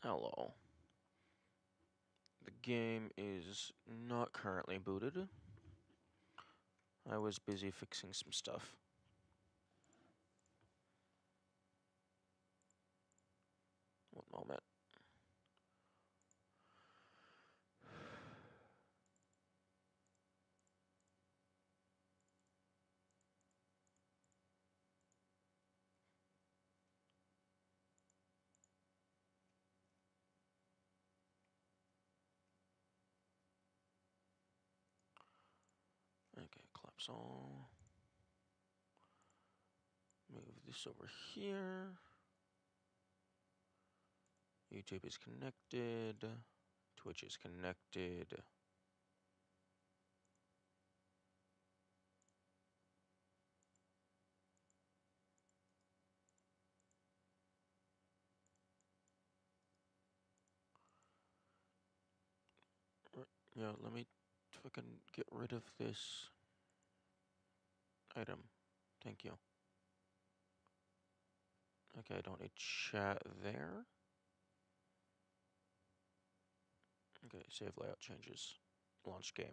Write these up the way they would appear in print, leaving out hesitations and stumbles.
Hello. The game is not currently booted. I was busy fixing some stuff. One moment. Okay, collapse all. Move this over here. YouTube is connected. Twitch is connected. Yeah, let me fucking get rid of this item. Thank you. Okay, I don't need chat there. Okay, save layout changes. Launch game.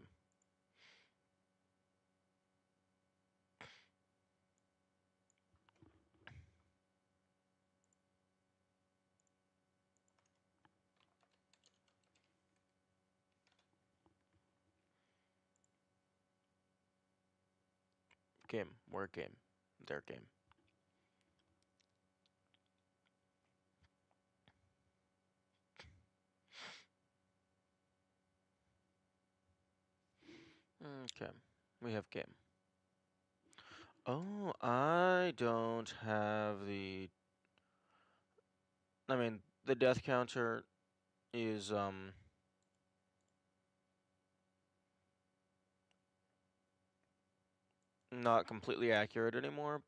Game. Where game? Their game. Okay. We have game. Oh, I don't have the... I mean, the death counter is, not completely accurate anymore.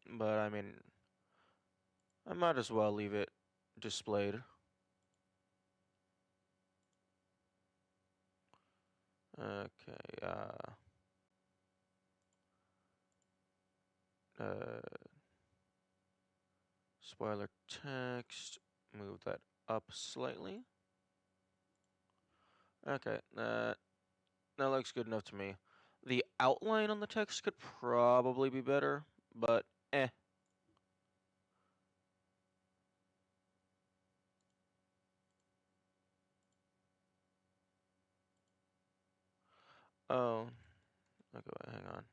But, I mean, I might as well leave it displayed. Okay, spoiler text, move that up slightly. Okay, that looks good enough to me. The outline on the text could probably be better, but eh. Oh, okay, wait, hang on.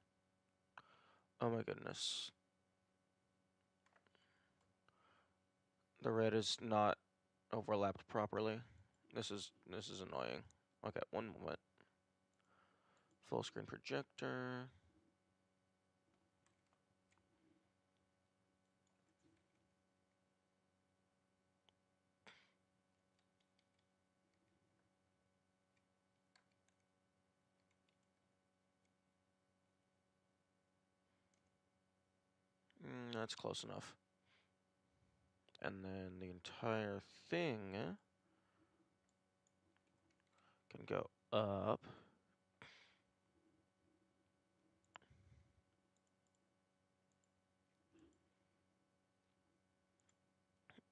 Oh my goodness. The red is not overlapped properly. This is annoying. Okay, one moment. Full screen projector. That's close enough. And then the entire thing can go up.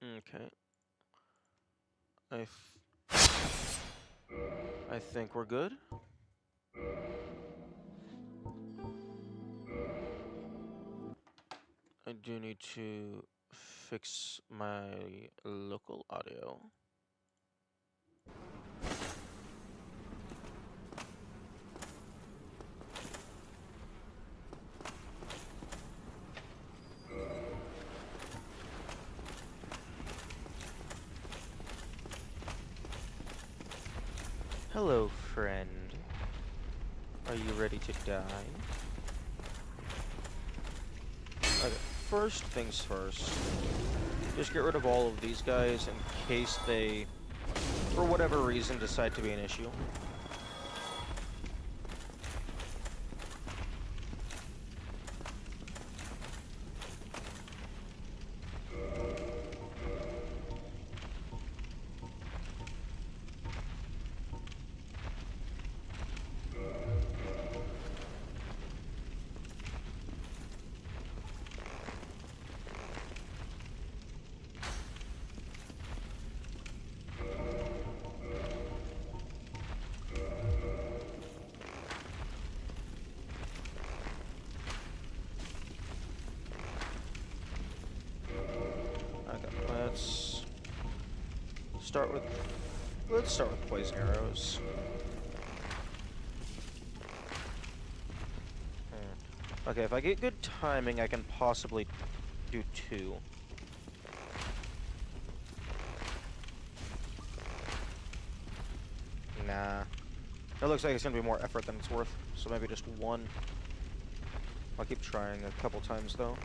Okay. I think we're good. I do need to fix my local audio. Hello, friend. Are you ready to die? Okay, first things first. Just get rid of all of these guys in case they, for whatever reason, decide to be an issue. Let's start with poison arrows. Okay, if I get good timing, I can possibly do 2. Nah. It looks like it's gonna be more effort than it's worth, so maybe just 1. I'll keep trying a couple times though.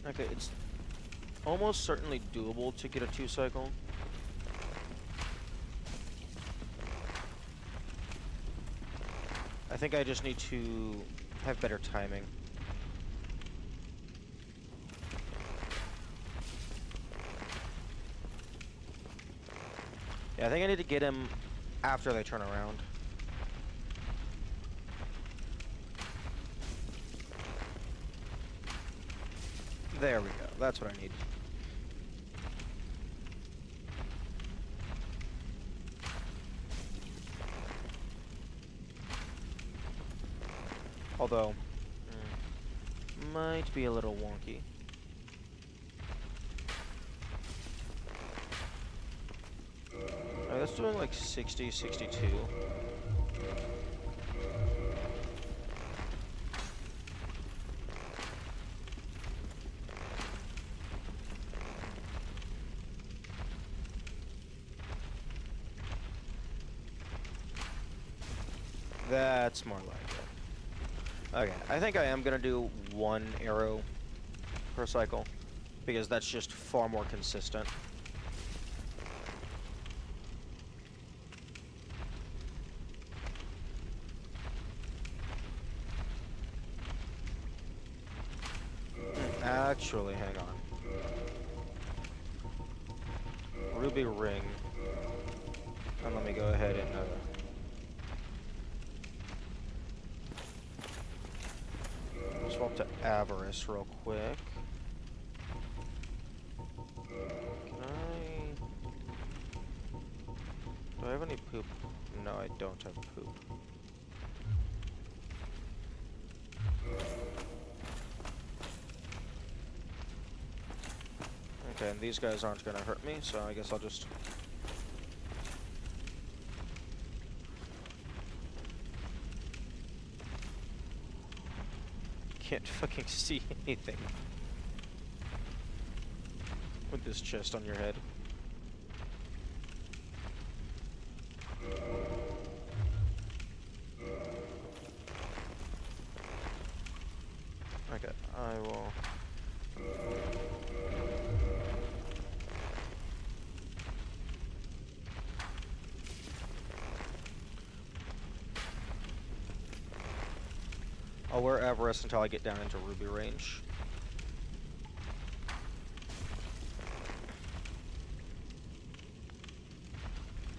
Okay, it's almost certainly doable to get a 2 cycle. I think I just need to have better timing. Yeah, I think I need to get him after they turn around. There we go. That's what I need. Although, might be a little wonky. That's doing like 60, 62. That's more like it. Okay, I think I am gonna do 1 arrow per cycle, because that's just far more consistent. Actually, hang on. Ruby ring. And let me go ahead and swap to avarice real quick. Can I... Do I have any poop? No, I don't have poop. Okay, and these guys aren't gonna hurt me, so I guess I'll just... can't fucking see anything with this chest on your head. Okay, I will... I'll wear Everest until I get down into Ruby range.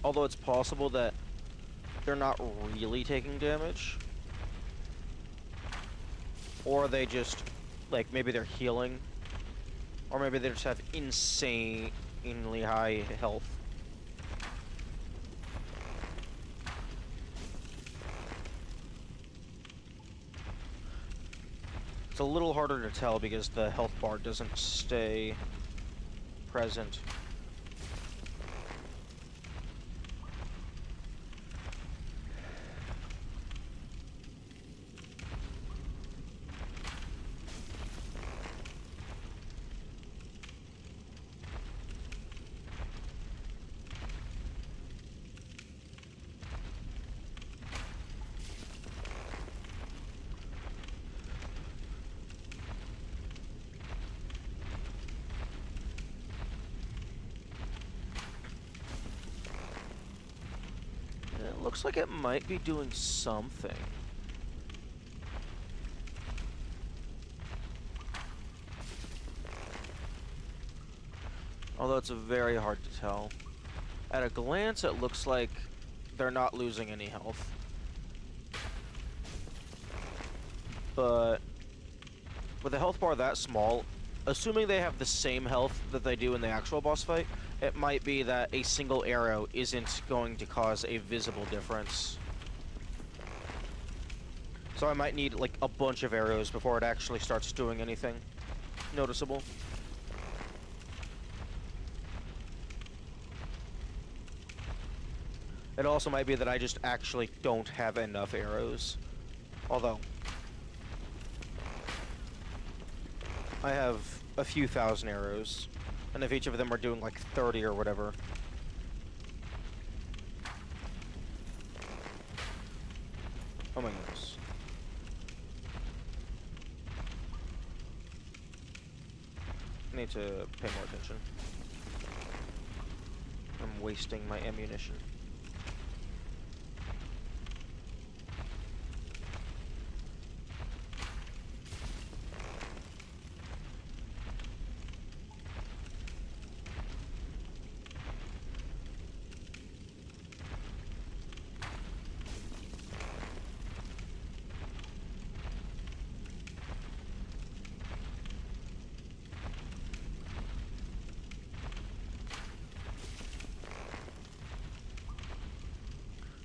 Although it's possible that they're not really taking damage. Or they just, like, maybe they're healing. Or maybe they just have insanely high health. It's a little harder to tell because the health bar doesn't stay present. It looks like it might be doing something. Although it's very hard to tell. At a glance, it looks like they're not losing any health. But with a health bar that small, assuming they have the same health that they do in the actual boss fight, it might be that a single arrow isn't going to cause a visible difference. So I might need, like, a bunch of arrows before it actually starts doing anything noticeable. It also might be that I just actually don't have enough arrows. Although, I have a few thousand arrows, and if each of them are doing like 30 or whatever. Oh my goodness. I need to pay more attention. I'm wasting my ammunition.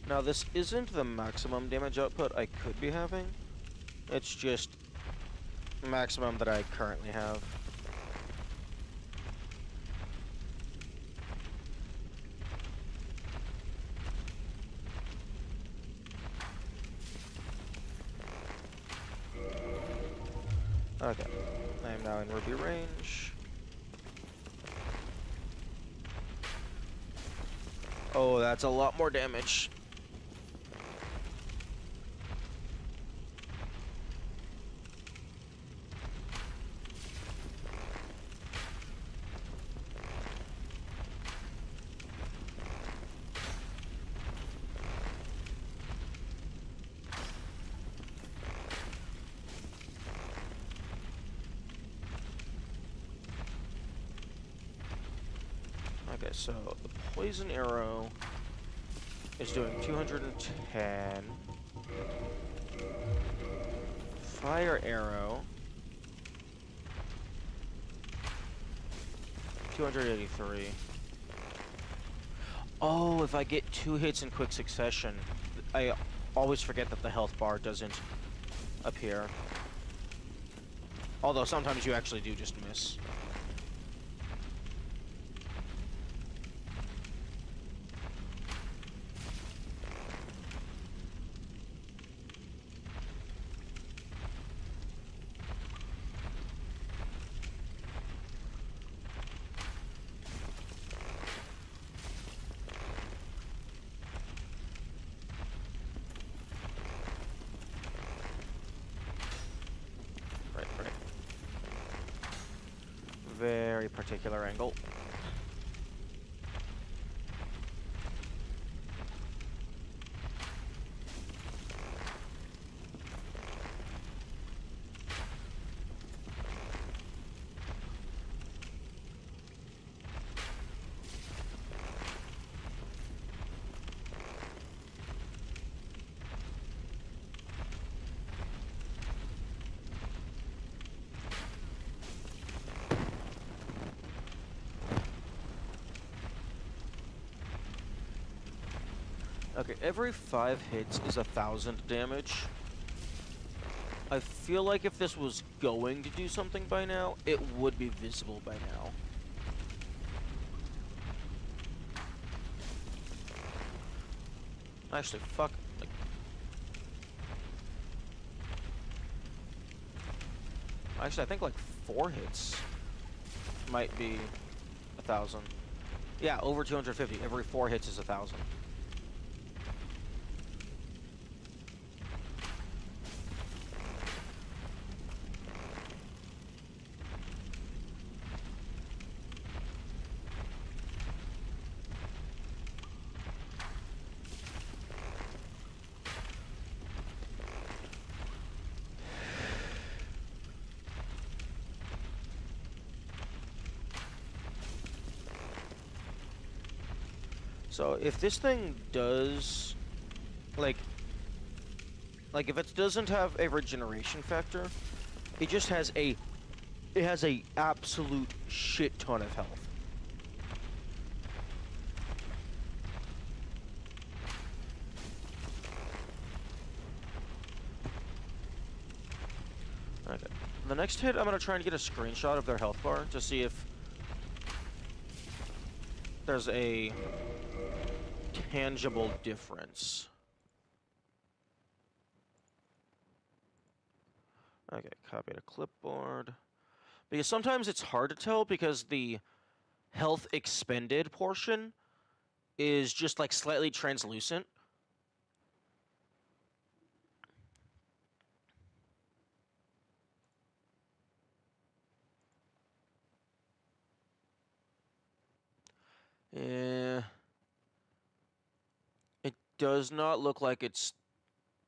Now, this isn't the maximum damage output I could be having. It's just maximum that I currently have. Okay, I am now in Ruby range. Oh, that's a lot more damage. Okay, so the poison arrow is doing 210. Fire arrow, 283. Oh, if I get 2 hits in quick succession, I always forget that the health bar doesn't appear. Although sometimes you actually do just miss. particular angle. Okay, every 5 hits is 1,000 damage. I feel like if this was going to do something by now, it would be visible by now. Actually, fuck. Like, actually, I think like 4 hits might be 1,000. Yeah, over 250. Every 4 hits is 1,000. So if this thing does, like if it doesn't have a regeneration factor, it just has a, absolute shit ton of health. Okay. The next hit, I'm gonna try and get a screenshot of their health bar to see if there's a tangible difference. Okay, copy to clipboard. Because sometimes it's hard to tell because the health expended portion is just like slightly translucent. Yeah. It does not look like it's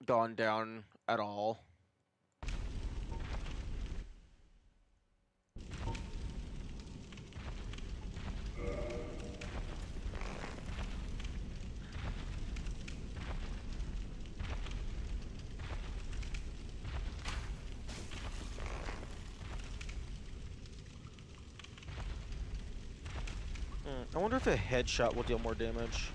gone down at all. I wonder if a headshot will deal more damage.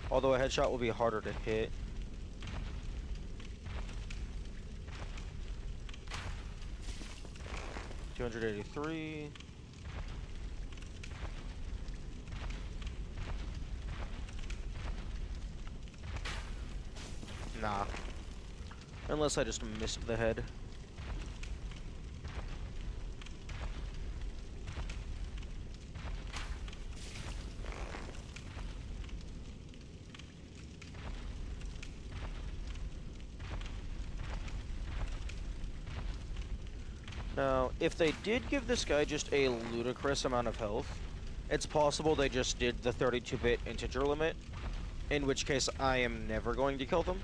Although a headshot will be harder to hit. $283. Nah. Unless I just missed the head. Now, if they did give this guy just a ludicrous amount of health, it's possible they just did the 32-bit integer limit, in which case I am never going to kill them.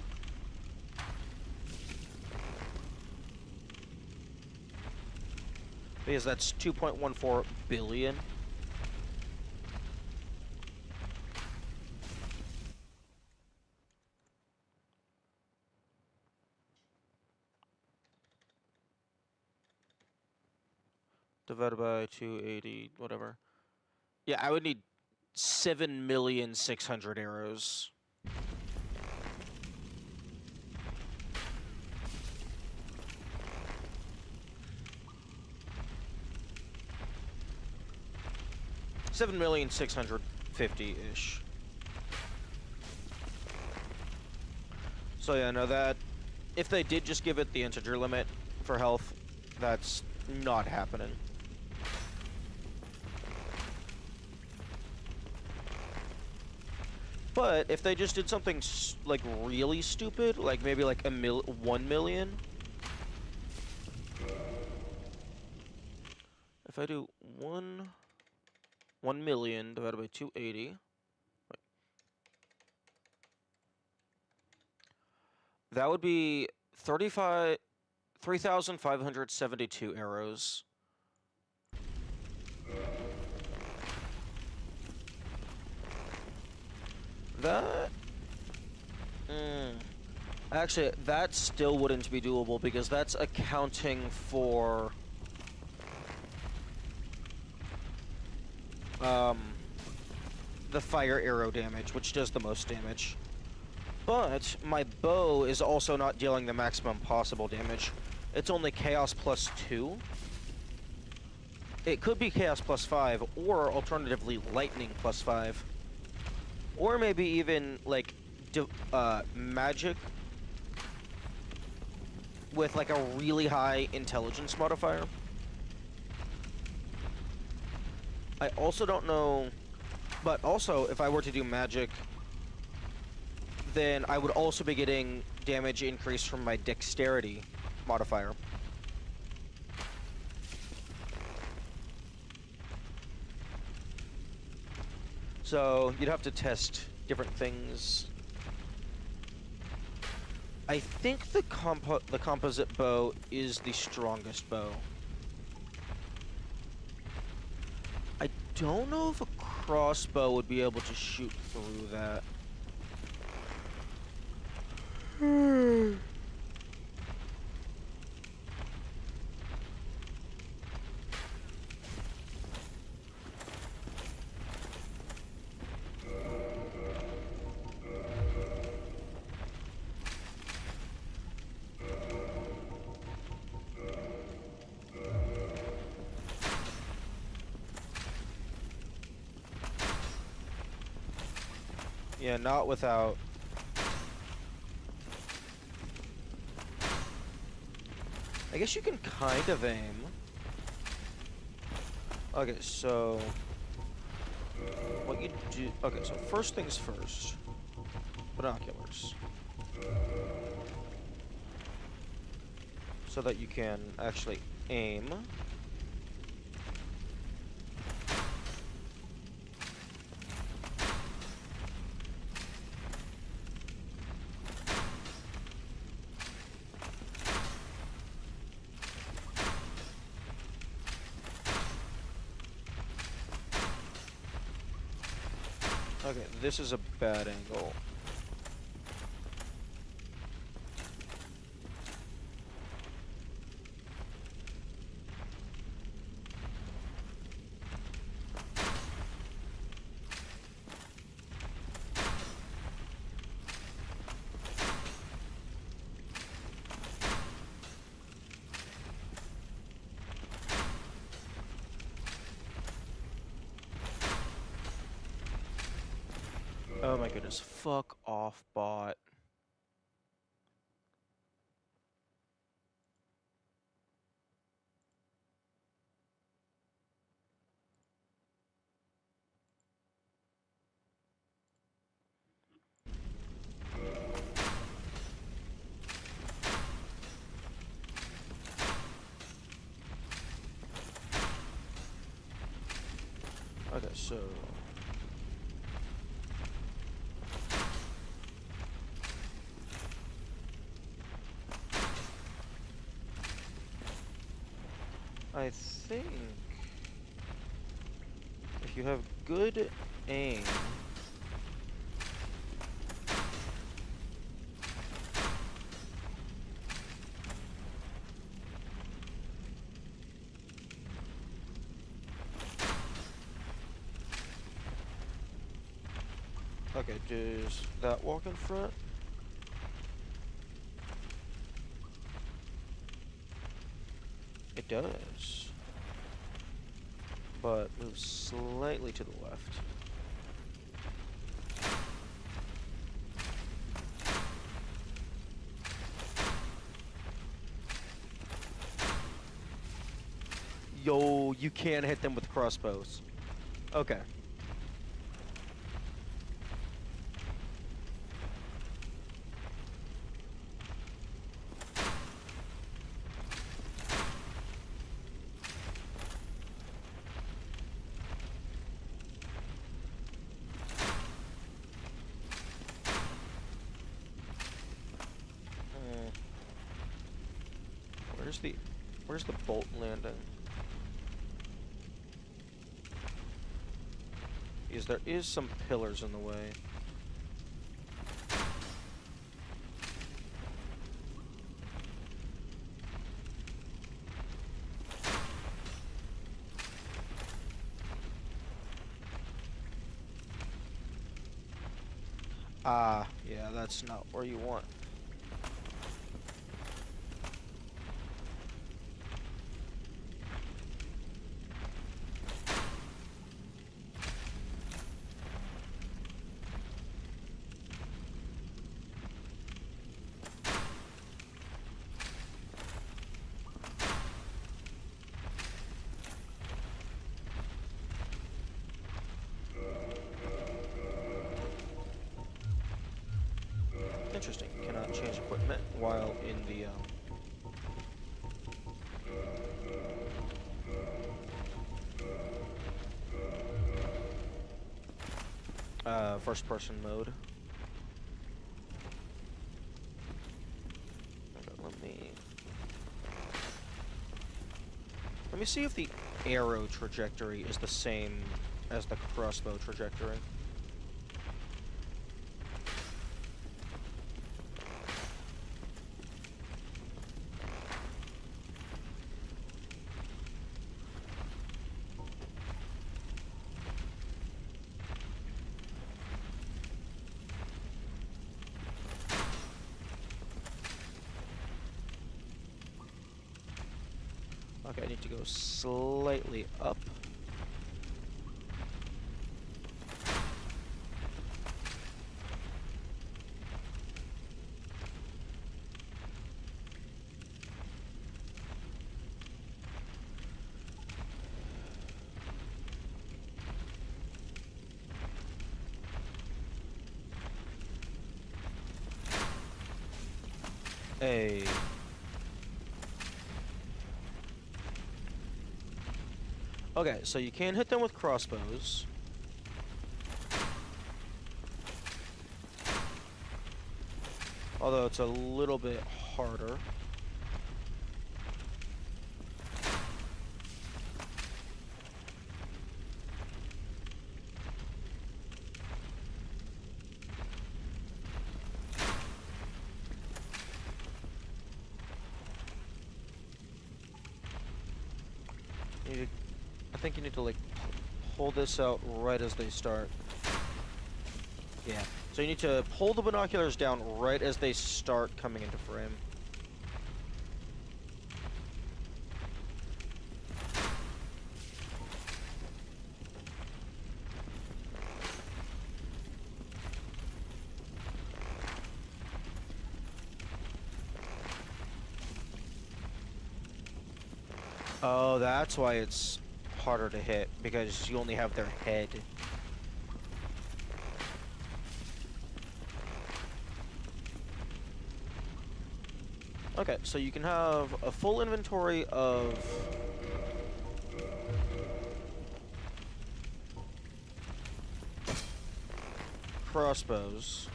Because that's 2.14 billion. Divided by 280, whatever. Yeah, I would need 7,600,000 arrows. $7,650,000-ish. So yeah, no, that if they did just give it the integer limit for health, that's not happening. But if they just did something like really stupid, like maybe like 1 million. If I do 1 million divided by 280, that would be 3,572 arrows. That... Actually, that still wouldn't be doable because that's accounting for... the fire arrow damage, which does the most damage. But my bow is also not dealing the maximum possible damage. It's only Chaos plus 2. It could be Chaos plus 5, or alternatively Lightning plus 5. Or maybe even, like, Magic with, like, a really high Intelligence modifier. I also don't know... But also, if I were to do Magic, then I would also be getting damage increase from my Dexterity modifier. So, you'd have to test different things. I think the composite bow is the strongest bow. I don't know if a crossbow would be able to shoot through that. Yeah, not without... I guess you can kind of aim. Okay, so... What you do... Okay, so first things first. Binoculars. So that you can actually aim. Okay, this is a bad angle. Oh my goodness, fuck off, bot. Okay, so... I think if you have good aim, okay, does that walk in front? It does. But move slightly to the left. Yo, you can hit them with crossbows. Okay. Where's the bolt landing? Because there is some pillars in the way. Ah, yeah, that's not where you want. Interesting. You cannot change equipment while in the first-person mode. Okay, let me see if the arrow trajectory is the same as the crossbow trajectory. Okay, I need to go slightly up. Hey. Okay, so you can hit them with crossbows. Although it's a little bit harder. I think you need to like pull this out right as they start. Yeah. So you need to pull the binoculars down right as they start coming into frame. Oh, that's why it's harder to hit, because you only have their head. Okay, so you can have a full inventory of crossbows.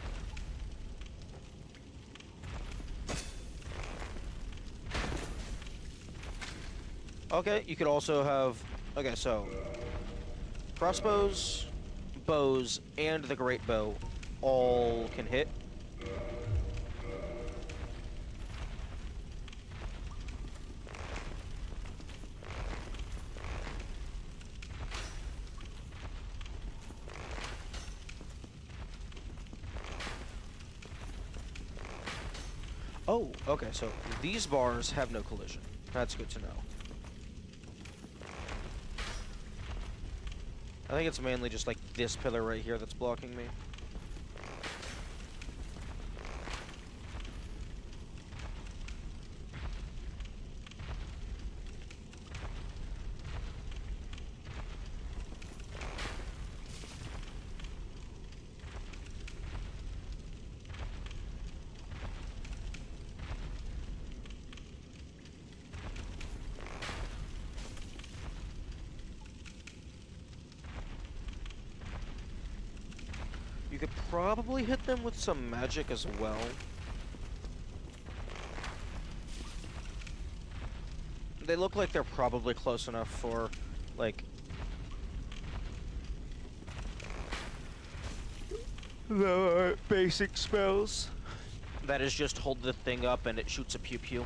Okay, you could also have... Okay, so... crossbows, bows, and the great bow all can hit. Oh, okay, so these bars have no collision. That's good to know. I think it's mainly just like this pillar right here that's blocking me. You could probably hit them with some magic as well. they look like they're probably close enough for, like, the basic spells. That is just hold the thing up and it shoots a pew pew.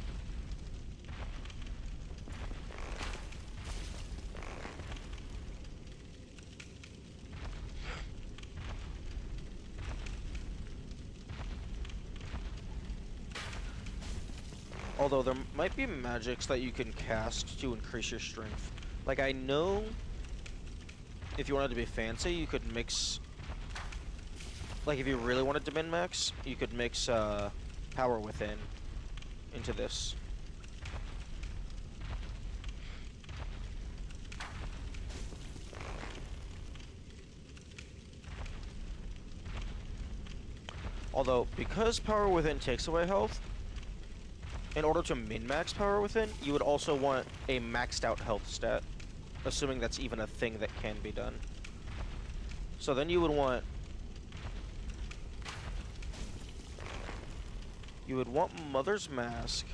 Although there might be magics that you can cast to increase your strength. Like, I know if you wanted to be fancy, you could mix... Like, if you really wanted to min-max, you could mix Power Within into this. Although, because Power Within takes away health, in order to min-max Power Within, you would also want a maxed out health stat. Assuming that's even a thing that can be done. So then you would want... You would want Mother's Mask.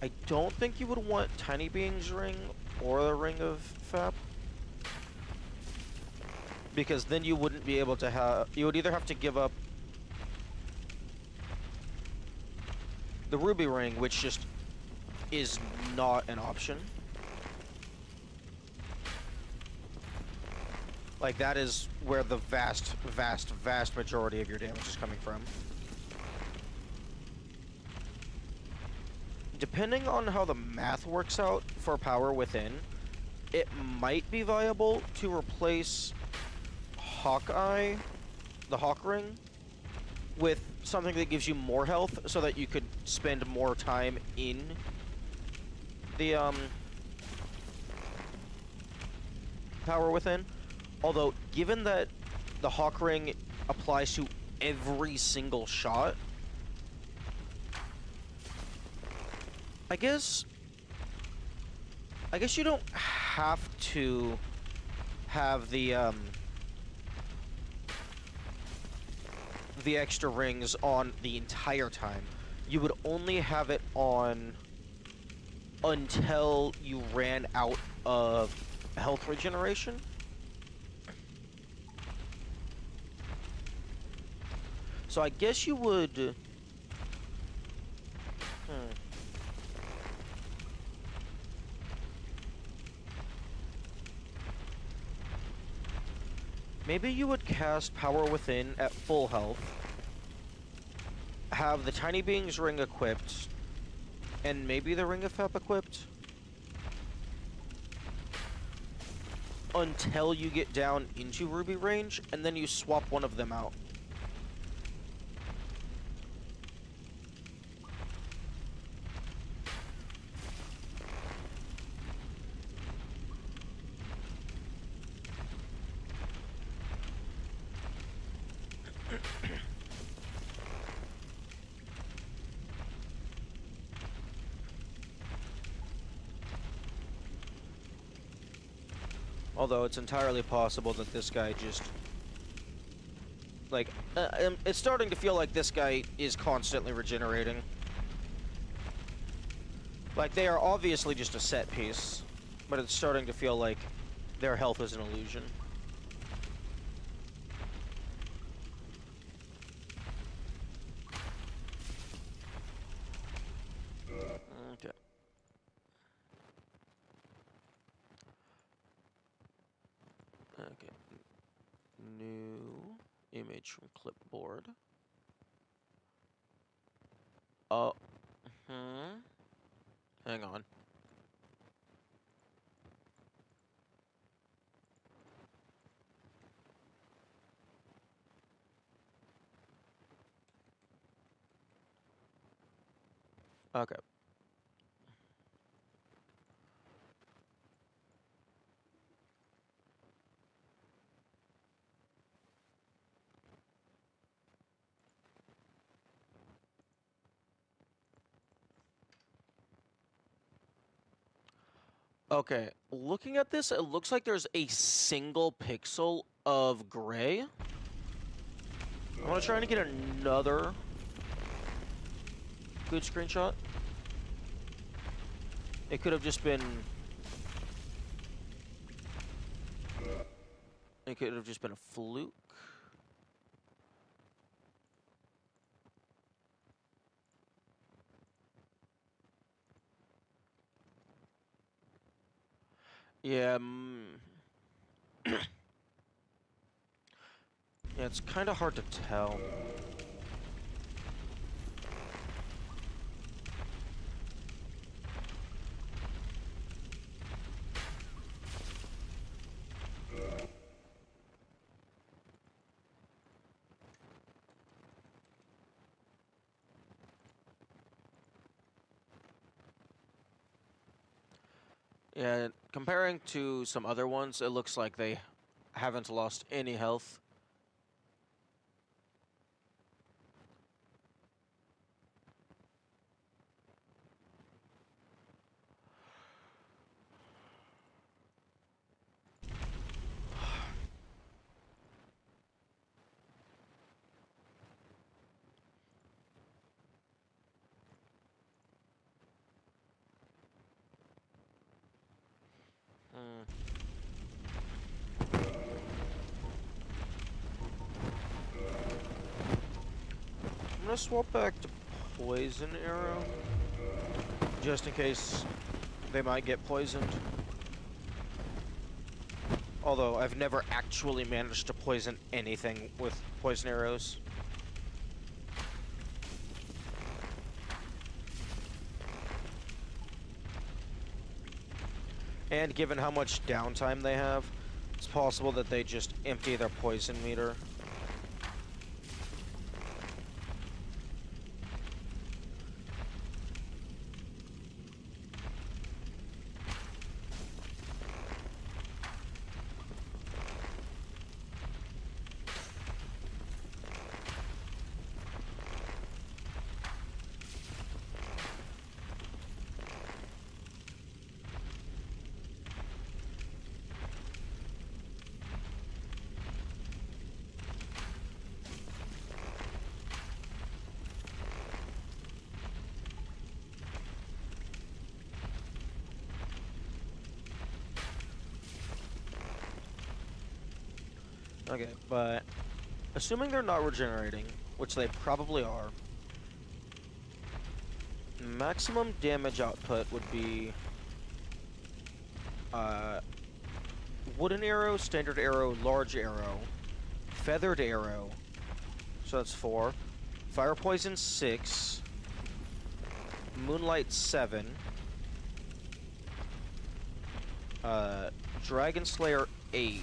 I don't think you would want Tiny Being's Ring or the Ring of Fap. Because then you wouldn't be able to have... You would either have to give up the Ruby Ring, which just is not an option. Like, that is where the vast, vast, vast majority of your damage is coming from. Depending on how the math works out for Power Within, it might be viable to replace Hawkeye, the Hawk Ring, with something that gives you more health so that you could spend more time in the Power Within. Although, given that the Hawk Ring applies to every single shot, I guess you don't have to have the extra rings on the entire time. You would only have it on until you ran out of health regeneration. So I guess you would... Maybe you would cast Power Within at full health, have the Tiny Being's Ring equipped, and maybe the Ring of Fap equipped, until you get down into Ruby range, and then you swap one of them out. Although it's entirely possible that this guy just... Like, it's starting to feel like this guy is constantly regenerating. Like, they are obviously just a set piece, but it's starting to feel like their health is an illusion. Okay. Okay. New image from clipboard. Oh. Hang on. Okay. Okay, looking at this, it looks like there's a single pixel of gray. I want to try to get another good screenshot. It could have just been... It could have just been a fluke. Yeah, yeah, it's kind of hard to tell. Yeah, comparing to some other ones, it looks like they haven't lost any health. Hmm. I'm gonna swap back to Poison Arrow, just in case they might get poisoned. Although, I've never actually managed to poison anything with Poison Arrows. And given how much downtime they have, it's possible that they just empty their poison meter. Okay, but assuming they're not regenerating, which they probably are, maximum damage output would be wooden arrow, standard arrow, large arrow, feathered arrow, so that's 4, fire poison 6, moonlight 7, dragon slayer 8,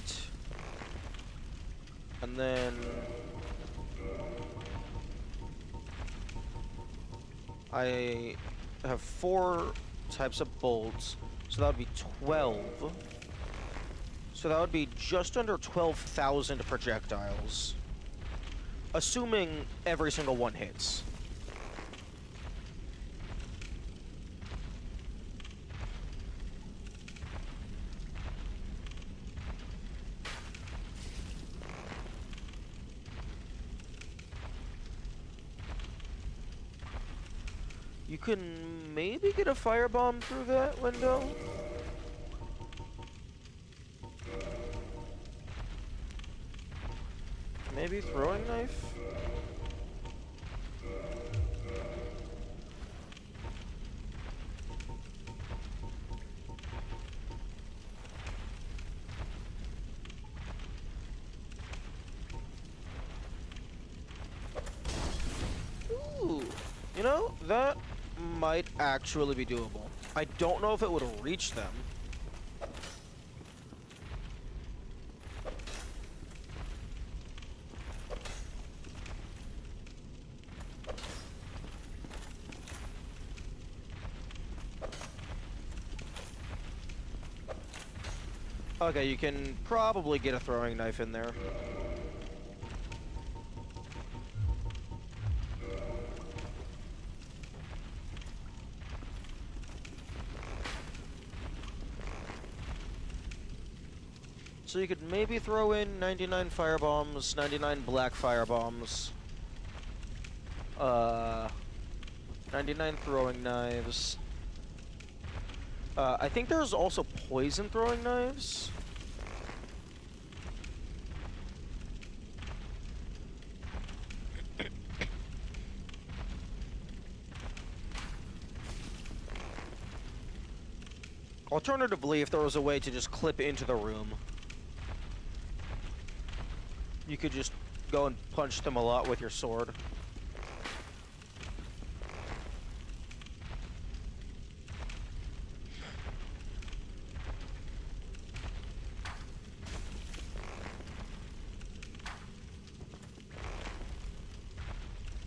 and then I have 4 types of bolts, so that would be 12. So that would be just under 12,000 projectiles. Assuming every single one hits. You can maybe get a firebomb through that window. Maybe throwing knife? Ooh, you know, that might actually be doable. I don't know if it would reach them. Okay, you can probably get a throwing knife in there. So you could maybe throw in 99 firebombs, 99 black firebombs, 99 throwing knives, I think there's also poison throwing knives. Alternatively, if there was a way to just clip into the room, you could just go and punch them a lot with your sword.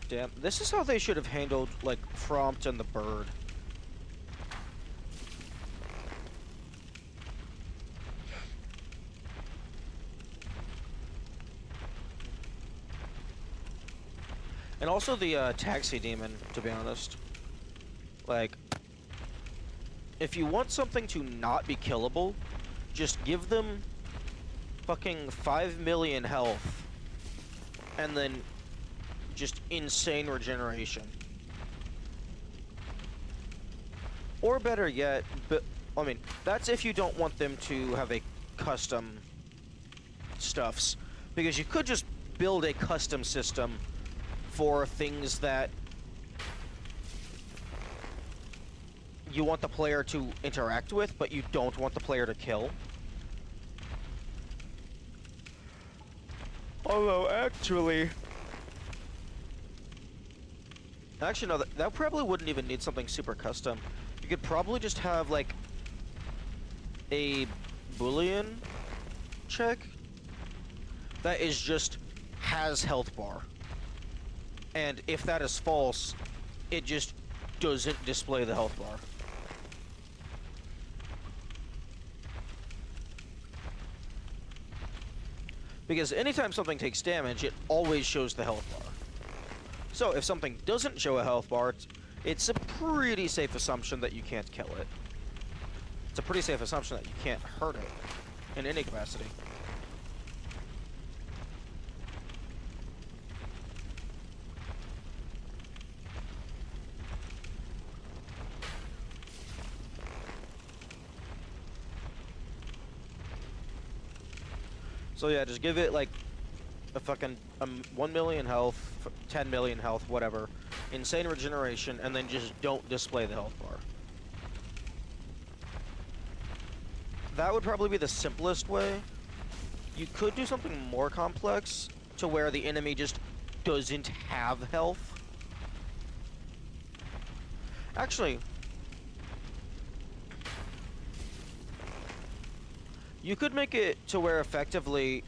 Damn, this is how they should have handled, like, Prompt and the bird. And also the taxi demon, to be honest. Like, if you want something to not be killable, just give them fucking 5 million health, and then just insane regeneration. Or better yet, but I mean, that's if you don't want them to have a custom stuffs, because you could just build a custom system for things that you want the player to interact with, but you don't want the player to kill. Although, actually, no, that probably wouldn't even need something super custom. You could probably just have, like, a Boolean check that is just has health bar. And if that is false, it just doesn't display the health bar. Because anytime something takes damage, it always shows the health bar. So if something doesn't show a health bar, it's a pretty safe assumption that you can't kill it. It's a pretty safe assumption that you can't hurt it in any capacity. So yeah, just give it like a fucking 1 million health, 10 million health, whatever, insane regeneration, and then just don't display the health bar. That would probably be the simplest way. You could do something more complex to where the enemy just doesn't have health. Actually, you could make it to where effectively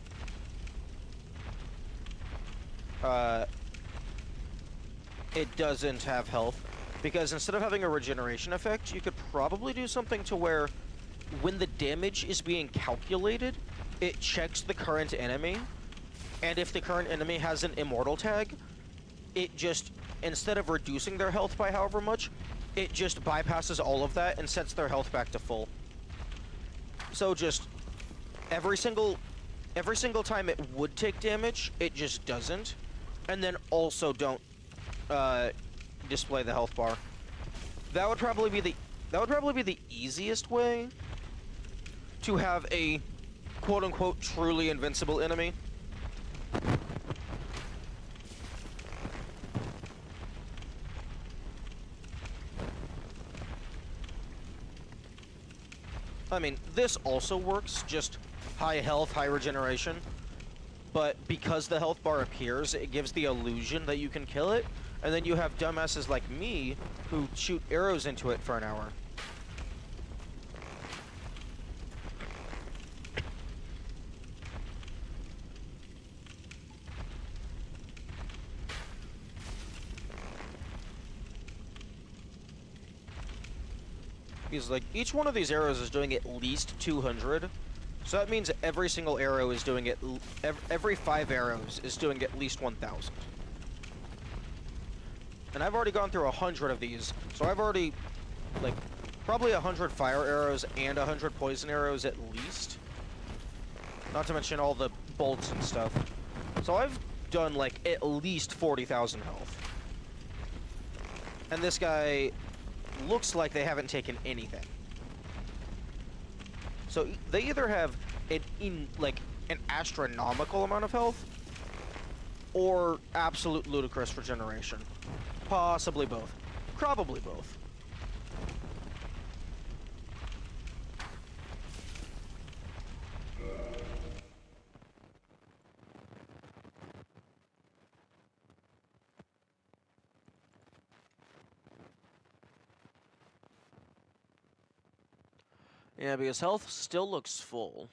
it doesn't have health, because instead of having a regeneration effect, you could probably do something to where when the damage is being calculated, it checks the current enemy, and if the current enemy has an immortal tag, it just, instead of reducing their health by however much, it just bypasses all of that and sets their health back to full. So just every single time it would take damage, it just doesn't, and then also don't display the health bar. That would probably be the easiest way to have a quote-unquote truly invincible enemy. I mean, this also works, just high health, high regeneration, but because the health bar appears, it gives the illusion that you can kill it, and then you have dumbasses like me who shoot arrows into it for an hour. Because, like, each one of these arrows is doing at least 200, so that means every single arrow is doing it, every 5 arrows is doing at least 1,000. And I've already gone through 100 of these, so I've already, like, probably 100 fire arrows and 100 poison arrows at least. Not to mention all the bolts and stuff. So I've done, like, at least 40,000 health. And this guy looks like they haven't taken anything. So they either have like an astronomical amount of health, or absolute ludicrous regeneration. Possibly both. Probably both. Yeah, because health still looks full.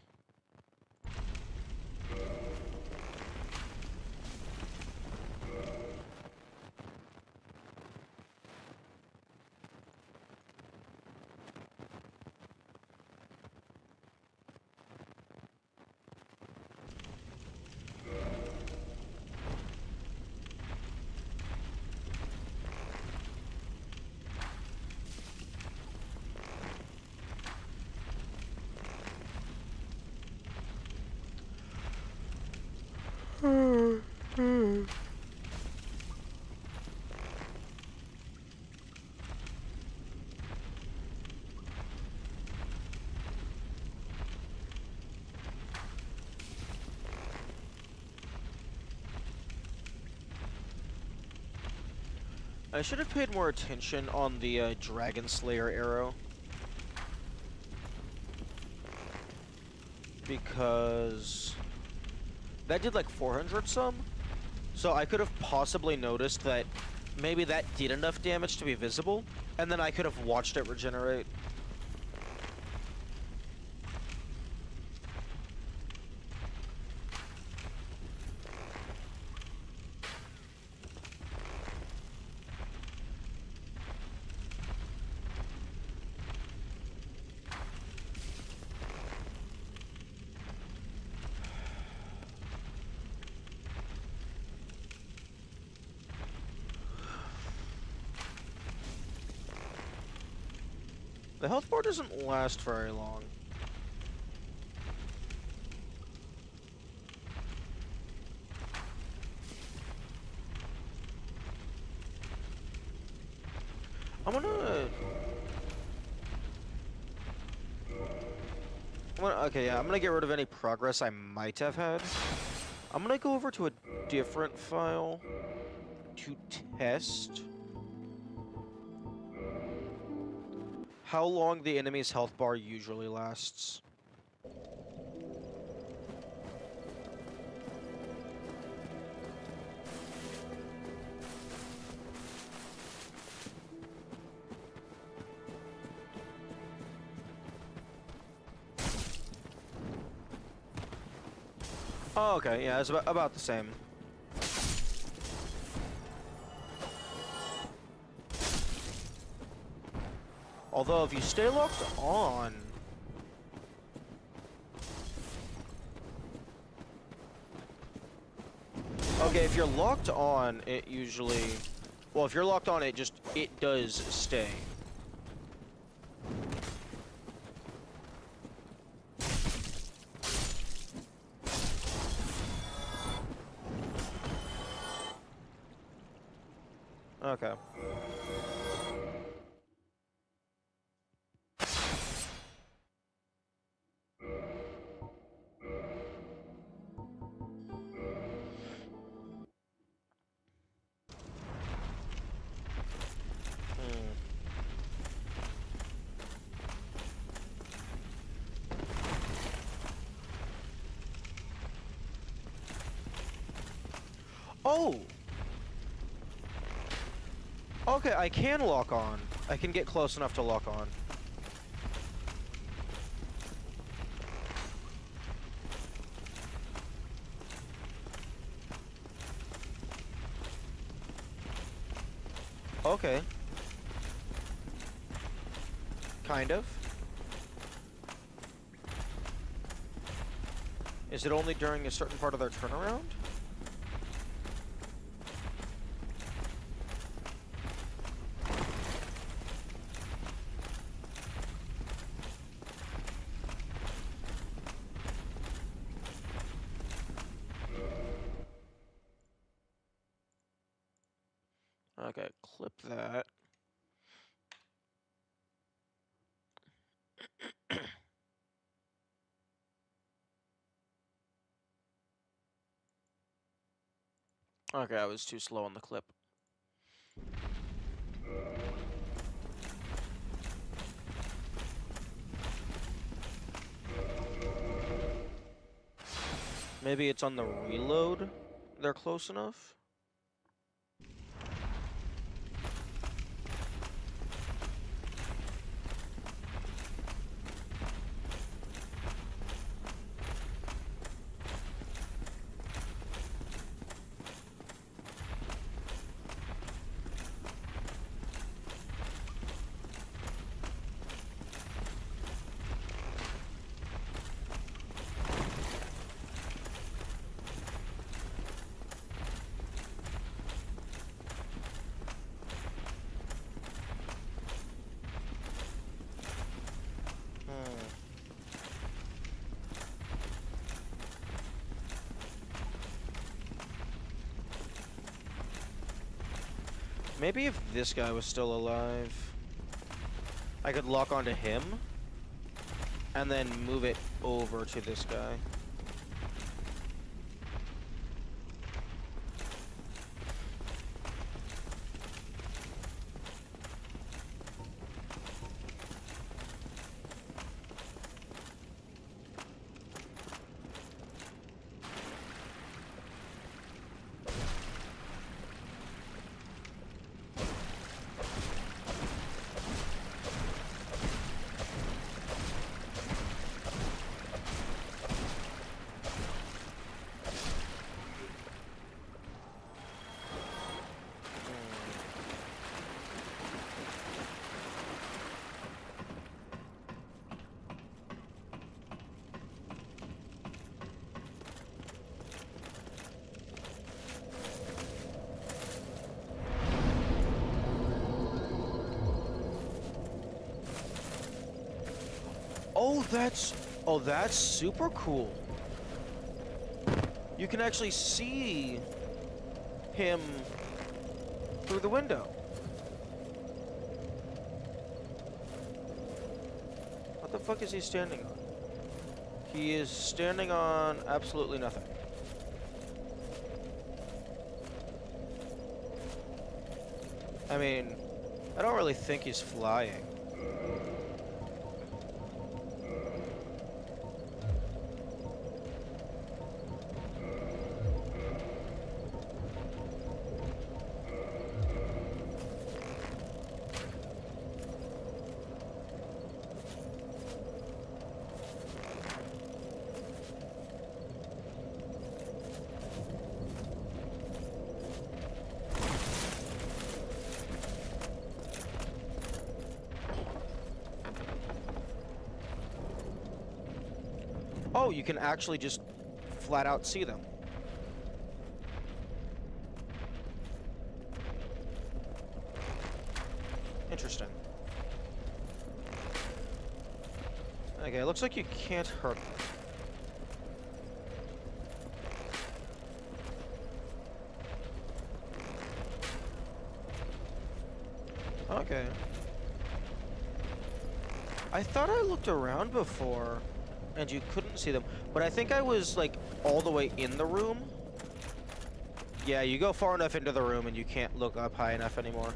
I should have paid more attention on the Dragon Slayer arrow. Because that did like 400 some. So I could have possibly noticed that maybe that did enough damage to be visible, and then I could have watched it regenerate. The health bar doesn't last very long. I'm gonna... Okay, yeah, I'm gonna get rid of any progress I might have had. I'm gonna go over to a different file to test how long the enemy's health bar usually lasts. Oh, okay, yeah, it's about the same. Although, if you stay locked on... Okay, if you're locked on, it usually... Well, if you're locked on, it does stay. Okay. Hmm. Oh! Okay, I can lock on. I can get close enough to lock on. Okay. Kind of. Is it only during a certain part of their turnaround? Okay, clip that. Okay, I was too slow on the clip. Maybe it's on the reload. They're close enough. Maybe if this guy was still alive, I could lock onto him and then move it over to this guy. Oh, that's super cool. You can actually see him through the window. What the fuck is he standing on? He is standing on absolutely nothing. I mean, I don't really think he's flying. Oh, you can actually just flat out see them. Interesting. Okay, it looks like you can't hurt them. Okay. I thought I looked around before and you couldn't see them, but I think I was like all the way in the room. Yeah, you go far enough into the room and you can't look up high enough anymore.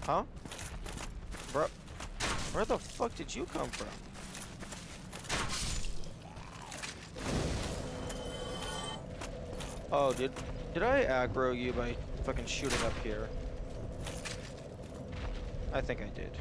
Huh? Bro, where the fuck did you come from? Oh, did I aggro you by fucking shooting up here? I think I did.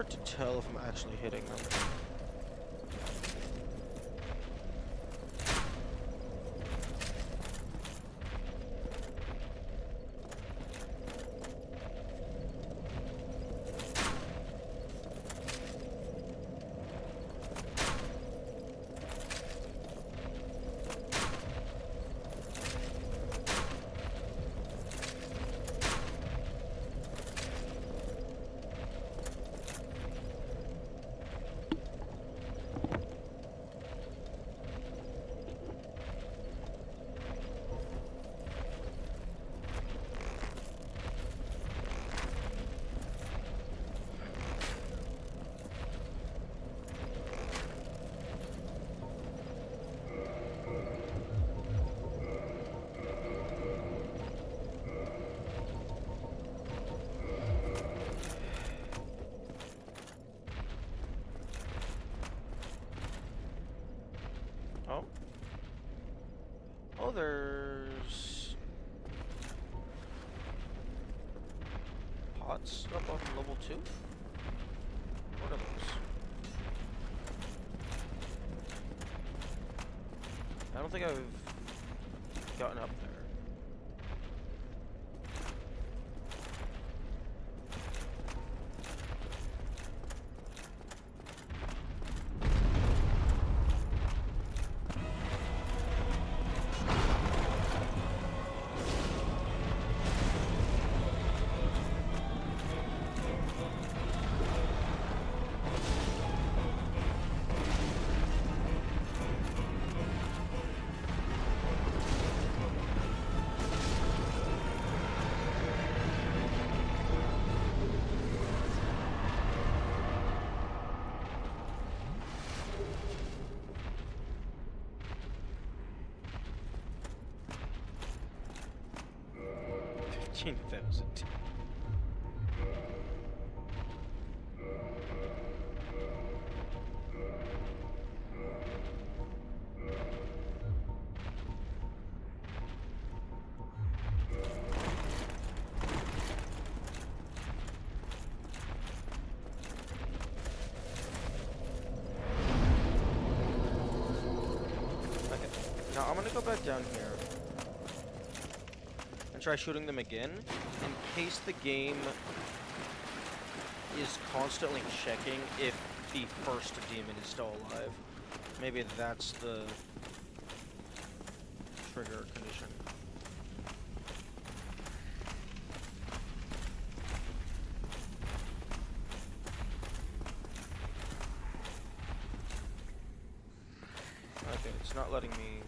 hard to tell if I'm actually hitting them. Oh. Oh, there's pots up on level 2? What are those? I don't think I've gotten up there. $15,000. Okay, now I'm gonna go back down here and try shooting them again, in case the game is constantly checking if the first demon is still alive. Maybe that's the trigger condition. Okay, it's not letting me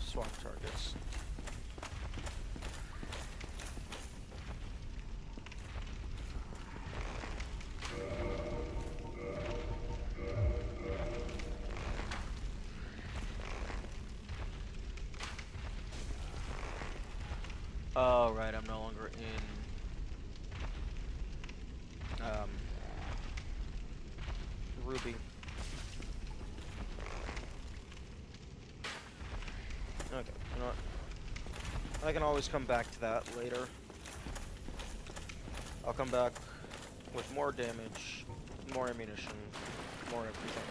swap targets. Oh, right, I'm no longer in Ruby. Okay, you know what? I can always come back to that later. I'll come back with more damage, more ammunition, more everything.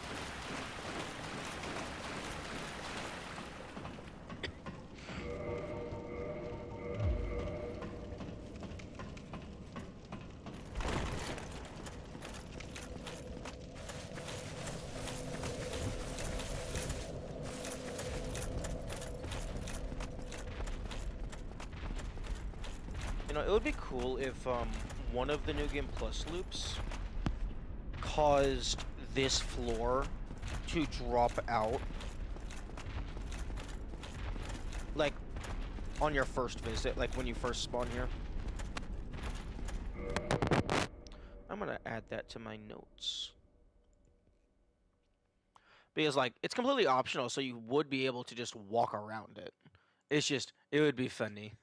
You know, it would be cool if one of the New Game Plus loops caused this floor to drop out, like, on your first visit, like when you first spawn here. I'm gonna add that to my notes. Because, like, it's completely optional, so you would be able to just walk around it. It's just, it would be funny.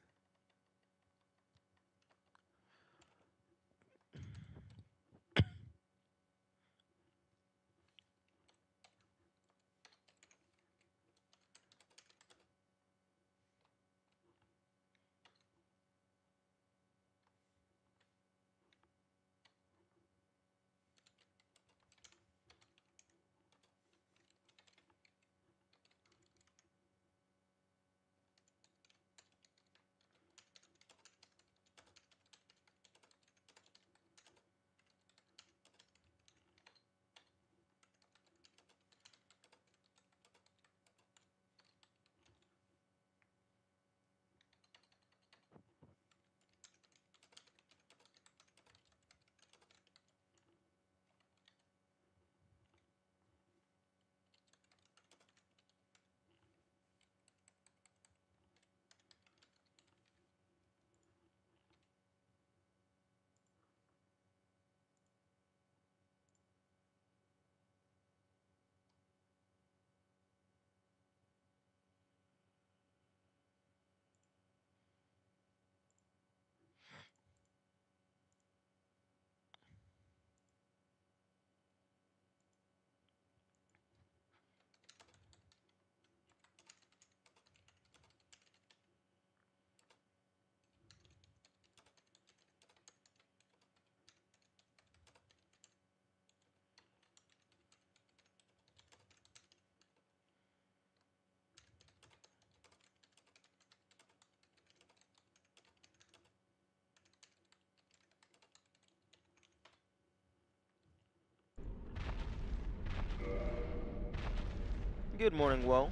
Good morning, Will.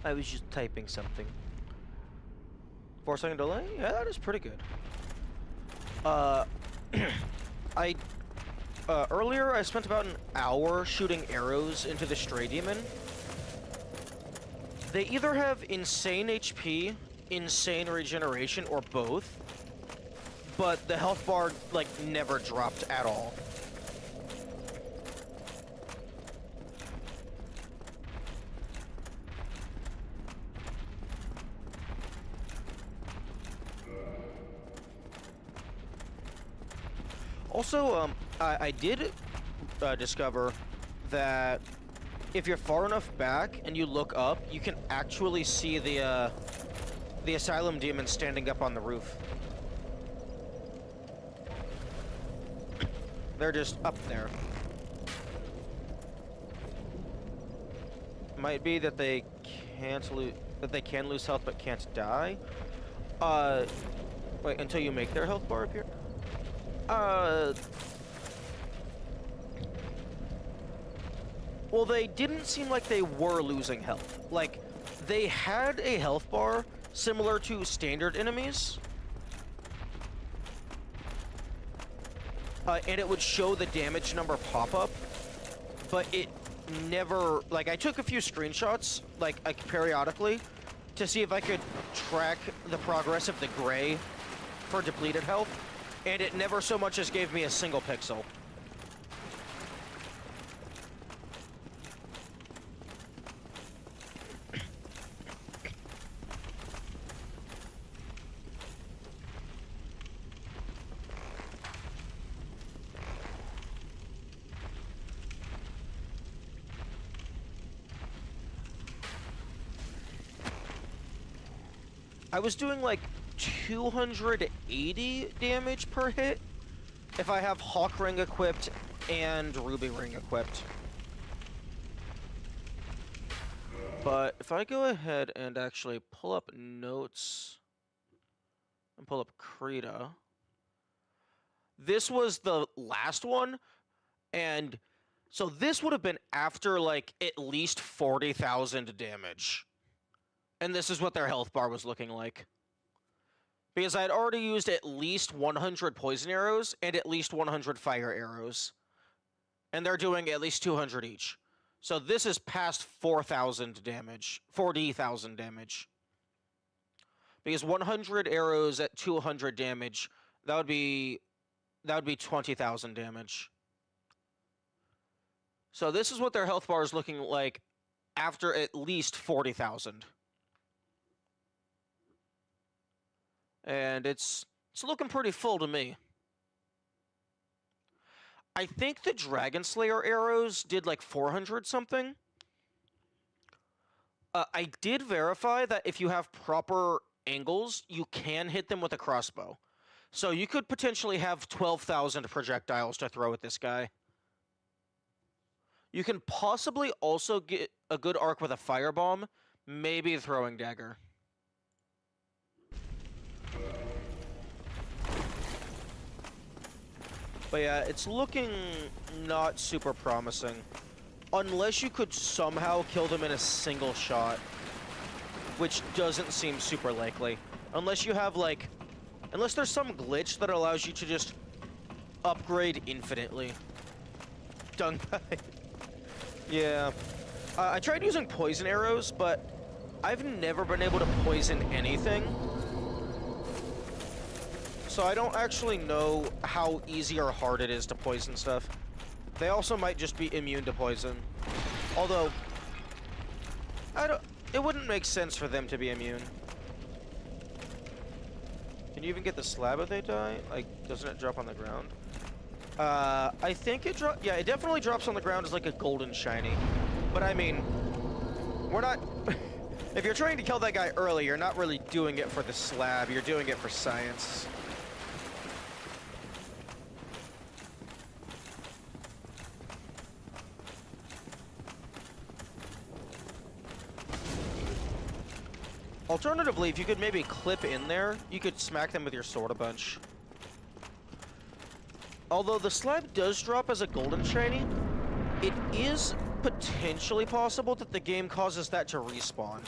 I was just typing something. 4-second delay? Yeah, that is pretty good. Earlier I spent about an hour shooting arrows into the Stray Demon. They either have insane HP, insane regeneration, or both. But the health bar, like, never dropped at all. Also, I did discover that if you're far enough back and you look up, you can actually see the Asylum Demon standing up on the roof. They're just up there. Might be that they can lose health but can't die. Wait until you make their health bar appear. Well, they didn't seem like they were losing health. Like, they had a health bar similar to standard enemies. And it would show the damage number pop up, but it never, like, I took a few screenshots, like periodically, to see if I could track the progress of the gray for depleted health, and it never so much as gave me a single pixel. I was doing like 280 damage per hit if I have Hawk Ring equipped and Ruby Ring equipped. But if I go ahead and actually pull up notes and pull up Krita, this was the last one, and so this would have been after like at least 40,000 damage. And this is what their health bar was looking like. Because I had already used at least 100 poison arrows and at least 100 fire arrows. And they're doing at least 200 each. So this is past 4,000 damage. 40,000 damage. Because 100 arrows at 200 damage, that would be 20,000 damage. So this is what their health bar is looking like after at least 40,000. And it's looking pretty full to me. I think the Dragon Slayer arrows did like 400 something. I did verify that if you have proper angles, you can hit them with a crossbow. So you could potentially have 12,000 projectiles to throw at this guy. You can possibly also get a good arc with a firebomb, maybe a throwing dagger. But yeah, it's looking not super promising. Unless you could somehow kill them in a single shot. Which doesn't seem super likely. Unless you have, like... Unless there's some glitch that allows you to just upgrade infinitely. Dung pie. Yeah. I tried using poison arrows, but I've never been able to poison anything. So I don't actually know how easy or hard it is to poison stuff. They also might just be immune to poison. Although, it wouldn't make sense for them to be immune. Can you even get the slab if they die? Like, doesn't it drop on the ground? I think it yeah, it definitely drops on the ground as like a golden shiny. But I mean, we're not... If you're trying to kill that guy early, you're not really doing it for the slab, you're doing it for science. Alternatively, if you could maybe clip in there, you could smack them with your sword a bunch. Although the slab does drop as a golden shiny, it is potentially possible that the game causes that to respawn.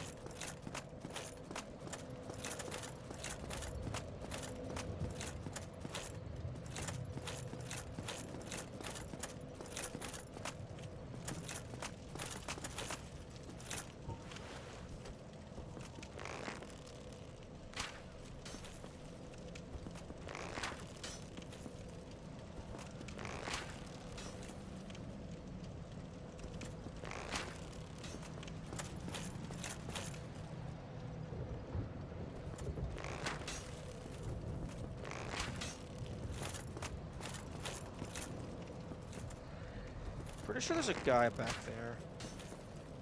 Pretty sure there's a guy back there.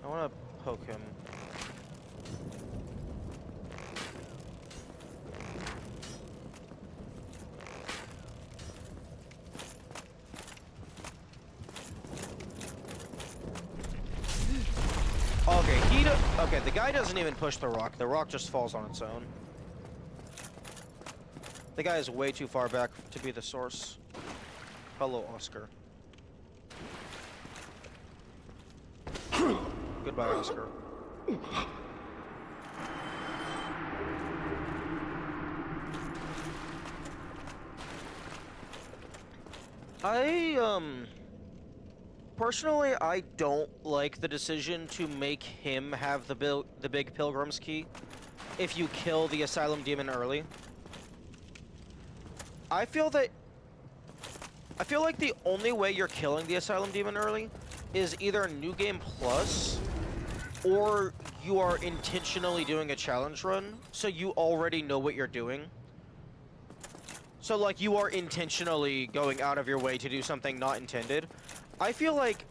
I want to poke him. Okay, the guy doesn't even push the rock. The rock just falls on its own. The guy is way too far back to be the source. Hello, Oscar. Goodbye, Oscar. Personally, I don't like the decision to make him have the big Pilgrim's Key if you kill the Asylum Demon early. I feel like the only way you're killing the Asylum Demon early is either New Game Plus, or you are intentionally doing a challenge run, so you already know what you're doing. So, like, you are intentionally going out of your way to do something not intended. I feel like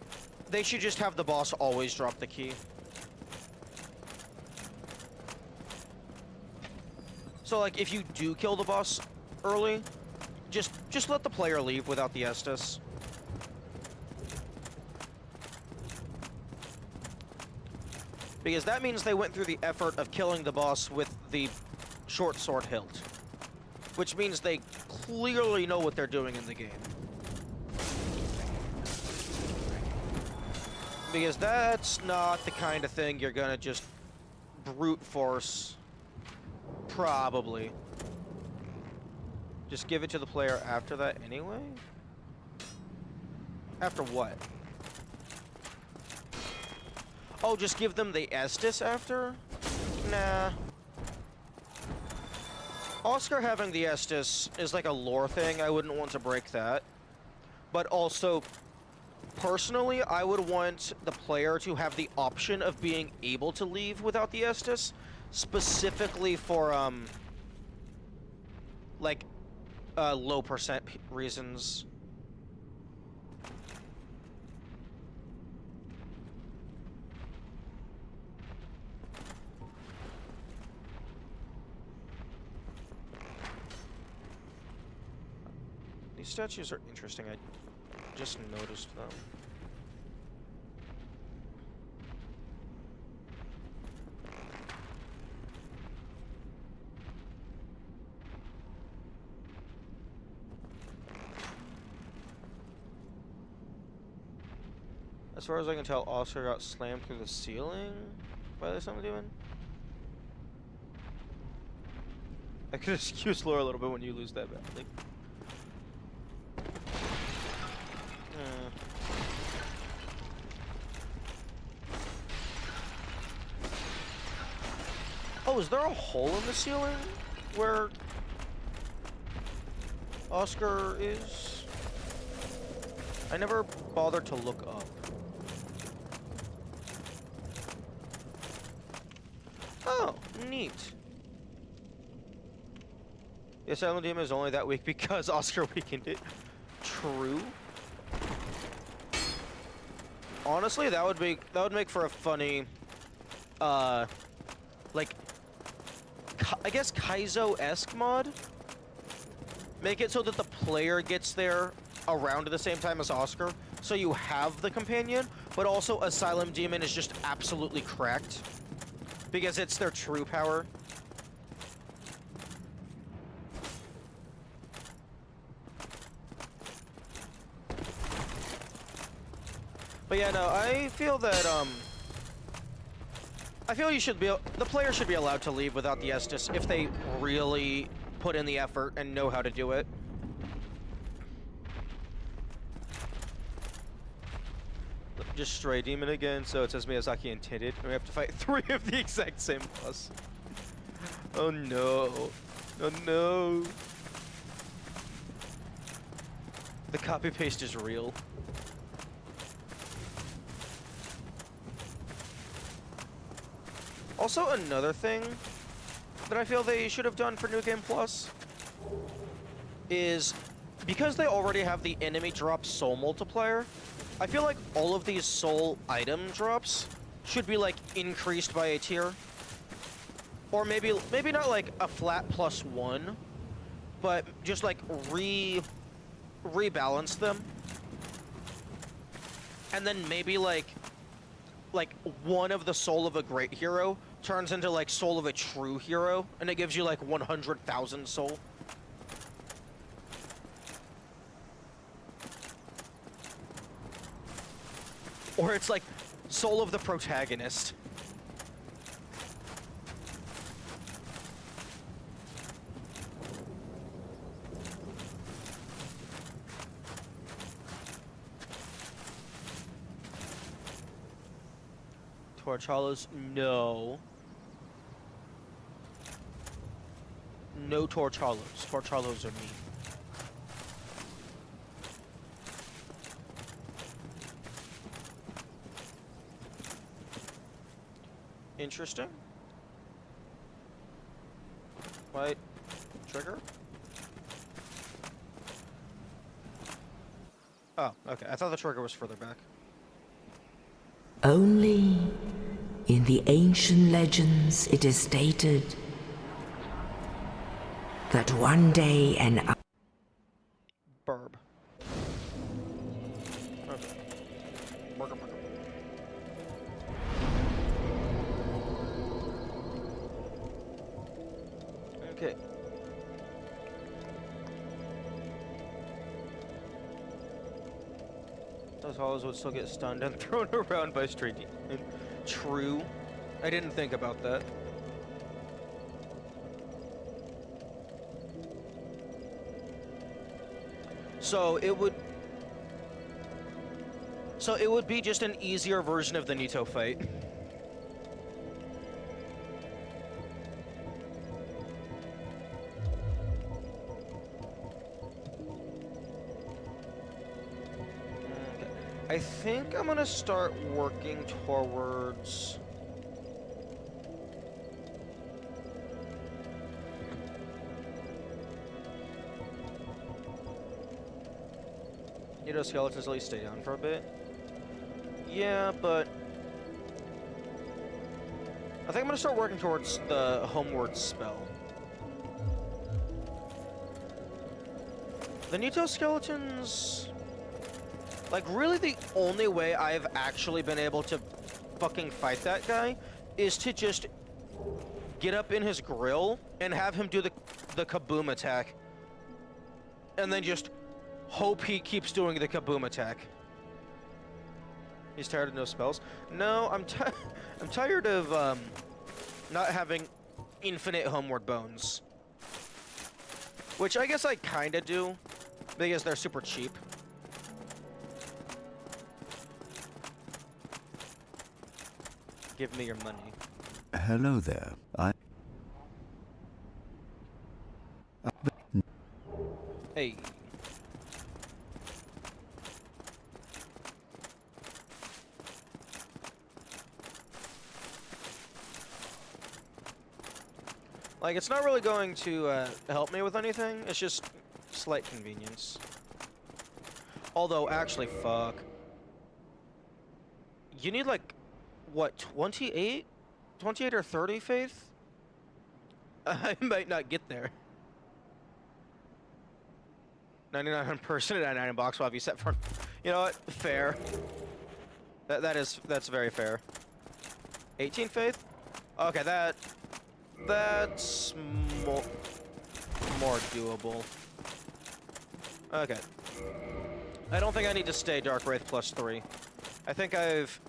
they should just have the boss always drop the key. So, like, if you do kill the boss early, just let the player leave without the Estus. Because that means they went through the effort of killing the boss with the short sword hilt. Which means they clearly know what they're doing in the game. Because that's not the kind of thing you're gonna just brute force. Probably. Just give it to the player after that anyway? After what? Oh, just give them the Estus after? Nah. Oscar having the Estus is like a lore thing. I wouldn't want to break that. But also, personally, I would want the player to have the option of being able to leave without the Estus, specifically for, like, low percent reasons. These statues are interesting. I just noticed them. As far as I can tell, Oscar got slammed through the ceiling by the Asylum Demon. I could excuse lore a little bit when you lose that badly. Oh, is there a hole in the ceiling where Oscar is? I never bothered to look up. Oh, neat. The Asylum Demon is only that weak because Oscar weakened it. True. Honestly, that would make for a funny, like, I guess Kaizo-esque mod. Make it so that the player gets there around at the same time as Oscar, so you have the companion, but also Asylum Demon is just absolutely cracked because it's their true power. But yeah, no, I feel that, I feel the player should be allowed to leave without the Estus if they really put in the effort and know how to do it. Just Stray Demon again, so it says Miyazaki intended, and we have to fight 3 of the exact same boss. Oh no. Oh no. The copy paste is real. Also, another thing that I feel they should have done for New Game Plus is, because they already have the enemy drop soul multiplier, I feel like all of these soul item drops should be, like, increased by a tier. Or maybe not, like, a flat +1, but just, like, rebalance them. And then maybe, like one of the soul of a great hero turns into, like, soul of a true hero, and it gives you, like, 100,000 soul. Or it's, like, soul of the protagonist. Torchalos, no. No Torchalos. Torchalos are me. Interesting. Wait. Trigger? Oh, okay. I thought the trigger was further back. Only in the ancient legends it is stated that one day an Burb. Okay. Burger. Okay. Those hollows would still get stunned and thrown around by stray demon. True. I didn't think about that. So it would be just an easier version of the Nito fight. I think I'm gonna start working towards... skeletons at least stay down for a bit. Yeah, but... I think I'm gonna start working towards the homeward spell. The Nito skeletons... Like, really the only way I've actually been able to fucking fight that guy is to just get up in his grill and have him do the kaboom attack. And then just hope he keeps doing the kaboom attack. He's tired of no spells? No, I'm tired of not having infinite homeward bones. Which I guess I kinda do, because they're super cheap. Give me your money. Hello there. Hey. Like, it's not really going to help me with anything. It's just slight convenience. Although, actually, fuck. You need, like, what, 28? 28 or 30 faith? I might not get there. 99 on person and 99 in box will have you set for... You know what? Fair. That's very fair. 18 faith? Okay, that's more doable. Okay. I don't think I need to stay Dark Wraith +3. I think I've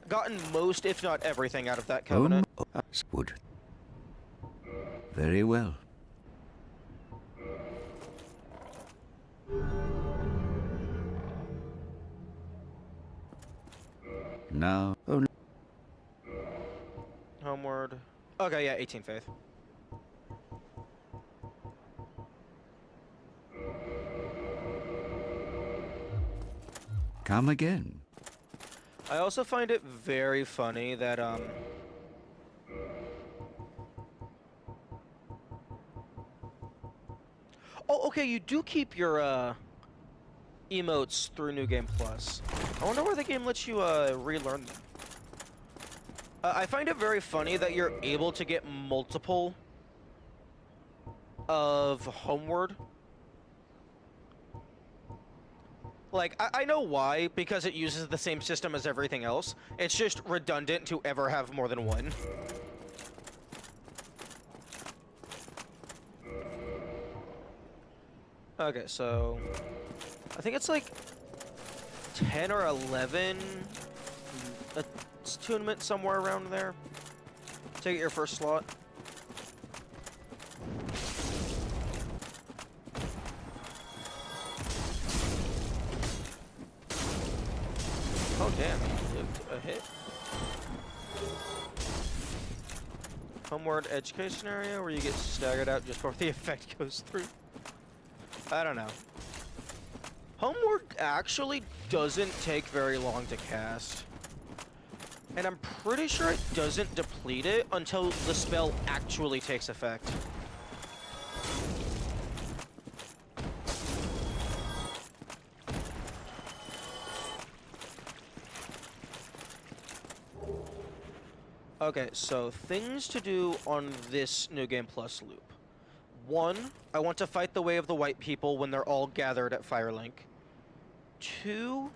gotten most, if not everything, out of that covenant. Wood. Very well. Now, only. Homeward. Okay, yeah, 18 Faith. Come again. I also find it very funny that, Oh, okay, you do keep your, emotes through New Game Plus. I wonder where the game lets you, relearn them. I find it very funny that you're able to get multiple of Homeward. Like, I know why, because it uses the same system as everything else. It's just redundant to ever have more than one. Okay, so I think it's like 10 or 11 attunement somewhere around there to get your first slot. Oh damn, he lived a hit. Homeward edge case scenario where you get staggered out just before the effect goes through. I don't know. Homeward actually doesn't take very long to cast. And I'm pretty sure it doesn't deplete it until the spell actually takes effect. Okay, so things to do on this New Game Plus loop. 1, I want to fight the way of the white people when they're all gathered at Firelink. 2,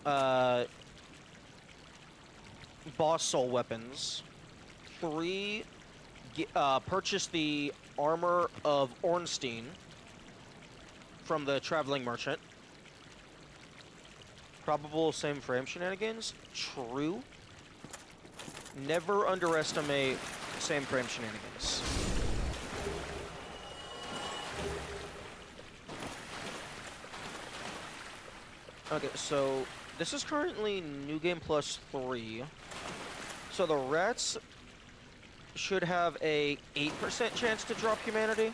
boss soul weapons. 3, purchase the armor of Ornstein from the traveling merchant. Probable same frame shenanigans. True. Never underestimate same frame shenanigans. Okay, so this is currently New Game Plus 3. So the rats should have a 8% chance to drop humanity.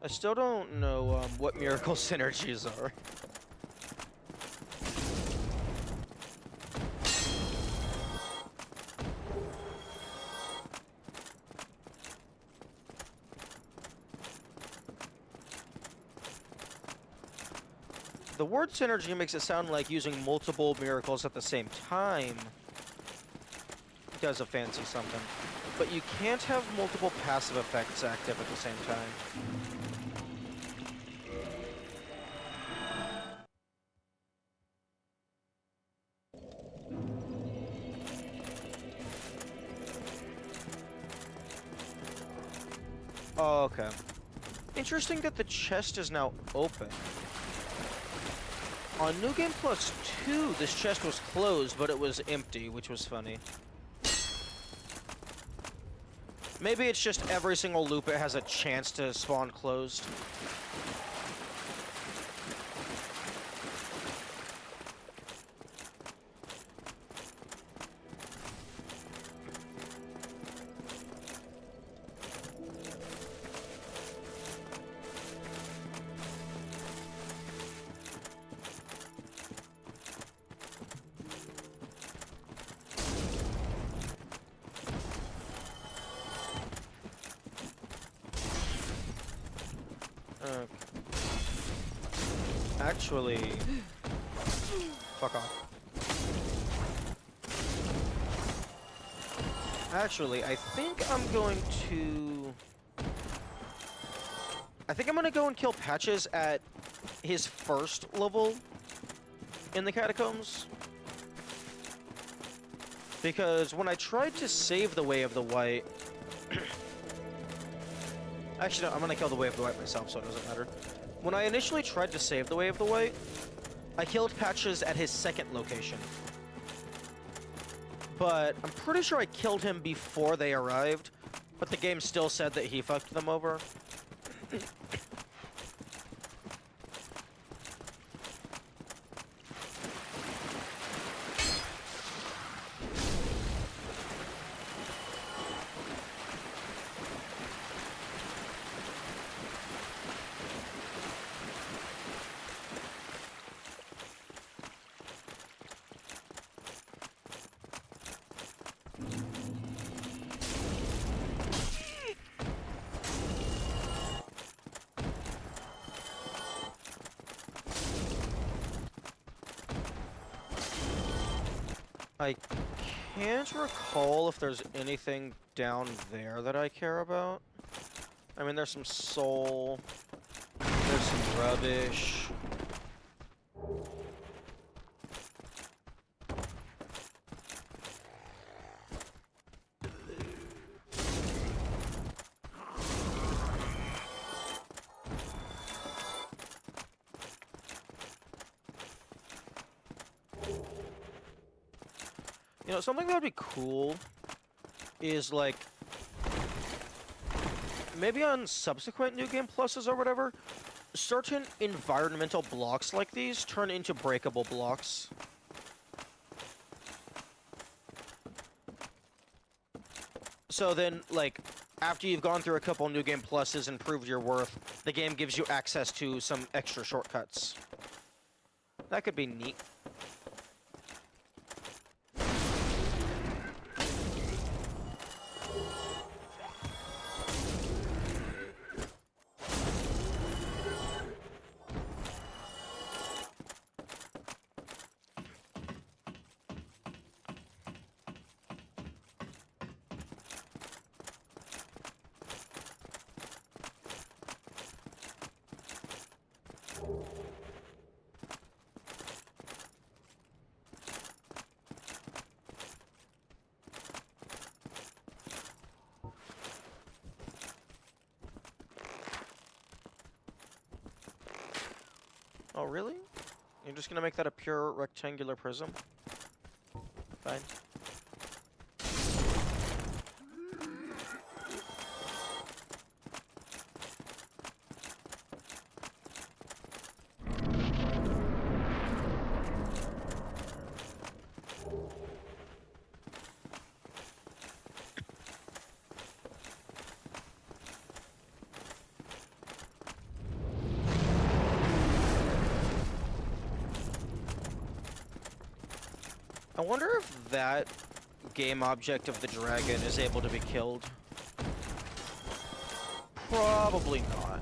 I still don't know what miracle synergies are. The word synergy makes it sound like using multiple miracles at the same time does a fancy something. But you can't have multiple passive effects active at the same time. Oh, okay. Interesting that the chest is now open. On New Game Plus 2, this chest was closed, but it was empty, which was funny. Maybe it's just every single loop it has a chance to spawn closed. Actually, fuck off. Actually, I think I'm going to go and kill Patches at his first level in the catacombs. Because when I tried to save the Way of the White... Actually, no, I'm gonna kill the Way of the White myself, so it doesn't matter. When I initially tried to save the Way of the White, I killed Patches at his second location. But I'm pretty sure I killed him before they arrived, but the game still said that he fucked them over. I can't recall if there's anything down there that I care about. I mean, there's some soul, there's some rubbish. You know, something that would be cool is, like, maybe on subsequent New Game Pluses or whatever, certain environmental blocks like these turn into breakable blocks. So then, like, after you've gone through a couple New Game Pluses and proved your worth, the game gives you access to some extra shortcuts. That could be neat. Oh, really? You're just gonna make that a pure rectangular prism? Fine. I wonder if that game object of the dragon is able to be killed. Probably not.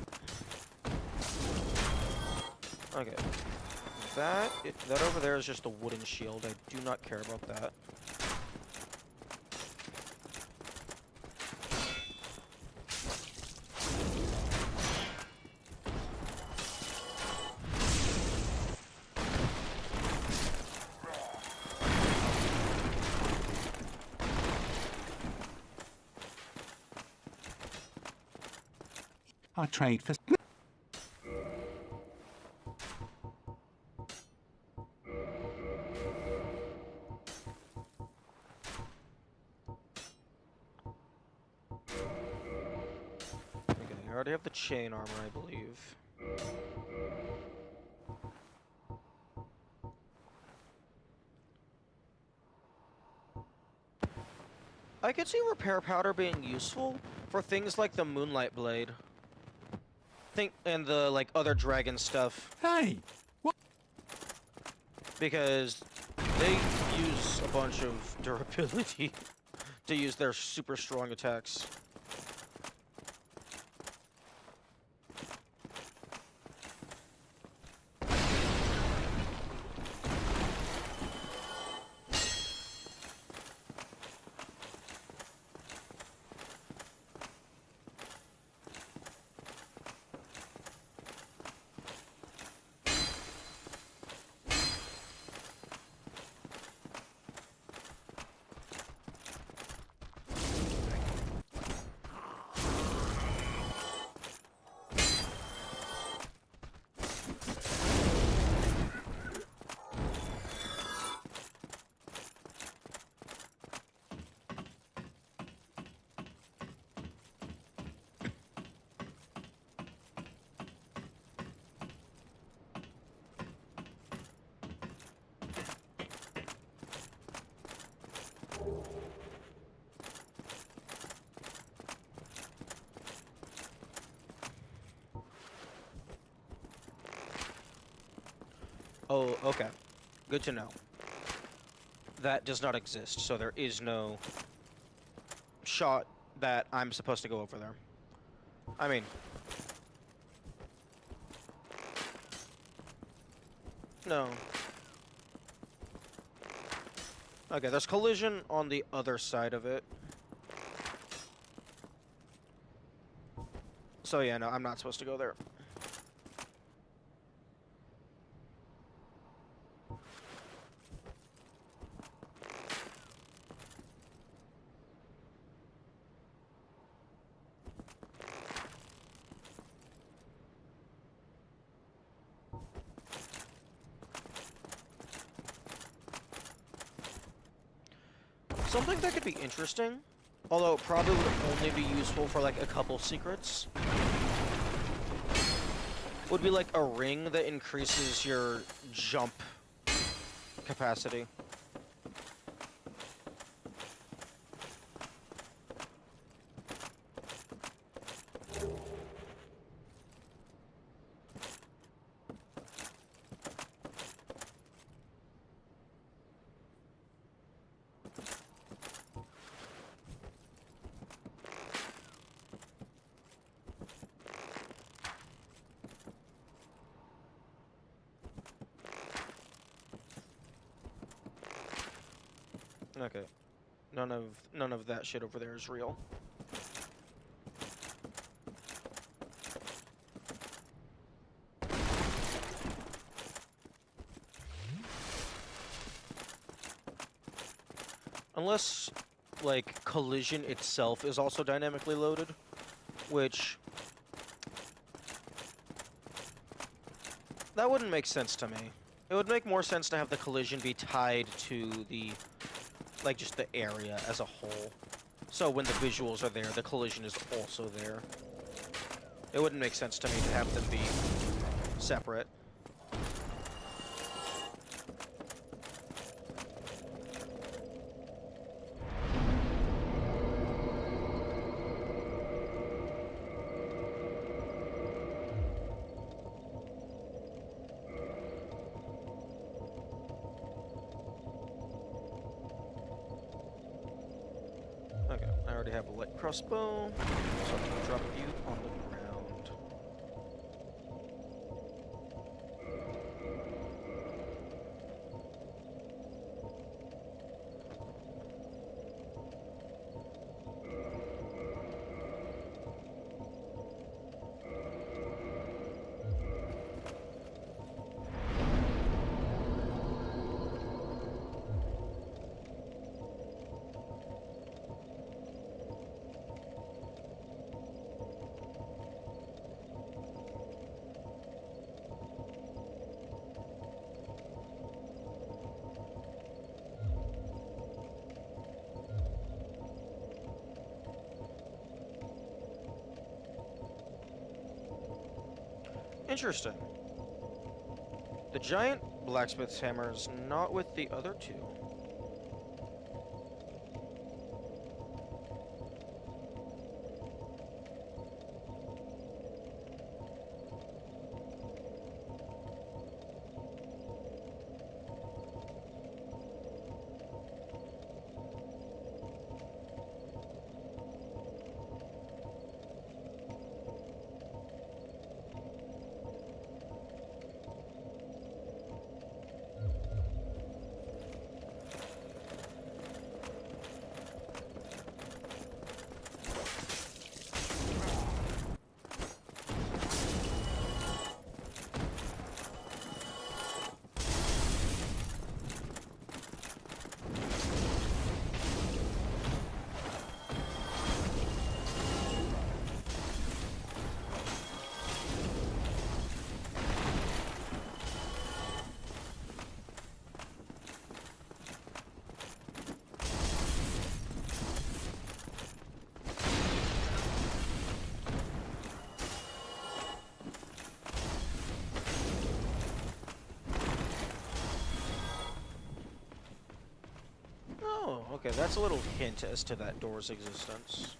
Okay. That over there is just a wooden shield. I do not care about that. I trade for... Okay, I already have the chain armor, I believe. I could see repair powder being useful for things like the Moonlight Blade. And the, like, other dragon stuff. Hey! What? Because they use a bunch of durability to use their super strong attacks. Oh, okay. Good to know. That does not exist, so there is no shot that I'm supposed to go over there. I mean... No. Okay, there's collision on the other side of it. So yeah, no, I'm not supposed to go there. Something that could be interesting, although it probably would only be useful for like a couple secrets, would be like a ring that increases your jump capacity. Okay. None of that shit over there is real. Unless, like, collision itself is also dynamically loaded, which... that wouldn't make sense to me. It would make more sense to have the collision be tied to the... like, just the area as a whole. So when the visuals are there, the collision is also there. It wouldn't make sense to me to have them be separate. Okay, I already have a light crossbow, so I'm gonna drop you on the ground. Interesting. The giant blacksmith's hammer is not with the other two. Oh, okay, that's a little hint as to that door's existence.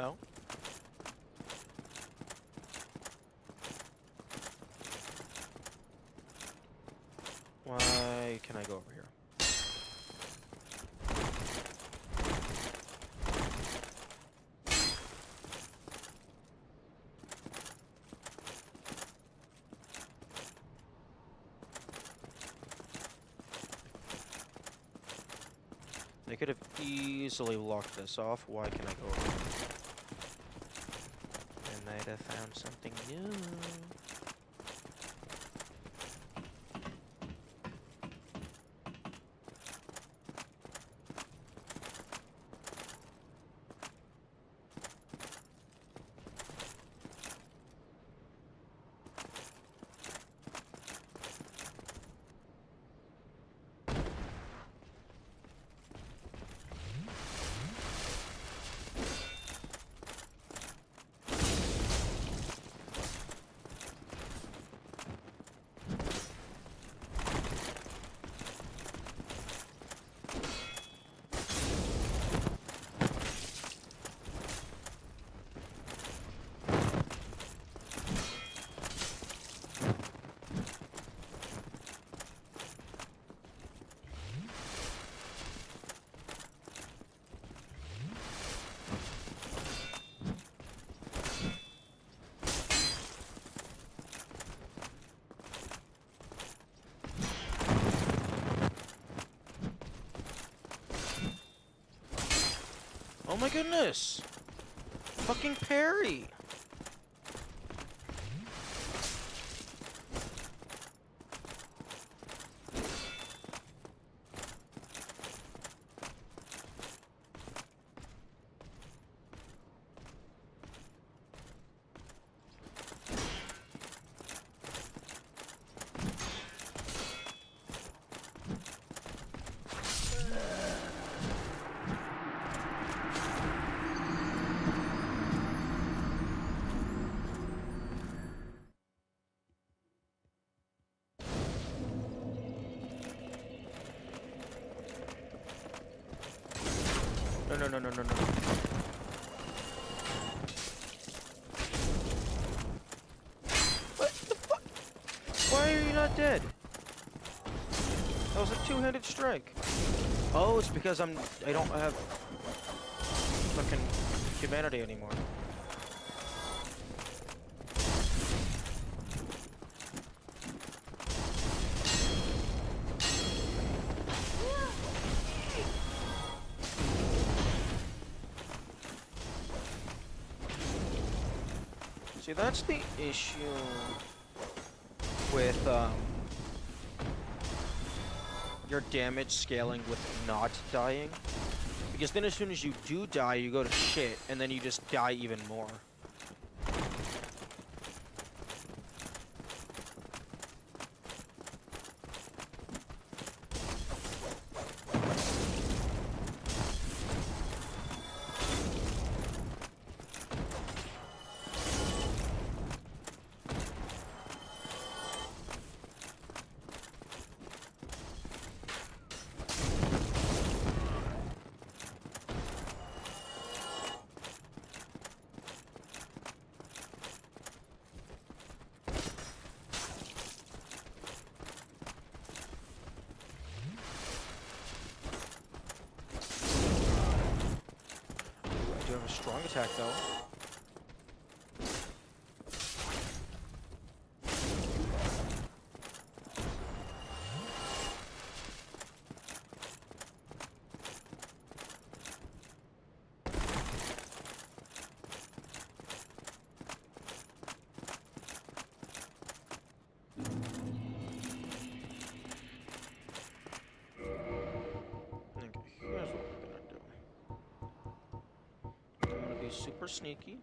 Oh? Why can I go over here? They could have easily locked this off. Why can I go over here? I might have found something new. Oh my goodness! Fucking parry! No. What the fuck? Why are you not dead? That was a two-handed strike. Oh, it's because I don't have fucking humanity anymore. See, that's the issue with your damage scaling with not dying. Because then as soon as you do die, you go to shit, and then you just die even more. I do have a strong attack though. Okay, here's what we're gonna do. I'm gonna be super sneaky.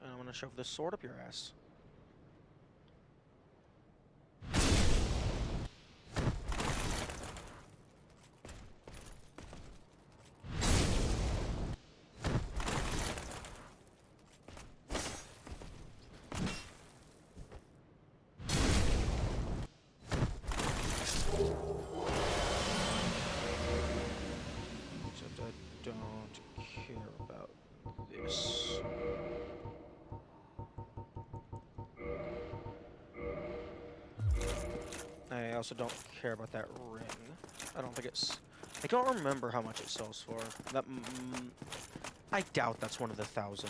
And I'm gonna shove this sword up your ass. I also don't care about that ring. I don't think it's... I don't remember how much it sells for. That... I doubt that's one of the 1,000.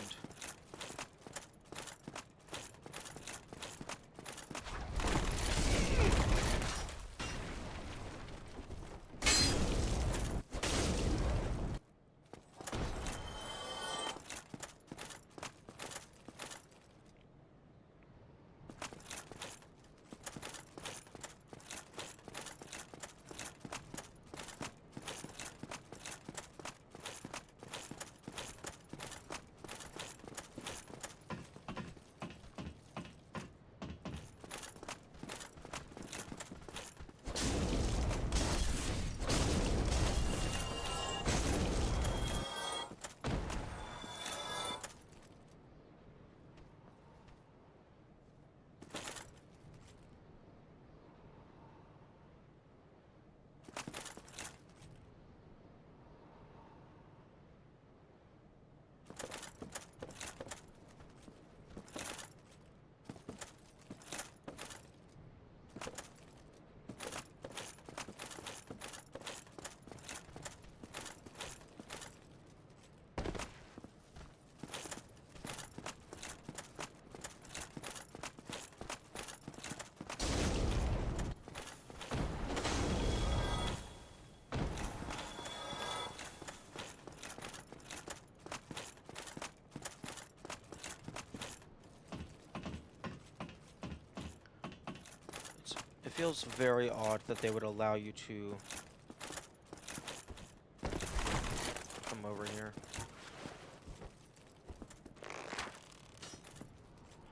It feels very odd that they would allow you to come over here.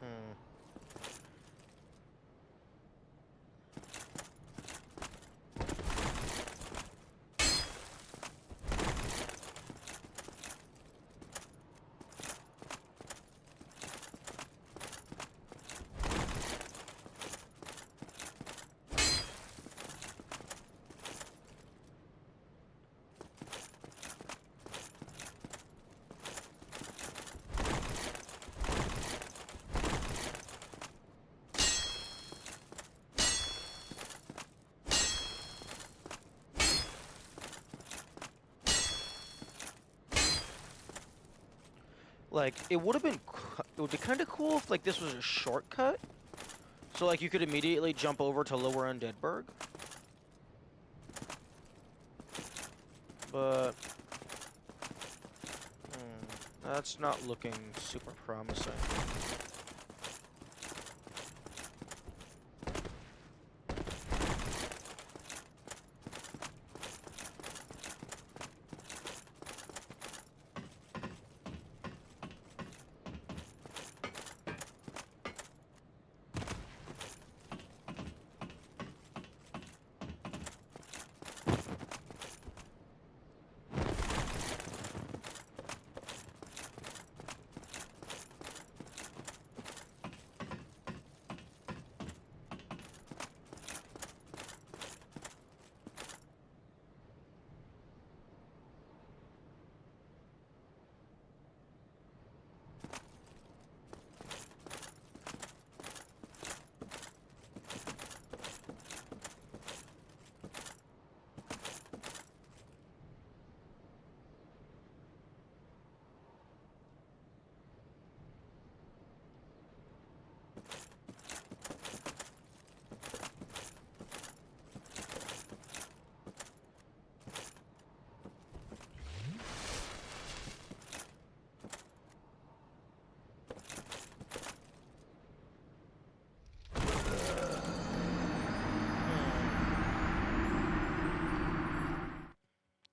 Hmm. Like, it would have been, it would be kind of cool if, like, this was a shortcut. So, like, you could immediately jump over to Lower Undeadburg. But, that's not looking super promising.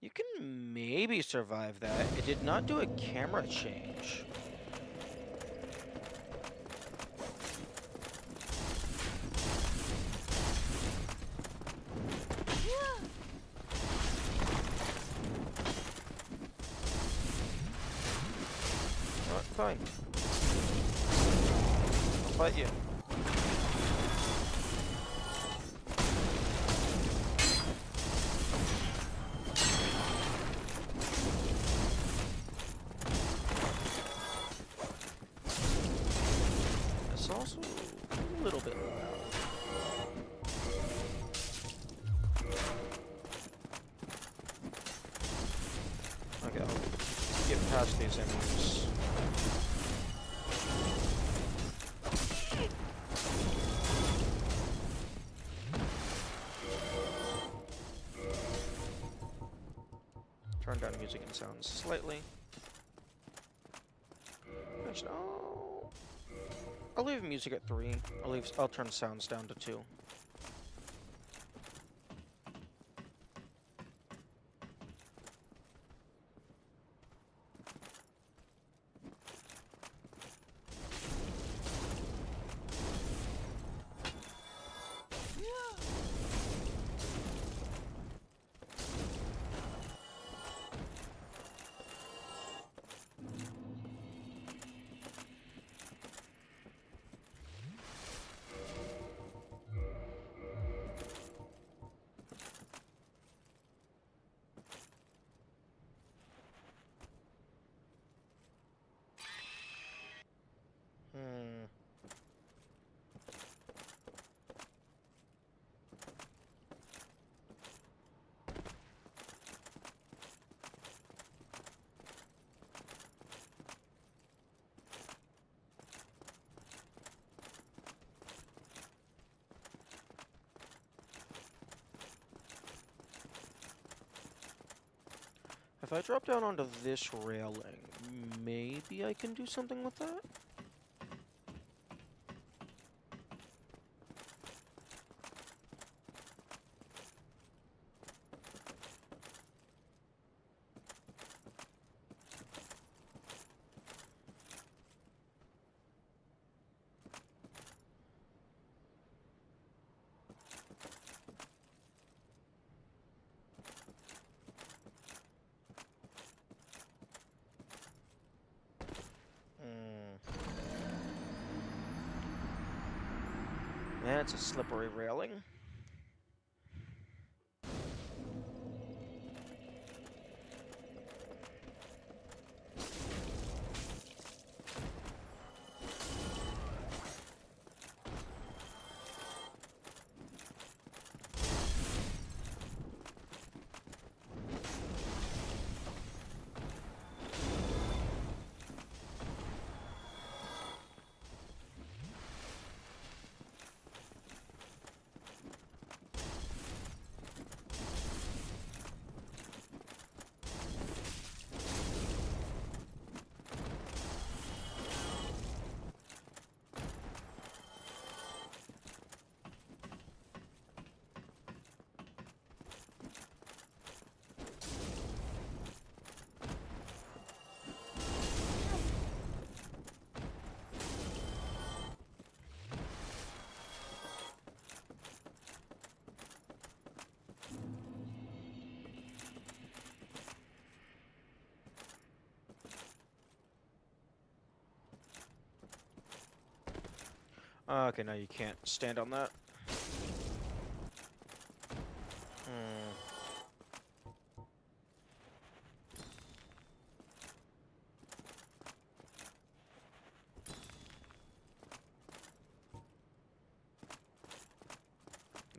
You can maybe survive that. It did not do a camera change. Fine. I'll fight you. It's also a little bit loud. past these enemies. Turn down music and sounds slightly. Actually, no. I'll leave music at 3. I'll turn sounds down to 2. If I drop down onto this railing, maybe I can do something with that? That's a slippery railing. Okay, now you can't stand on that.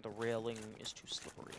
The railing is too slippery.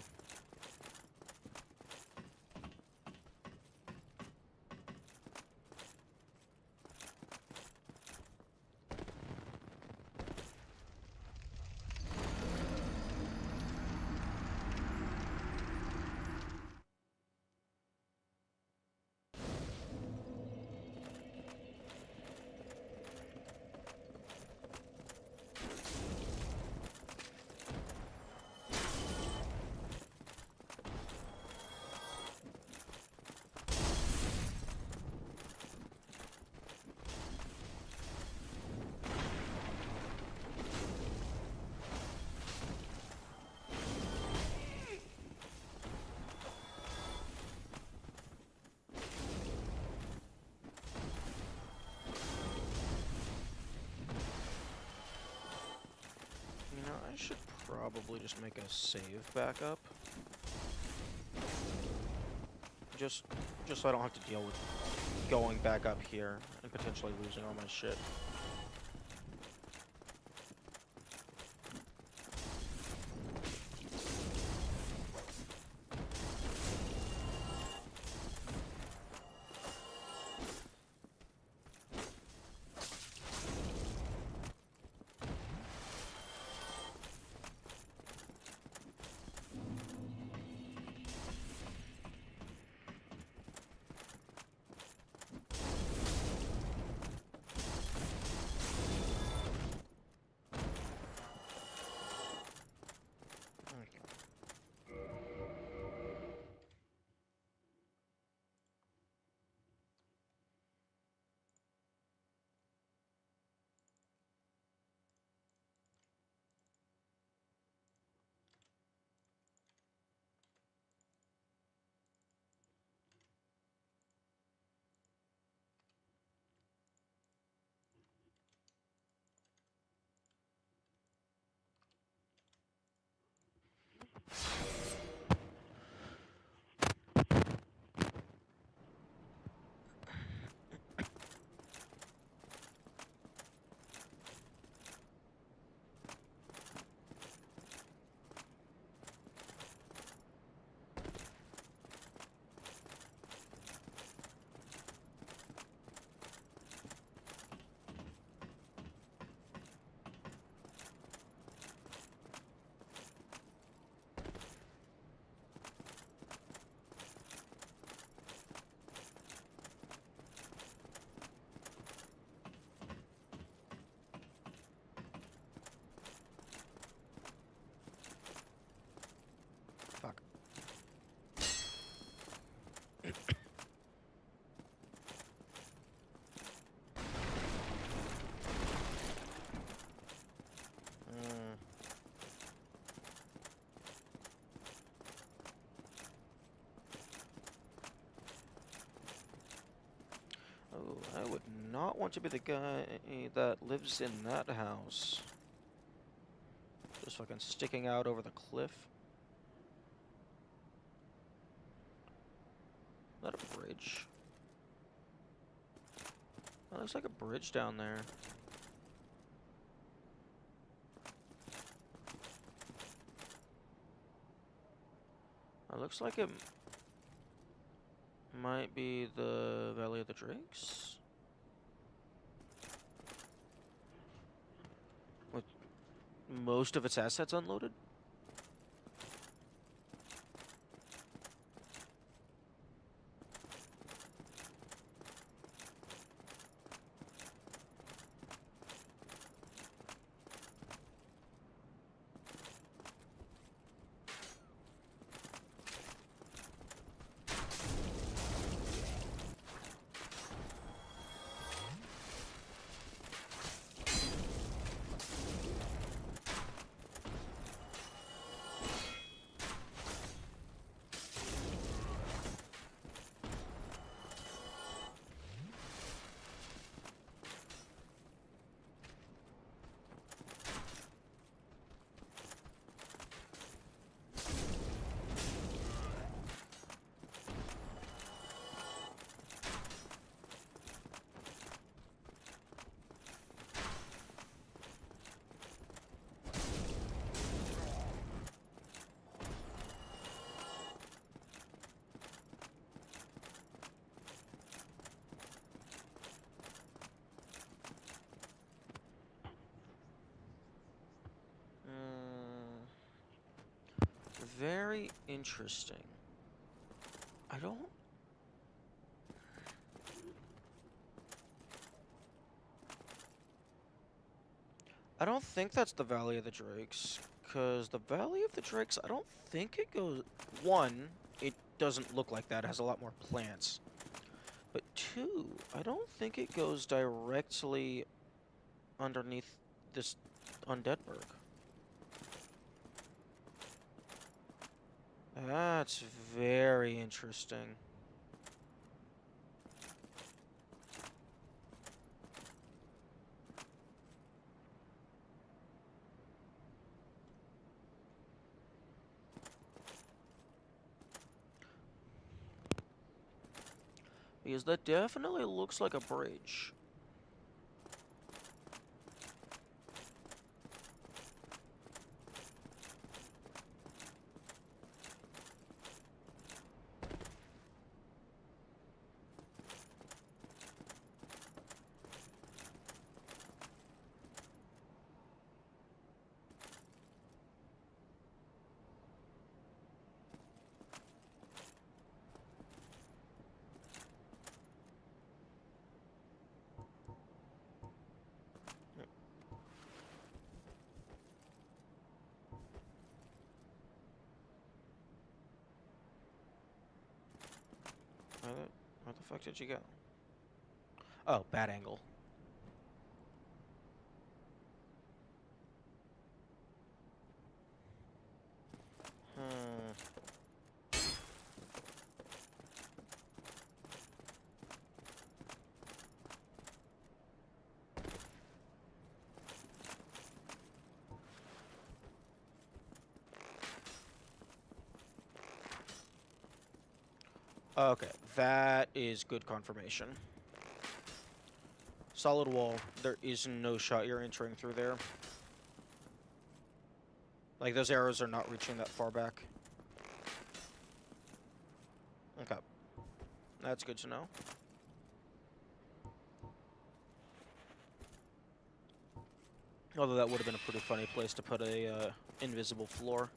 I should probably just make a save backup. Just so I don't have to deal with going back up here and potentially losing all my shit. not want to be the guy that lives in that house. Just fucking sticking out over the cliff. Is that a bridge? That looks like a bridge down there. It looks like it might be the Valley of the Drakes. With most of its assets unloaded. Very interesting. I don't think that's the Valley of the Drakes, because the Valley of the Drakes, I don't think it goes... One, it doesn't look like that, it has a lot more plants. But two, I don't think it goes directly underneath this undead berg. That's very interesting. Because that definitely looks like a bridge. Where the fuck did you go? Oh, bad angle. Okay, that is good confirmation. Solid wall. There is no shot you're entering through there. Like, those arrows are not reaching that far back. Okay. That's good to know. Although that would have been a pretty funny place to put a invisible floor.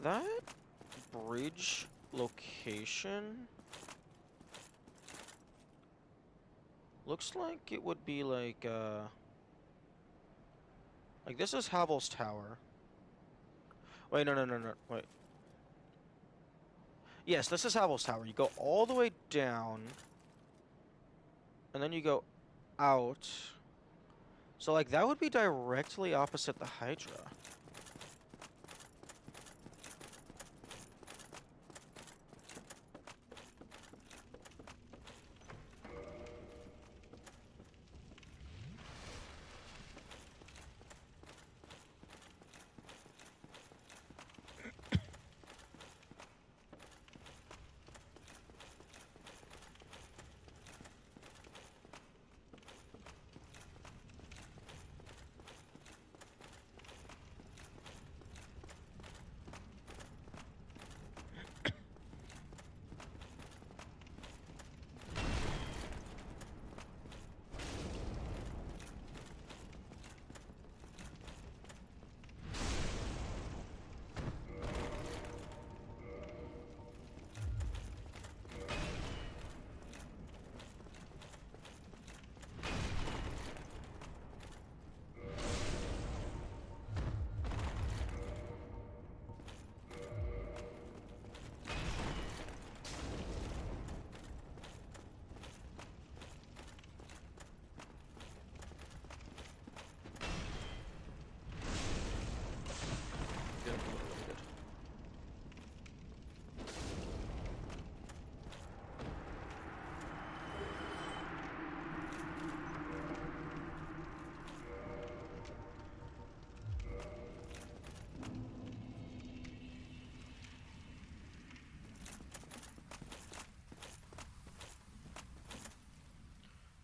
That bridge location looks like it would be like this is Havel's Tower. Wait, no, wait. Yes, this is Havel's Tower. You go all the way down, and then you go out. So, like, that would be directly opposite the Hydra.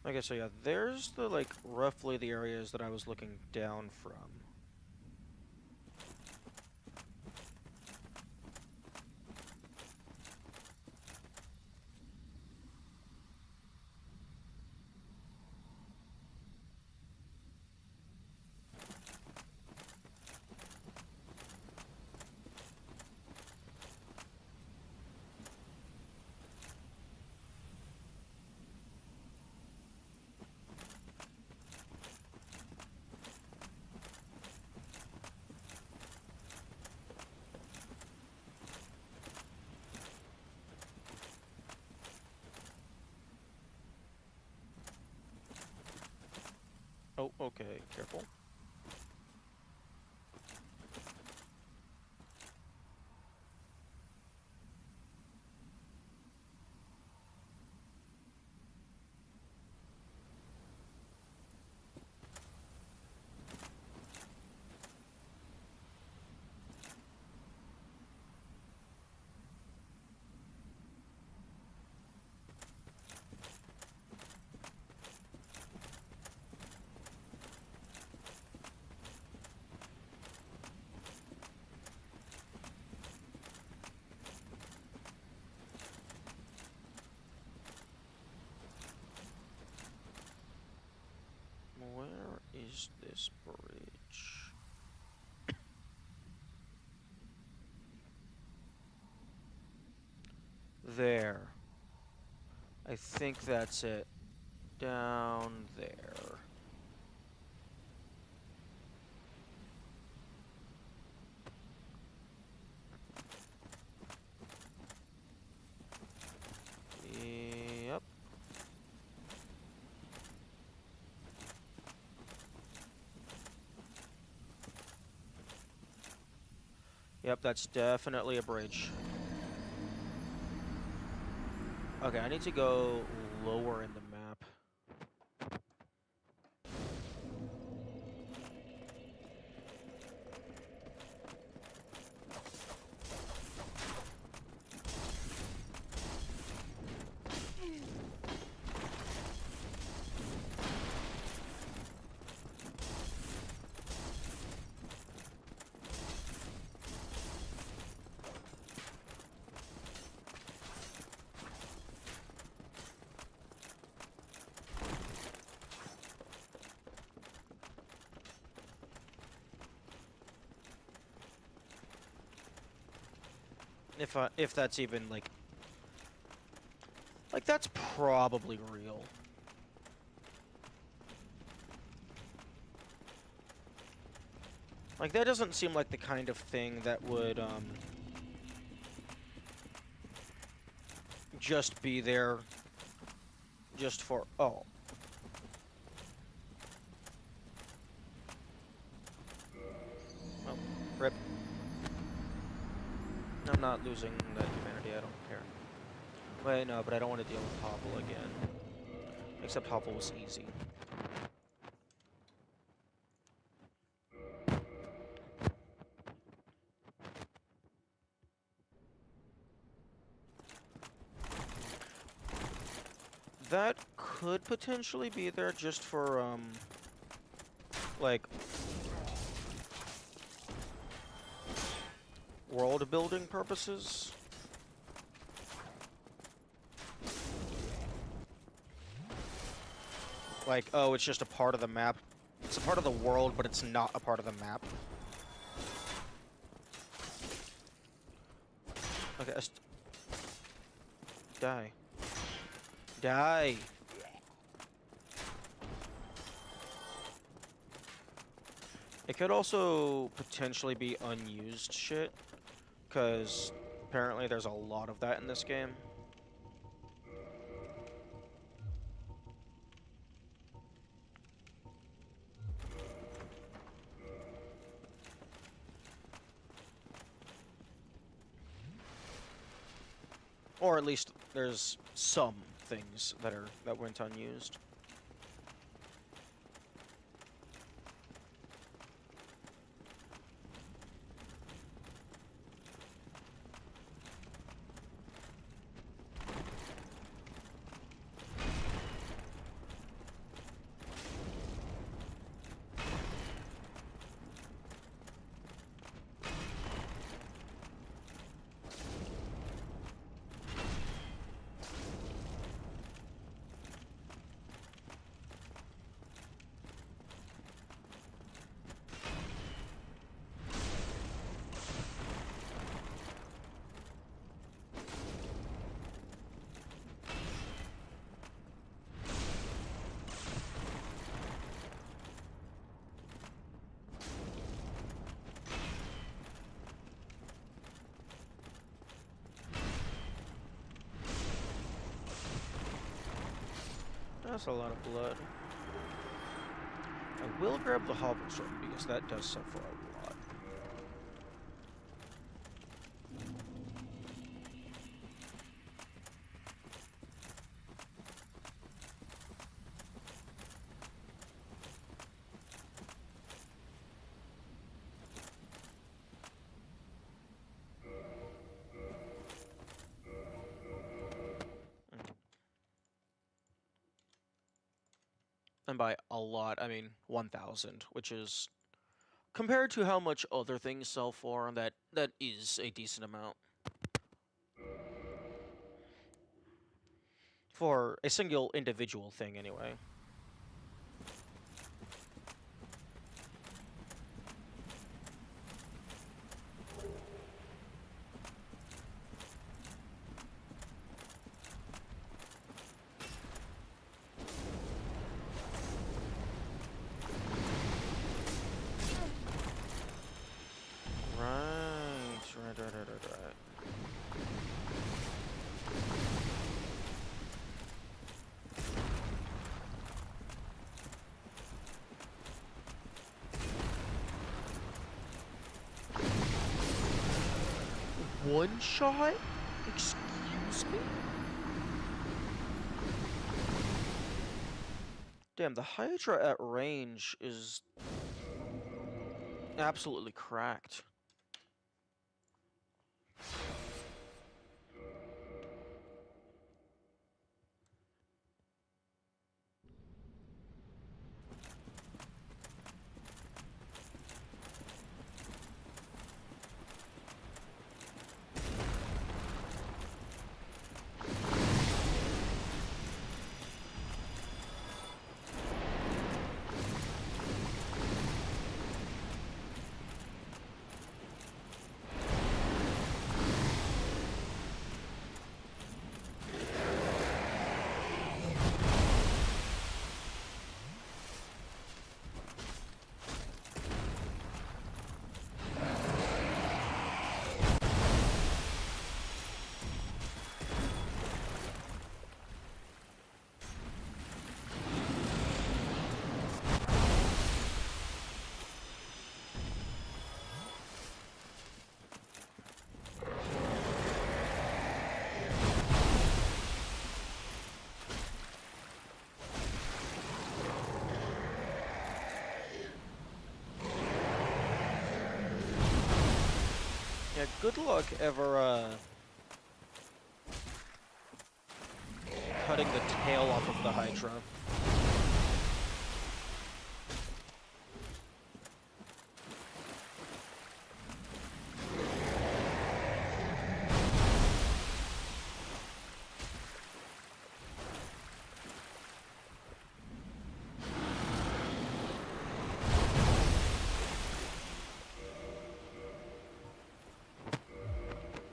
Okay, so yeah, there's the, like, roughly the areas that I was looking down from. Oh, okay, careful. Where is this bridge? There. I think that's it. Down there. Yep. Yep, that's definitely a bridge. Okay, I need to go lower in the map. If that's even, like, that's probably real. Like, that doesn't seem like the kind of thing that would, just be there just for... Oh. I'm not losing that humanity, I don't care. Wait, no, but I don't want to deal with Hovel again. Except Hovel was easy. That could potentially be there just for, like, world building purposes. Like, oh, it's just a part of the map. It's a part of the world, but it's not a part of the map. Okay, die. Die! It could also potentially be unused shit, because apparently there's a lot of that in this game. Or at least there's some things that went unused. That's a lot of blood. I will grab the Hobble Sword because that does suffer a lot. And by a lot, I mean 1,000, which is, compared to how much other things sell for, that is a decent amount. For a single individual thing, anyway. Right. One shot? Excuse me? Damn, the Hydra at range is absolutely cracked. Yeah, good luck ever, cutting the tail off of the Hydra.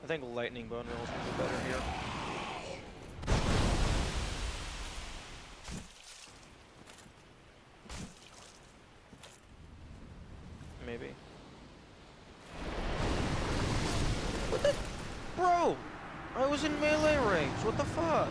I think lightning bone rolls would be better here. Maybe. What the? Bro! I was in melee range, what the fuck?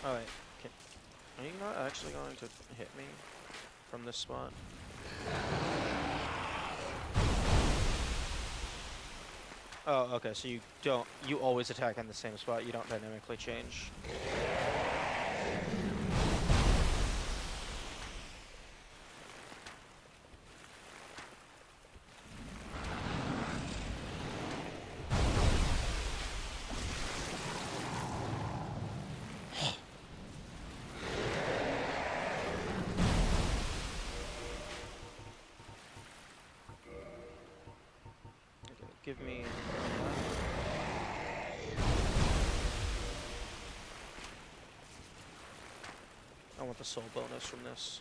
Alright, are you not actually going to hit me from this spot? Oh, okay, so you always attack in the same spot, you don't dynamically change. Give me... I want the soul bonus from this.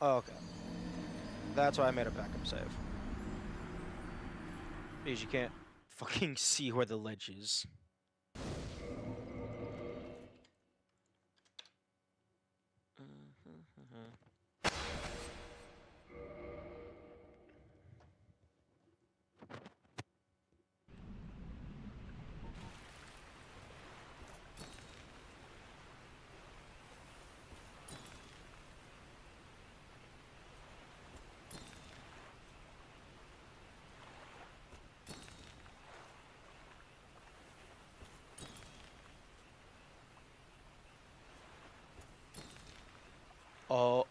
Oh, okay. That's why I made a backup save. Because you can't fucking see where the ledge is. Oh.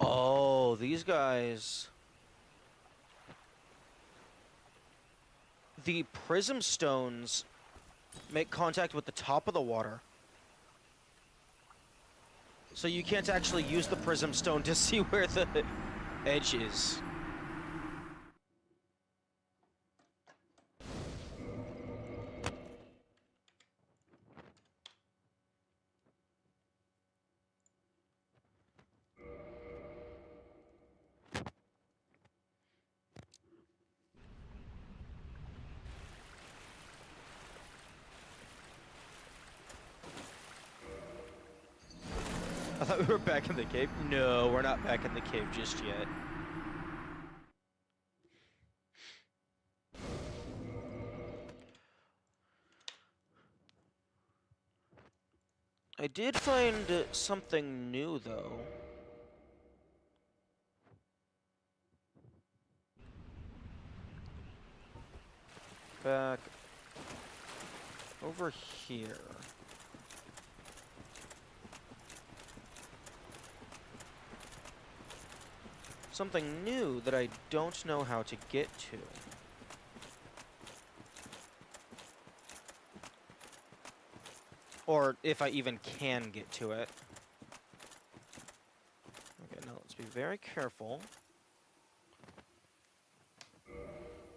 Oh, these guys. The prism stones make contact with the top of the water. So you can't actually use the prism stone to see where the edge is. I thought we were back in the cave. No, we're not back in the cave just yet. I did find something new, though. Back over here. Something new that I don't know how to get to. Or if I even can get to it. Okay, now let's be very careful.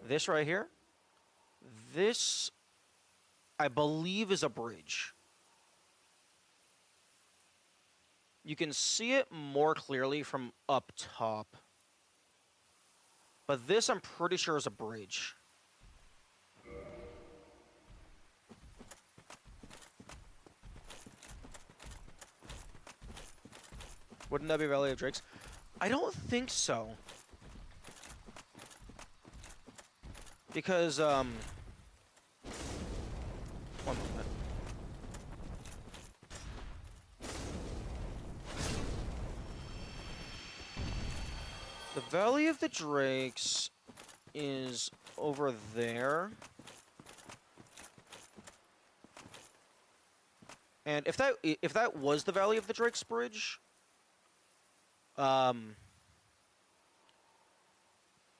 This right here. This, I believe, is a bridge. You can see it more clearly from up top. But this, I'm pretty sure, is a bridge. Wouldn't that be Valley of Drakes? I don't think so. Because, one moment. The Valley of the Drakes is over there. And if that was the Valley of the Drakes bridge,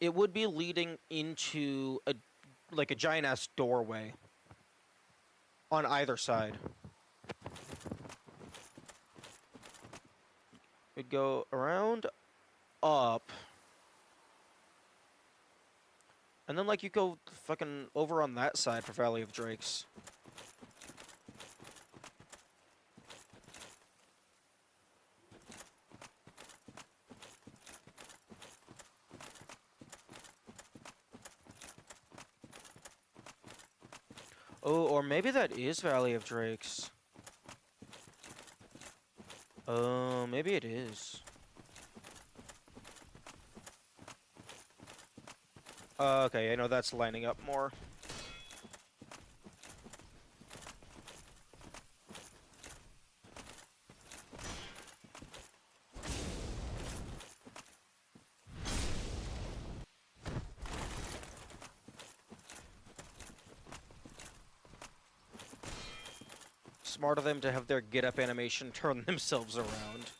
it would be leading into a giant ass doorway on either side. We'd go around, up, and then you go fucking over on that side for Valley of Drakes. Oh, or maybe that is Valley of Drakes. Oh, maybe it is. Okay, I know that's lining up more. Smart of them to have their get up animation turn themselves around.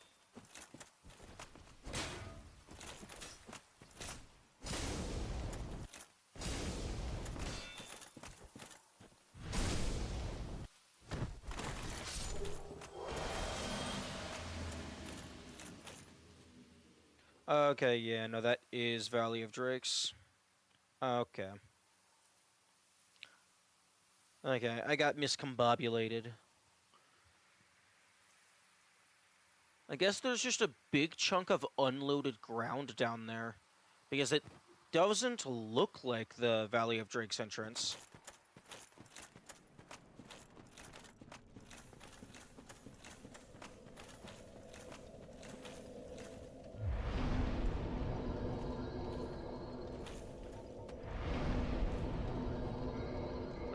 Okay, yeah, no, that is Valley of Drakes. Okay. Okay, I got miscombobulated. I guess there's just a big chunk of unloaded ground down there. Because it doesn't look like the Valley of Drake's entrance.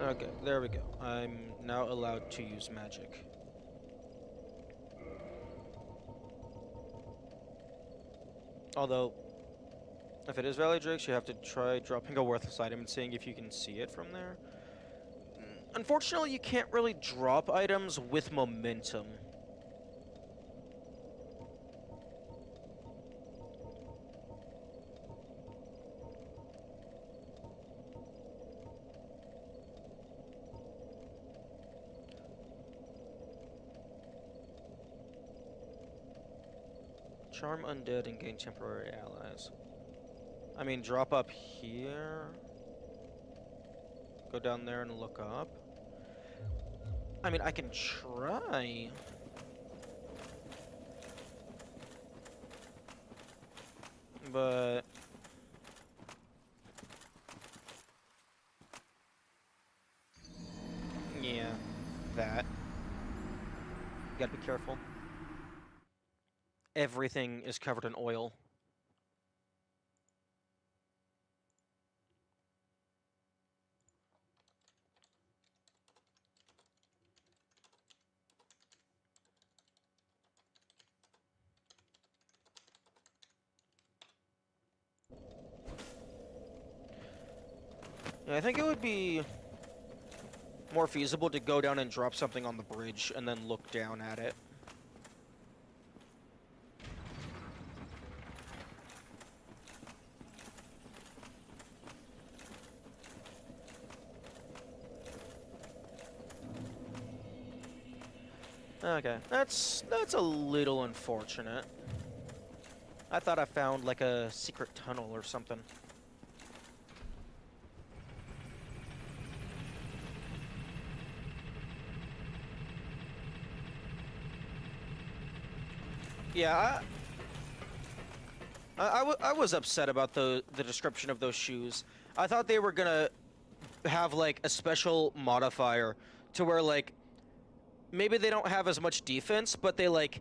Okay, there we go. I'm now allowed to use magic. Although, if it is Valley Drakes, you have to try dropping a worthless item and seeing if you can see it from there. Unfortunately, you can't really drop items with momentum. Charm undead and gain temporary allies. I mean, drop up here. Go down there and look up. I mean, I can try. But... yeah, that. You gotta be careful. Everything is covered in oil. Yeah, I think it would be more feasible to go down and drop something on the bridge and then look down at it. Okay, that's a little unfortunate. I thought I found like a secret tunnel or something. Yeah, I was upset about the description of those shoes. I thought they were gonna have like a special modifier to where like maybe they don't have as much defense, but they like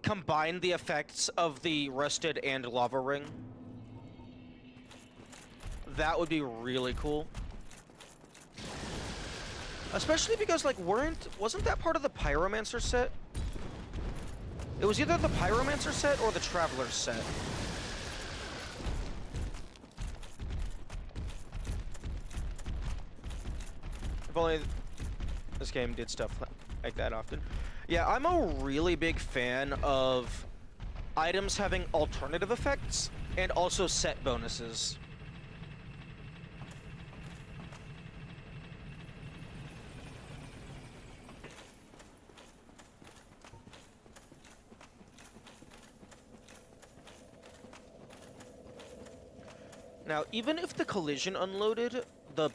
combine the effects of the rusted and lava ring. That would be really cool. Especially because like wasn't that part of the Pyromancer set? It was either the Pyromancer set or the Traveler set. If only this game did stuff like that often. Yeah, I'm a really big fan of items having alternative effects and also set bonuses. Now, even if the collision unloaded, the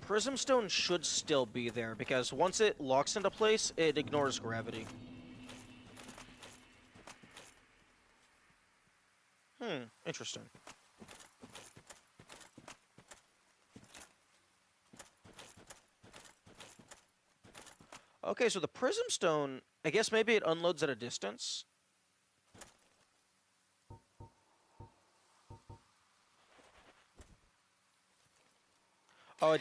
Prism Stone should still be there, because once it locks into place, it ignores gravity. Interesting. Okay, so the Prism Stone, I guess maybe it unloads at a distance? Oh,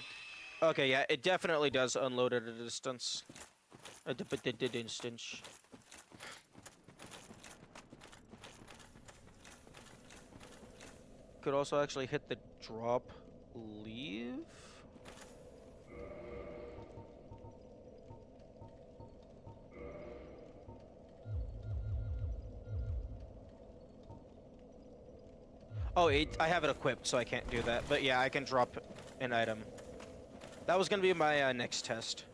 okay, yeah, it definitely does unload at a distance. Distance. Could also actually hit the drop leave. Oh, I have it equipped, so I can't do that. But yeah, I can drop an item. That was gonna be my next test.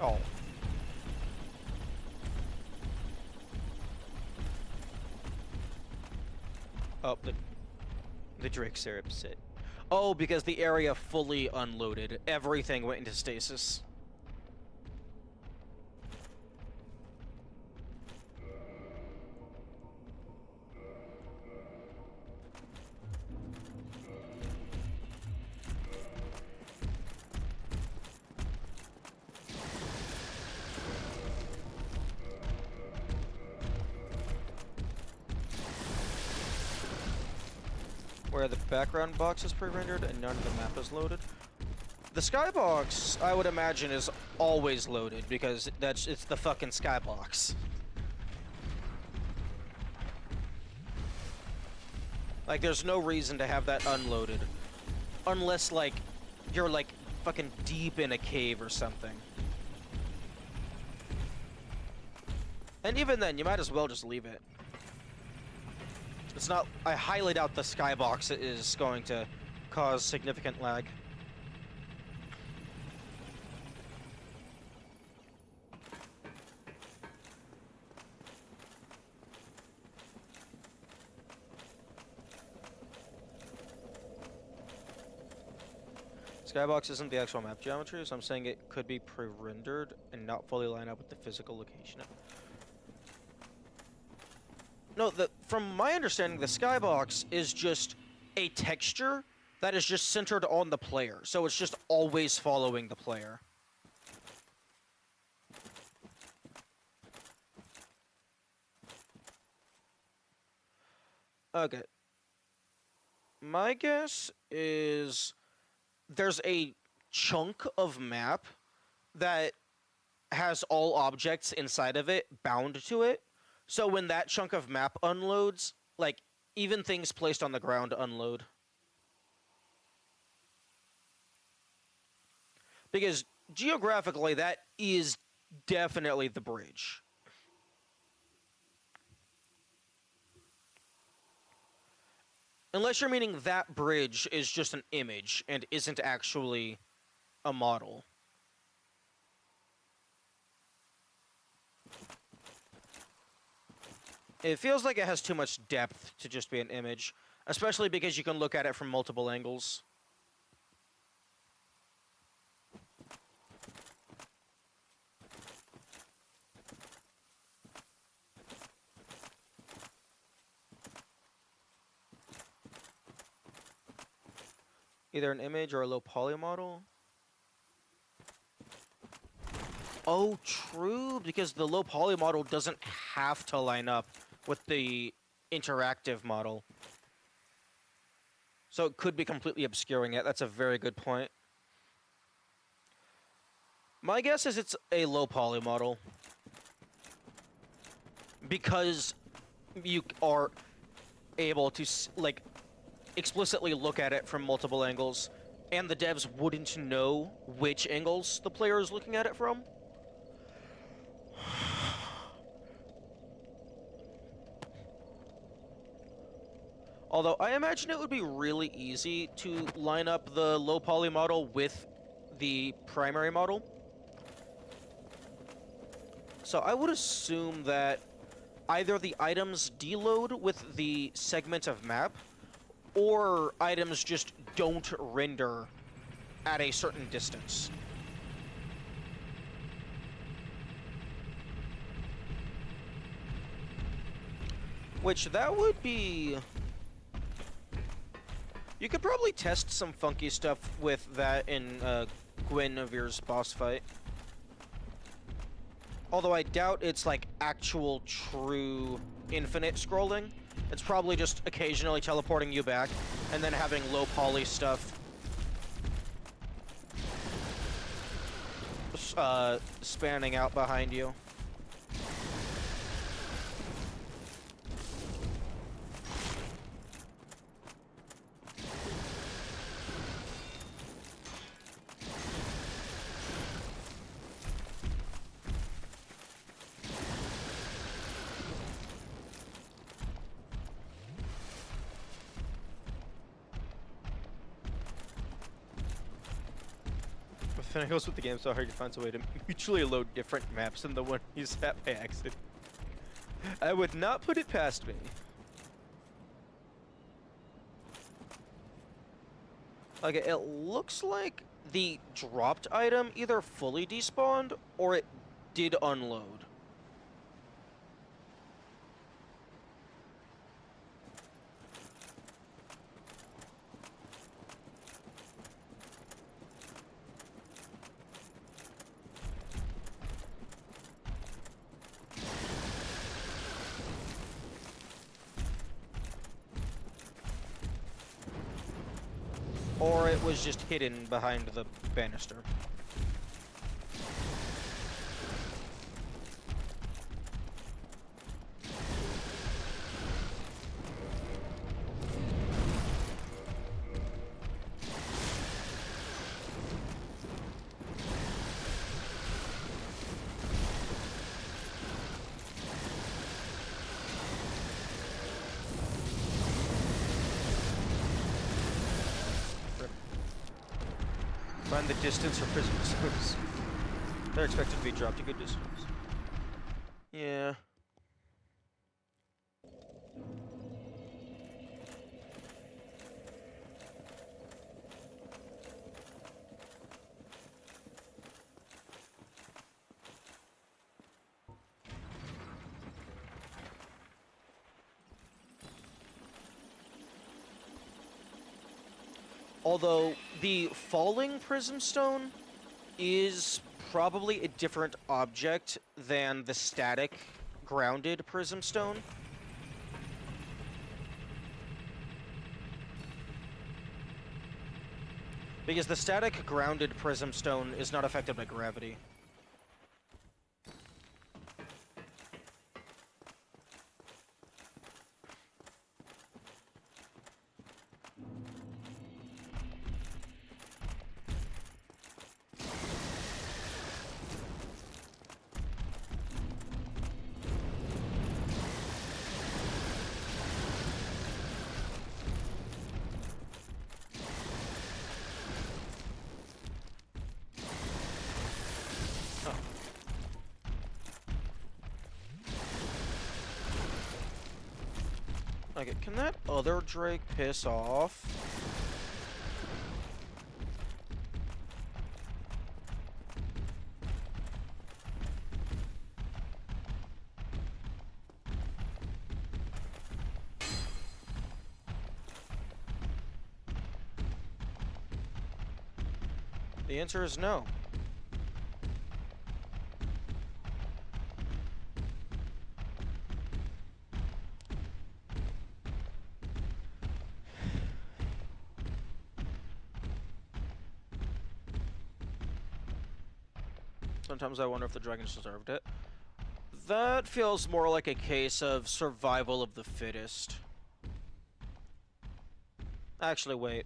Oh. Oh, the Drake syrup sit. Oh, because the area fully unloaded. Everything went into stasis. Where the background box is pre-rendered and none of the map is loaded. The skybox, I would imagine, is always loaded because it's the fucking skybox. Like, there's no reason to have that unloaded. Unless, like, you're, like, fucking deep in a cave or something. And even then, you might as well just leave it. It's not... I highly doubt the skybox is going to cause significant lag. Skybox isn't the actual map geometry, so I'm saying it could be pre-rendered and not fully line up with the physical location. No, from my understanding, the skybox is just a texture that is just centered on the player, so it's just always following the player. Okay. My guess is there's a chunk of map that has all objects inside of it bound to it. So when that chunk of map unloads, like, even things placed on the ground unload. Because geographically, that is definitely the bridge. Unless you're meaning that bridge is just an image and isn't actually a model. It feels like it has too much depth to just be an image, especially because you can look at it from multiple angles. Either an image or a low poly model. Oh, true, because the low poly model doesn't have to line up with the interactive model. So it could be completely obscuring it. That's a very good point. My guess is it's a low poly model. Because you are able to, like, explicitly look at it from multiple angles, and the devs wouldn't know which angles the player is looking at it from. Although, I imagine it would be really easy to line up the low poly model with the primary model. So I would assume that either the items deload with the segment of map, or items just don't render at a certain distance. Which, that would be... You could probably test some funky stuff with that in Guinevere's boss fight. Although I doubt it's like actual true infinite scrolling. It's probably just occasionally teleporting you back and then having low poly stuff spanning out behind you. Finagles with the game so hard he finds a way to mutually load different maps than the one he's at by accident. I would not put it past me. Okay, it looks like the dropped item either fully despawned or it did unload. Or it was just hidden behind the banister. Find the distance for prison zones. They're expected to be dropped a good distance. Yeah. Although the falling prism stone is probably a different object than the static grounded prism stone. Because the static grounded prism stone is not affected by gravity. Okay, can that other Drake piss off? The answer is no. Sometimes I wonder if the dragons deserved it. That feels more like a case of survival of the fittest. Actually, wait.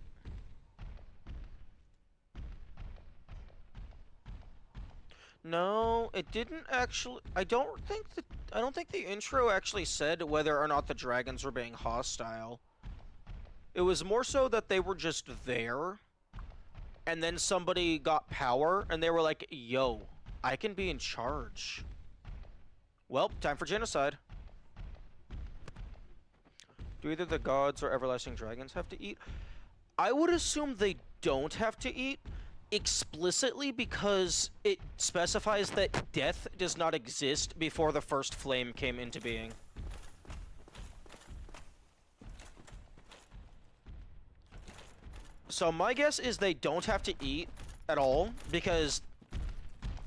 No, it didn't actually. I don't think the intro actually said whether or not the dragons were being hostile. It was more so that they were just there, and then somebody got power, and they were like, yo, I can be in charge. Well, time for genocide. Do either the gods or everlasting dragons have to eat? I would assume they don't have to eat, explicitly because it specifies that death does not exist before the first flame came into being. So my guess is they don't have to eat at all because,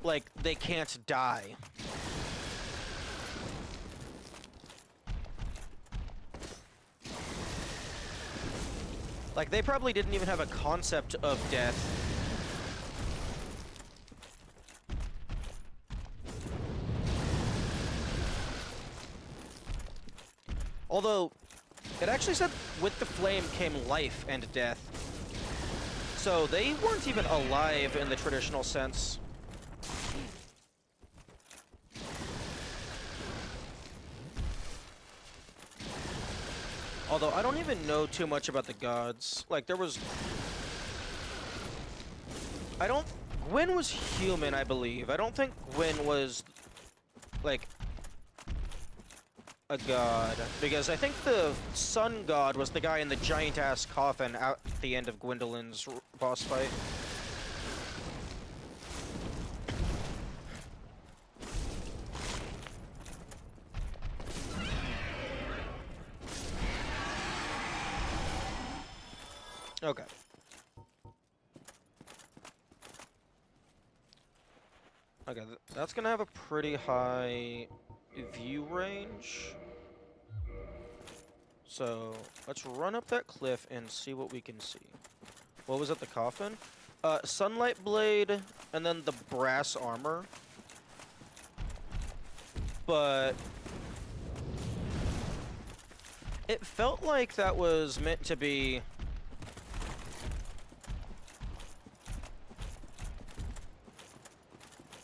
like, they can't die. Like, they probably didn't even have a concept of death. Although, it actually said with the flame came life and death. So they weren't even alive in the traditional sense. Although I don't even know too much about the gods. Like, there was... I don't Gwyn was human, I believe. I don't think Gwyn was, like, a god. Because I think the sun god was the guy in the giant-ass coffin out at the end of Gwendolyn's boss fight. Okay. Okay, that's gonna have a pretty high view range. So, let's run up that cliff and see what we can see. What was it, the coffin? Sunlight blade, and then the brass armor. But it felt like that was meant to be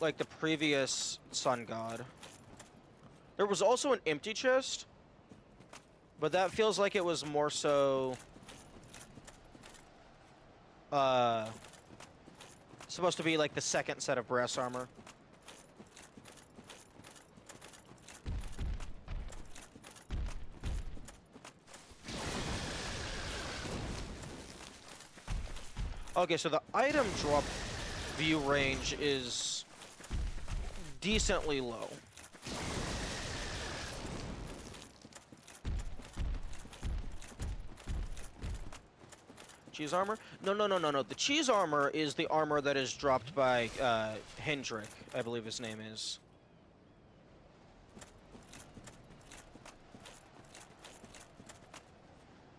like the previous sun god. There was also an empty chest, but that feels like it was more so supposed to be like the second set of brass armor. Okay, so the item drop view range is decently low. Cheese armor? No. The cheese armor is the armor that is dropped by Hendrik, I believe his name is.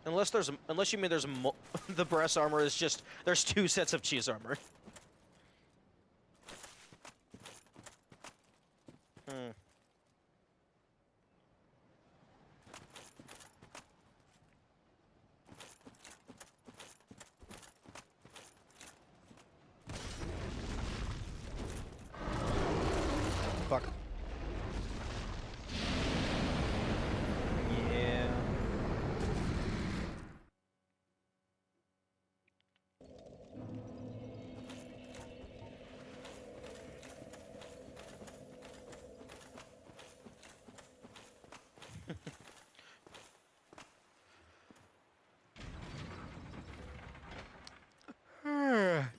Unless you mean there's the brass armor is just there's two sets of cheese armor. Fuck. Yeah.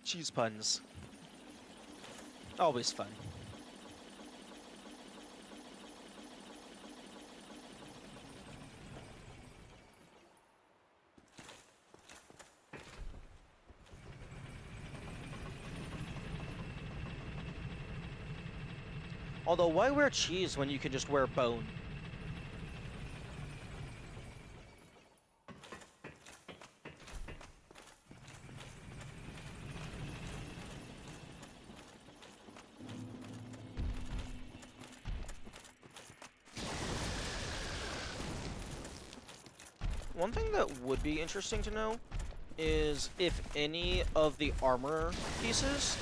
Cheese puns. Always fun. Although, why wear cheese when you can just wear bone? One thing that would be interesting to know is if any of the armor pieces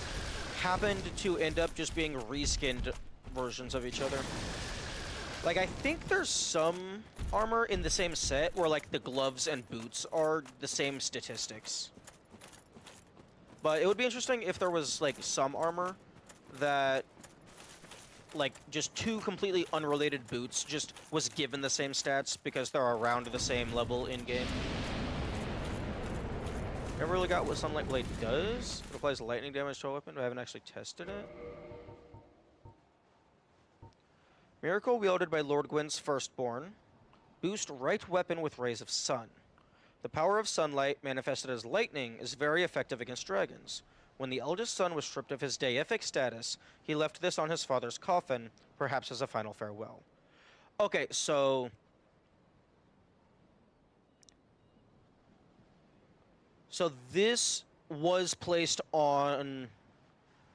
happened to end up just being reskinned versions of each other. Like, I think there's some armor in the same set where, like, the gloves and boots are the same statistics. But it would be interesting if there was, like, some armor that, like, just two completely unrelated boots just was given the same stats because they're around the same level in-game. Never really got what Sunlight Blade does. It applies lightning damage to a weapon, but I haven't actually tested it. Miracle wielded by Lord Gwyn's firstborn. Boost right weapon with rays of sun. The power of sunlight, manifested as lightning, is very effective against dragons. When the eldest son was stripped of his deific status, he left this on his father's coffin, perhaps as a final farewell. Okay, so... So this was placed on...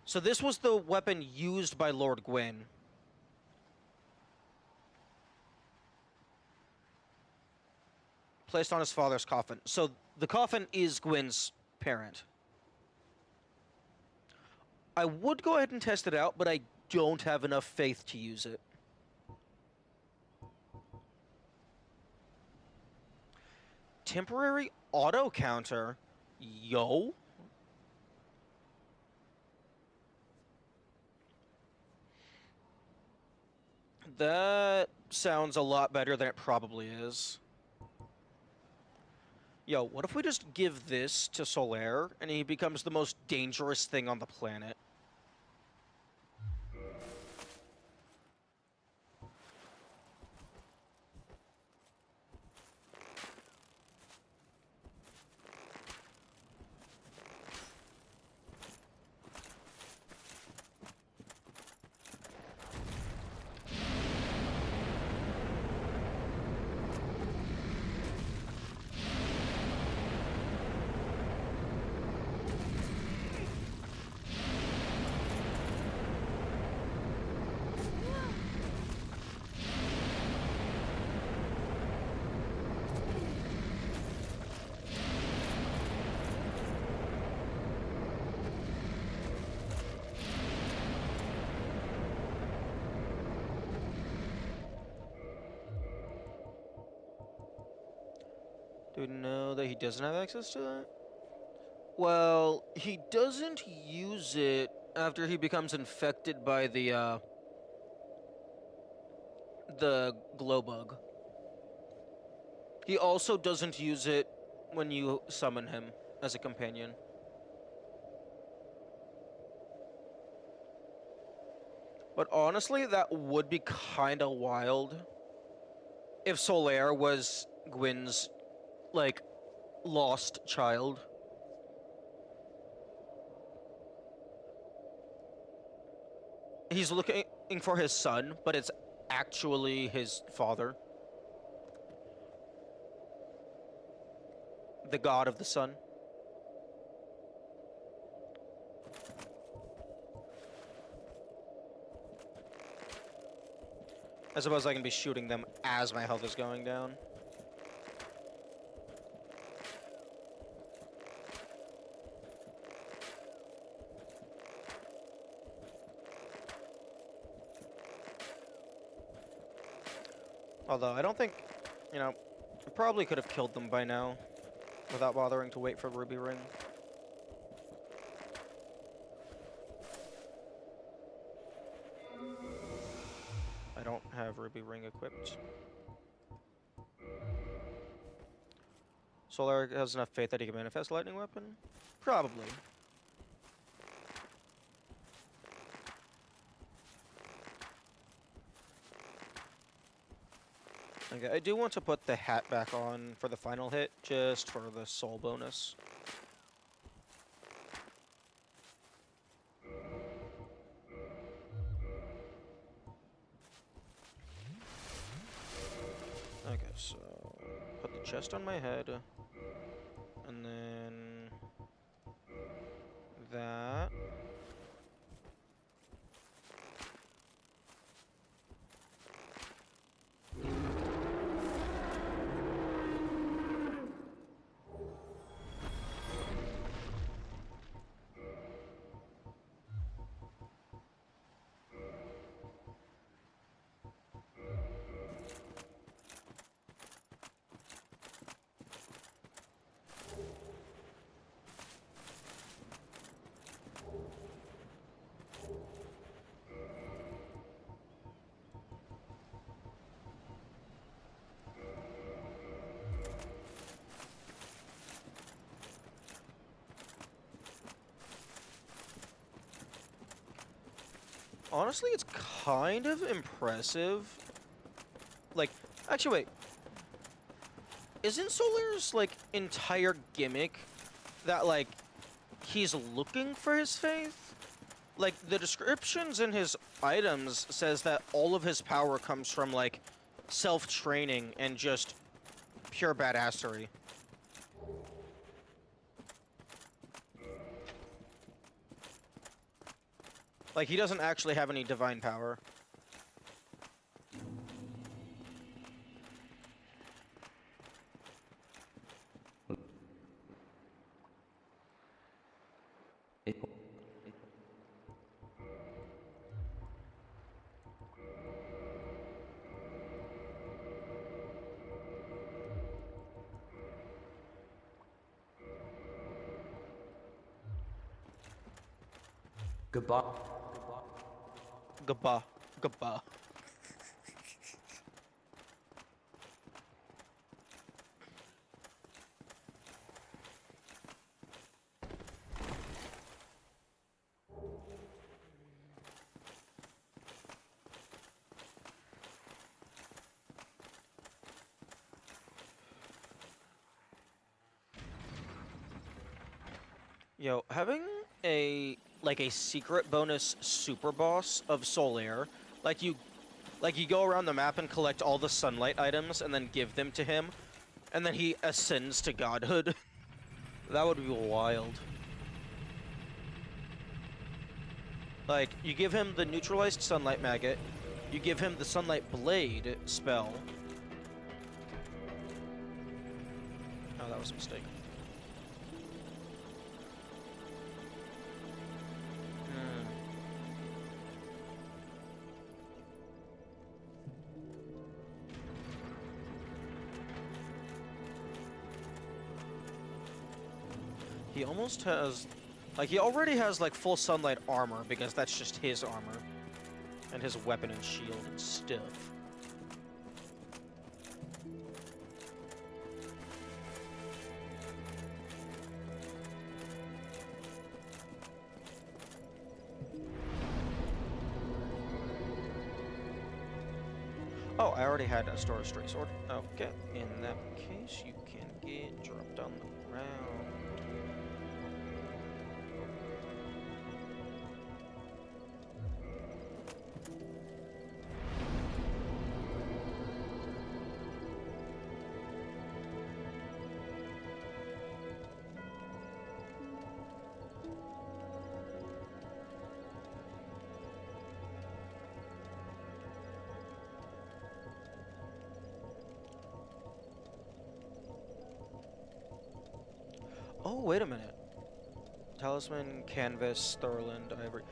So this was the weapon used by Lord Gwyn. Placed on his father's coffin. So the coffin is Gwyn's parent. I would go ahead and test it out, but I don't have enough faith to use it. Temporary auto counter? Yo? That sounds a lot better than it probably is. Yo, what if we just give this to Solaire and he becomes the most dangerous thing on the planet? Do we know that he doesn't have access to that? Well, he doesn't use it after he becomes infected by the glow bug. He also doesn't use it when you summon him as a companion. But honestly, that would be kinda wild if Solaire was Gwyn's, like, lost child. He's looking for his son, but it's actually his father. The god of the sun. I suppose I can be shooting them as my health is going down. Although, I don't think, you know, I probably could have killed them by now without bothering to wait for Ruby Ring. I don't have Ruby Ring equipped. Solar has enough faith that he can manifest Lightning Weapon? Probably. Okay, I do want to put the hat back on for the final hit, just for the soul bonus. Okay, so put the chest on my head, and then that. Honestly, it's kind of impressive. Like, actually, wait. Isn't Solaire's, like, entire gimmick that, like, he's looking for his faith? Like, the descriptions in his items says that all of his power comes from, like, self-training and just pure badassery. Like, he doesn't actually have any divine power. Goodbye. Gaba. Gaba. Yo, having a secret bonus super boss of Solaire, like you go around the map and collect all the sunlight items and then give them to him, and then he ascends to godhood. That would be wild. Like, you give him the neutralized sunlight maggot, you give him the sunlight blade spell. Oh, that was a mistake. He almost has, like, he already has, like, full sunlight armor, because that's just his armor. And his weapon and shield and stuff. Oh, I already had a Star Stray Sword. Okay, in that case, you can get dropped on the ground. Oh, wait a minute. Talisman, Canvas, Thurland, Ivory.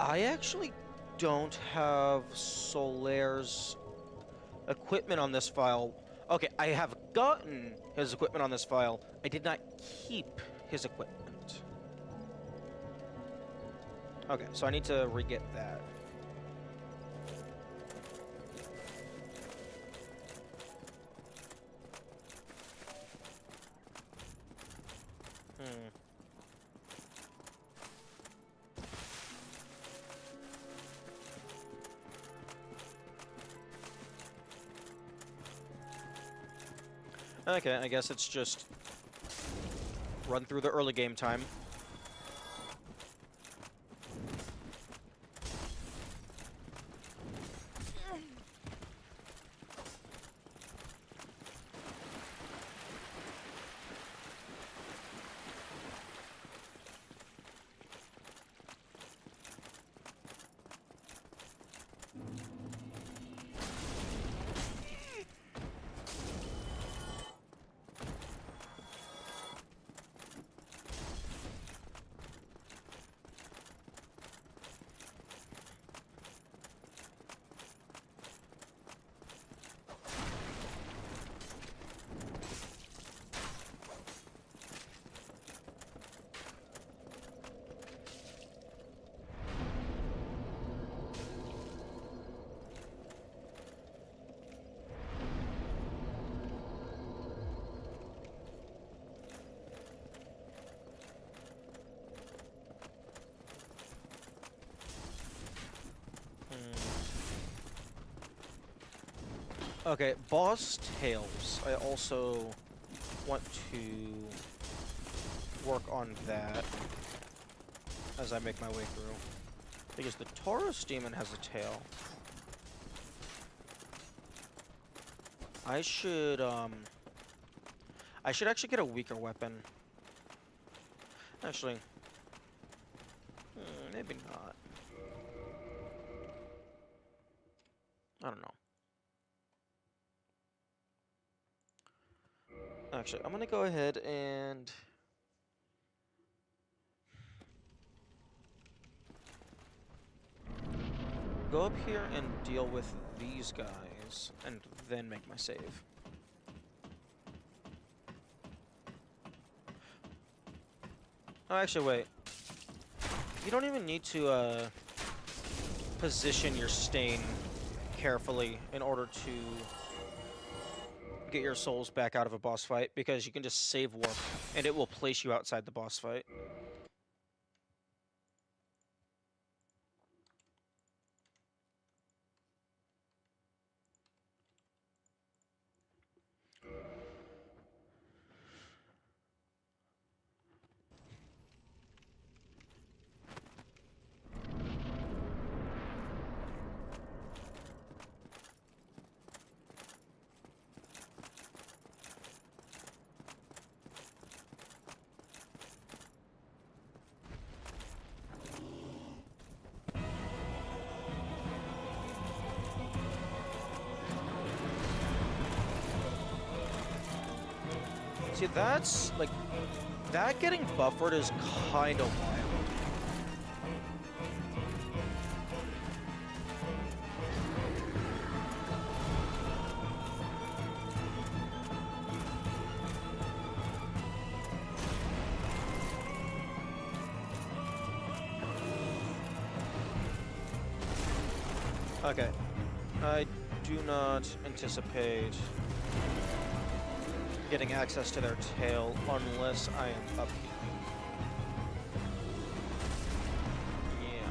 I actually don't have Solaire's equipment on this file. Okay, I have gotten his equipment on this file. I did not keep his equipment. Okay, so I need to re-get that. Okay, I guess it's just run through the early game time. Okay, boss tails. I also want to work on that as I make my way through. Because the Taurus demon has a tail. I should actually get a weaker weapon. Actually, maybe not. I don't know. Actually, I'm gonna go ahead and go up here and deal with these guys, and then make my save. Oh, actually, wait. You don't even need to, position your stain carefully in order to get your souls back out of a boss fight, because you can just save warp, and it will place you outside the boss fight. See, that's, like, that getting buffered is kind of wild. Okay. I do not anticipate getting access to their tail unless I am up here. Yeah.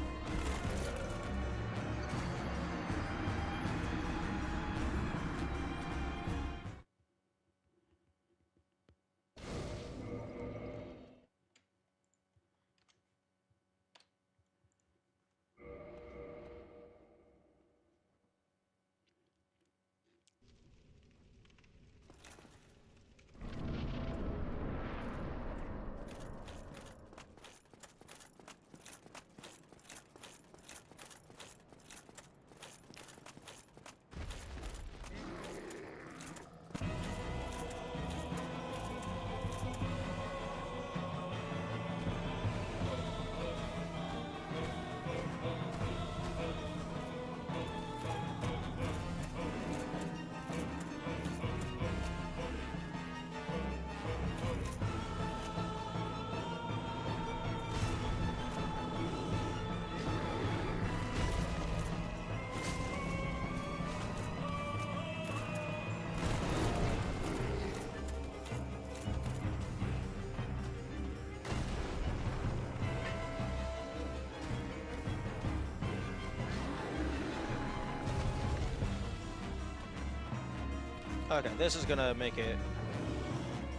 Okay, this is gonna make it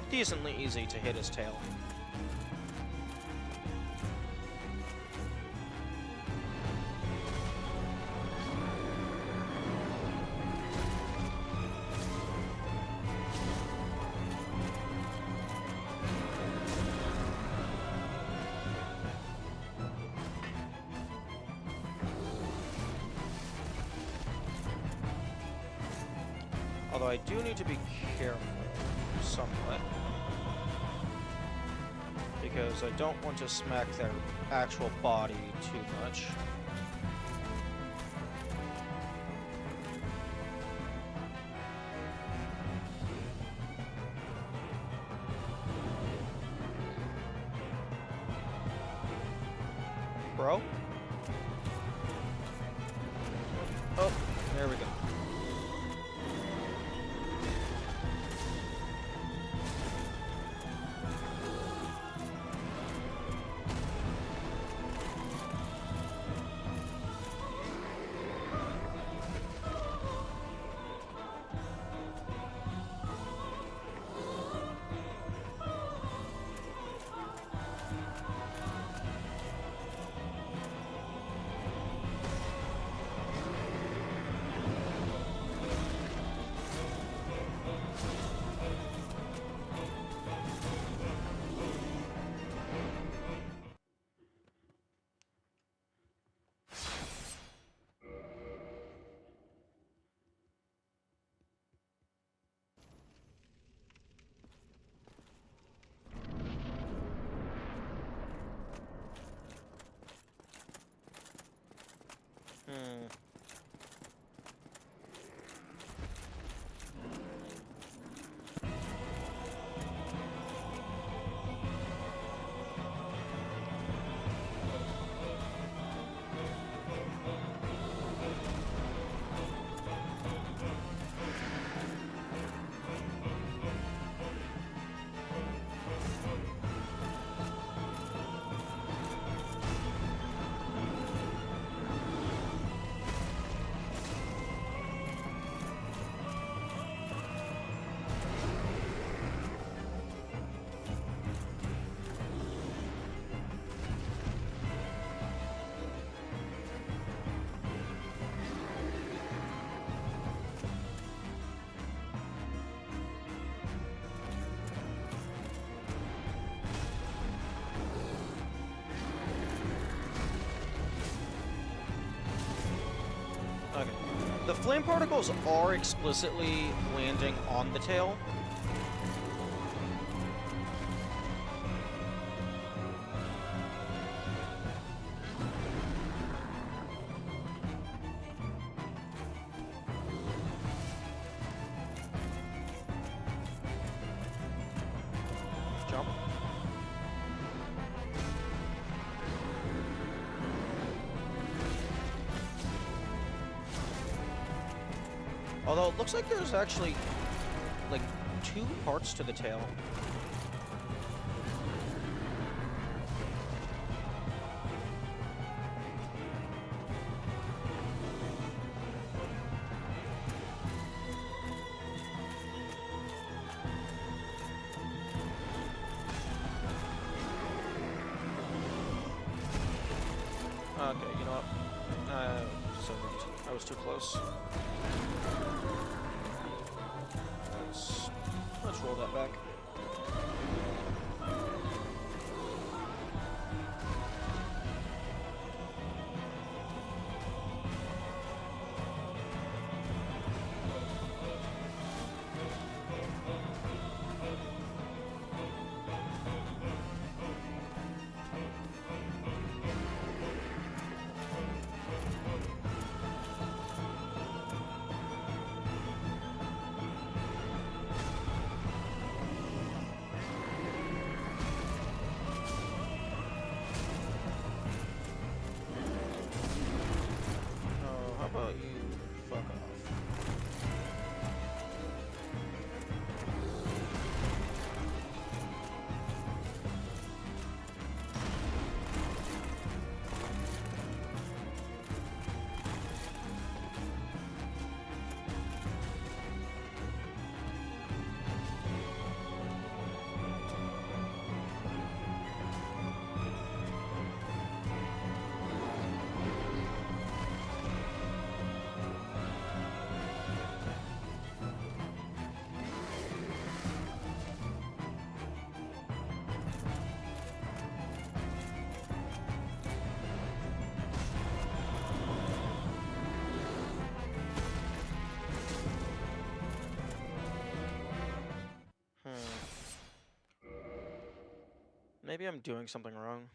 decently easy to hit his tail. Although I do need to be careful somewhat, because I don't want to smack their actual body too much. Bro? Oh, there we go. Okay. The flame particles are explicitly landing on the tail. Although it looks like there's actually like 2 parts to the tail. Okay, you know what? I was too close. Let's roll that back. How about you fuck off? Maybe I'm doing something wrong.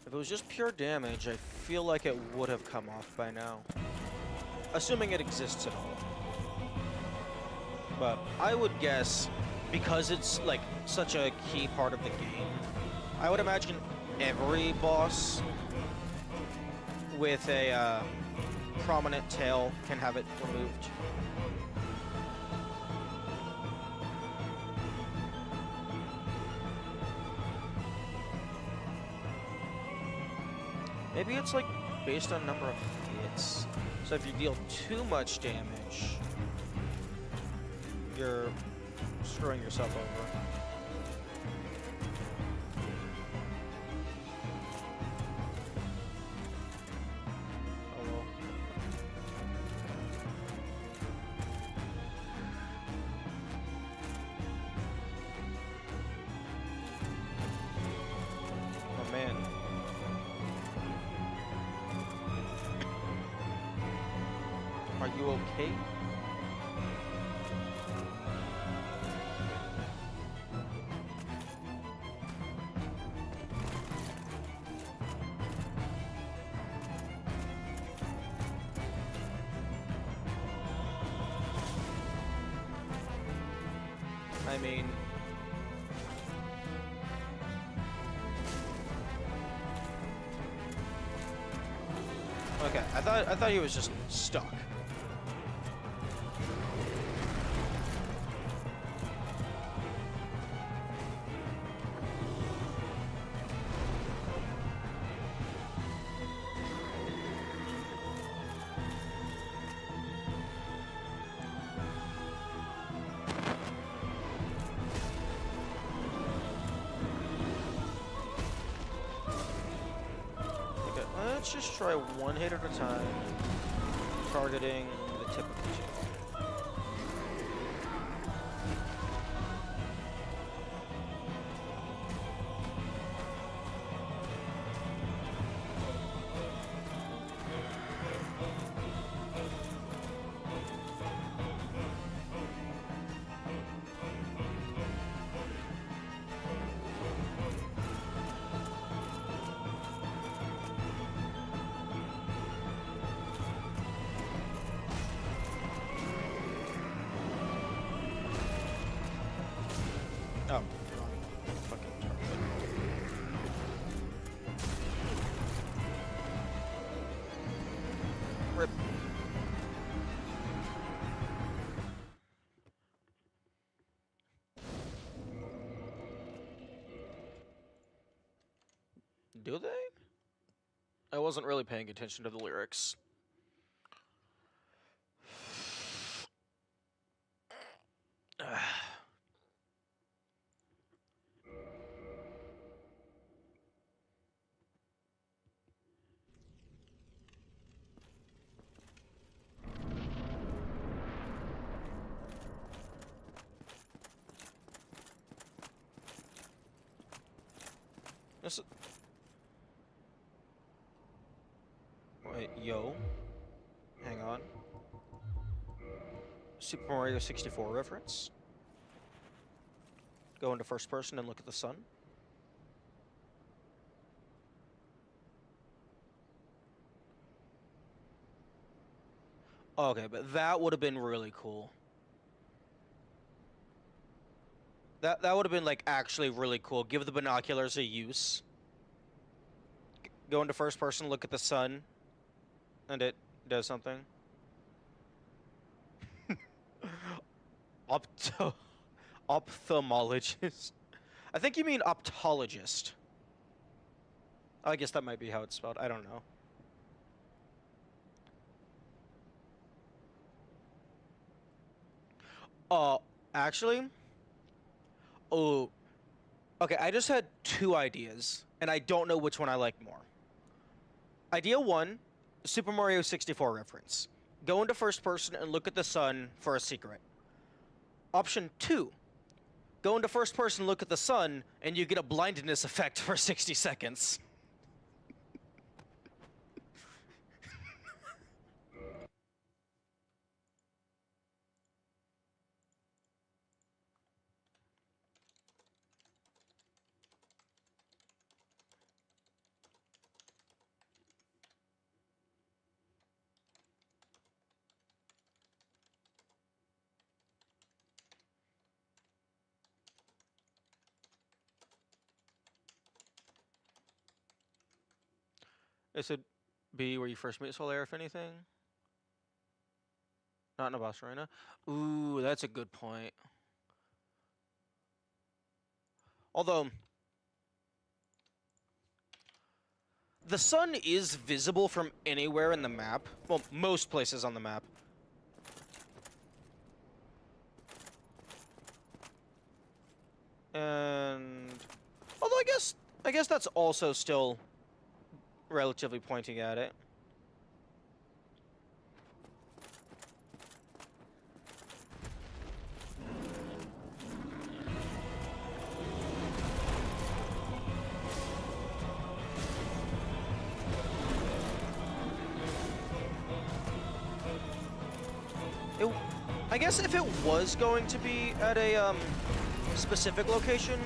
If it was just pure damage, I feel like it would have come off by now. Assuming it exists at all. But I would guess, because it's like such a key part of the game, I would imagine every boss with a prominent tail can have it removed. Maybe it's like based on number of hits. So if you deal too much damage, you're screwing yourself over. Oh well. Oh man. Are you okay? I mean, okay. I thought he was just stuck. Let's just try one hit at a time, targeting the tip of the tail. Rip. Do they? I wasn't really paying attention to the lyrics. This. Wait, yo. Hang on. Super Mario 64 reference. Go into first person and look at the sun. Okay, but that would have been really cool. That would have been, like, actually really cool. Give the binoculars a use. Go into first person, look at the sun, and it does something. Ophthalmologist. I think you mean optologist. I guess that might be how it's spelled. I don't know. Actually? Oh, okay, I just had two ideas, and I don't know which one I like more. Idea one, Super Mario 64 reference. Go into first person and look at the sun for a secret. Option two, go into first person, look at the sun, and you get a blindness effect for 60 seconds. Is it B where you first meet Solaire, if anything? Not in a boss arena? Ooh, that's a good point. Although, the sun is visible from anywhere in the map. Well, most places on the map. And although I guess that's also still relatively pointing at it. I guess if it was going to be at a specific location,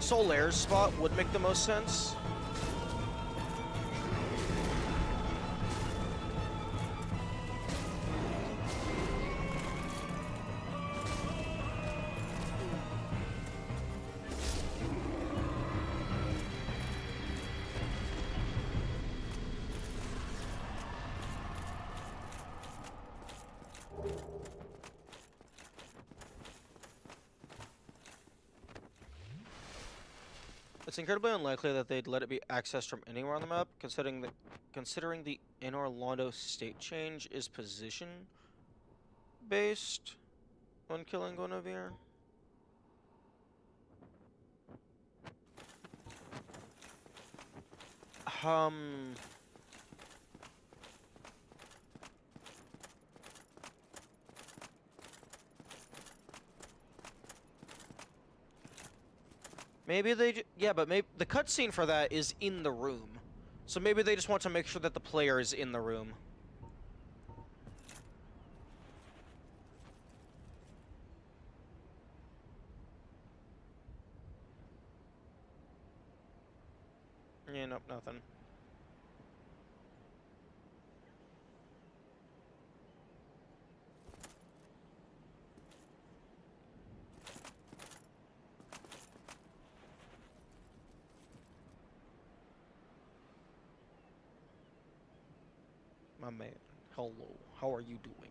Solaire's spot would make the most sense. It's incredibly unlikely that they'd let it be accessed from anywhere on the map, considering the in Orlando state change is position based on killing Guinevere. Maybe they yeah, but maybe the cutscene for that is in the room. So maybe they just want to make sure that the player is in the room. Yeah, nope, nothing. My man. Hello, how are you doing?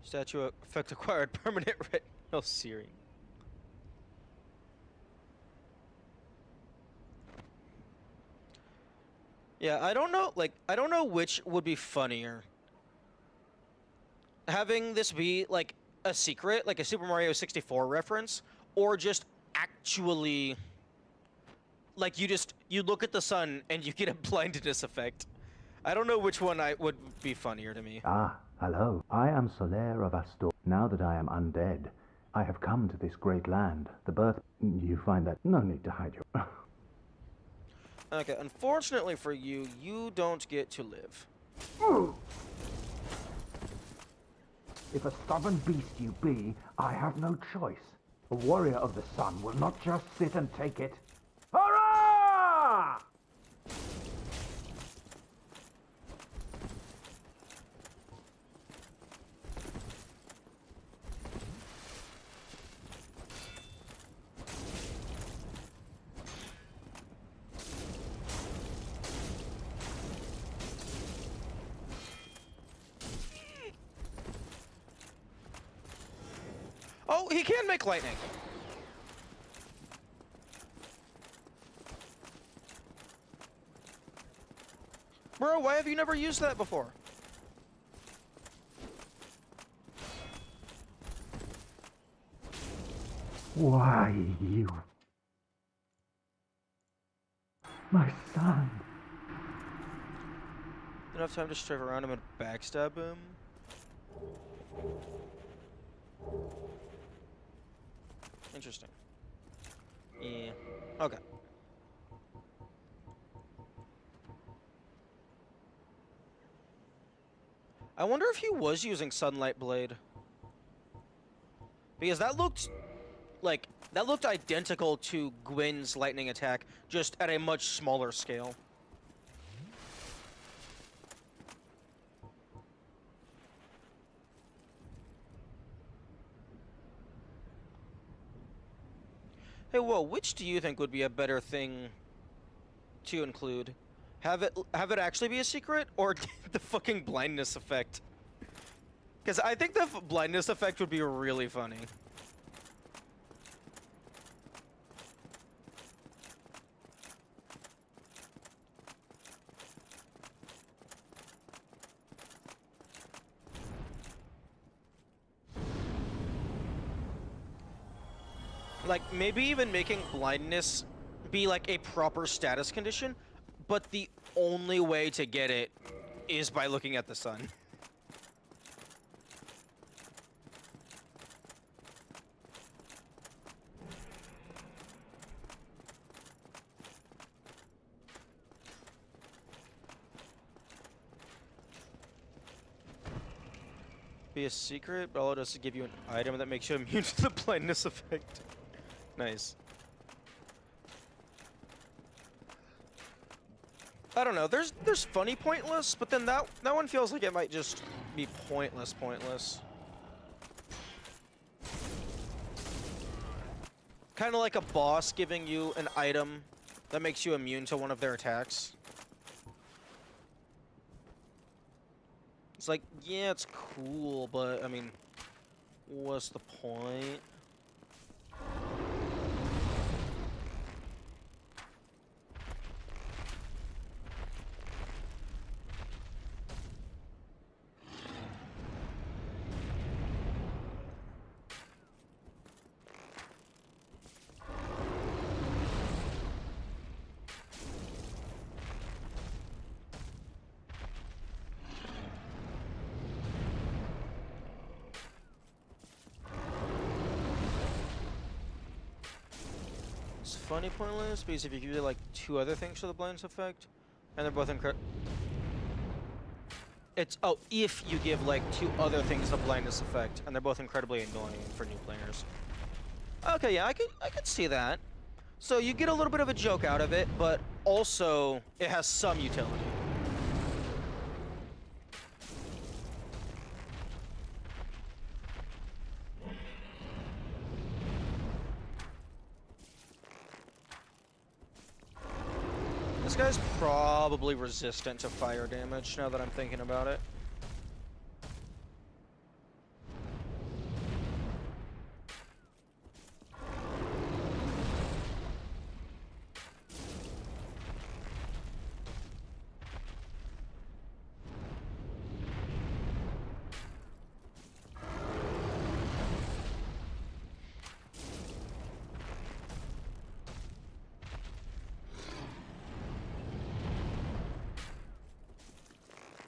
Statue effect acquired permanent retinal searing. Yeah, I don't know, like, I don't know which would be funnier. Having this be, like, a secret, like a Super Mario 64 reference, or just actually, like, you look at the sun and you get a blindness effect. I don't know which one would be funnier to me. Ah, hello. I am Solaire of Astor. Now that I am undead, I have come to this great land. The birth... You find that no need to hide your... Okay, unfortunately for you, you don't get to live. If a stubborn beast you be, I have no choice. A warrior of the sun will not just sit and take it. Hurrah! Oh, he can make lightning. Bro, why have you never used that before? Why, you... My son. Enough time to strafe around him and backstab him. Interesting. Yeah. Okay. I wonder if he was using Sunlight Blade. Because that looked identical to Gwyn's lightning attack, just at a much smaller scale. Hey, whoa, which do you think would be a better thing to include? Have it actually be a secret, or the fucking blindness effect? Because I think the blindness effect would be really funny. Like, maybe even making blindness be like a proper status condition, but the only way to get it is by looking at the sun. Be a secret, but all it does is give you an item that makes you immune to the blindness effect. Nice. I don't know. There's funny pointless, but then that one feels like it might just be pointless. Kind of like a boss giving you an item that makes you immune to one of their attacks. It's like, yeah, it's cool, but I mean, what's the point? It's funny pointless because if you give it like two other things for the blindness effect, and they're both incredible. It's if you give like two other things the blindness effect, and they're both incredibly annoying for new players. Okay, yeah, I could see that. So you get a little bit of a joke out of it, but also it has some utility. This guy's probably resistant to fire damage, now that I'm thinking about it.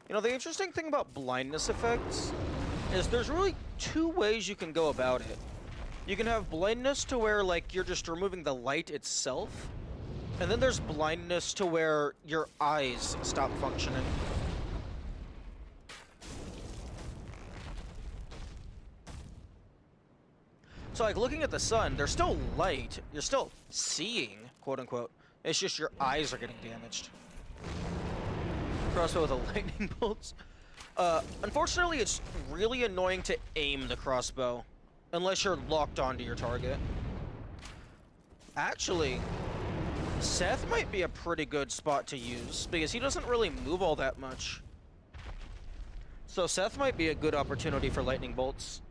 You know, the interesting thing about blindness effects is there's really two ways you can go about it. You can have blindness to where, like, you're just removing the light itself, and then there's blindness to where your eyes stop functioning. So, like, looking at the sun, there's still light. You're still seeing, quote-unquote. It's just your eyes are getting damaged. Crossbow with the lightning bolts. Unfortunately, it's really annoying to aim the crossbow, unless you're locked onto your target. Actually, Seth might be a pretty good spot to use, because he doesn't really move all that much. So Seth might be a good opportunity for lightning bolts.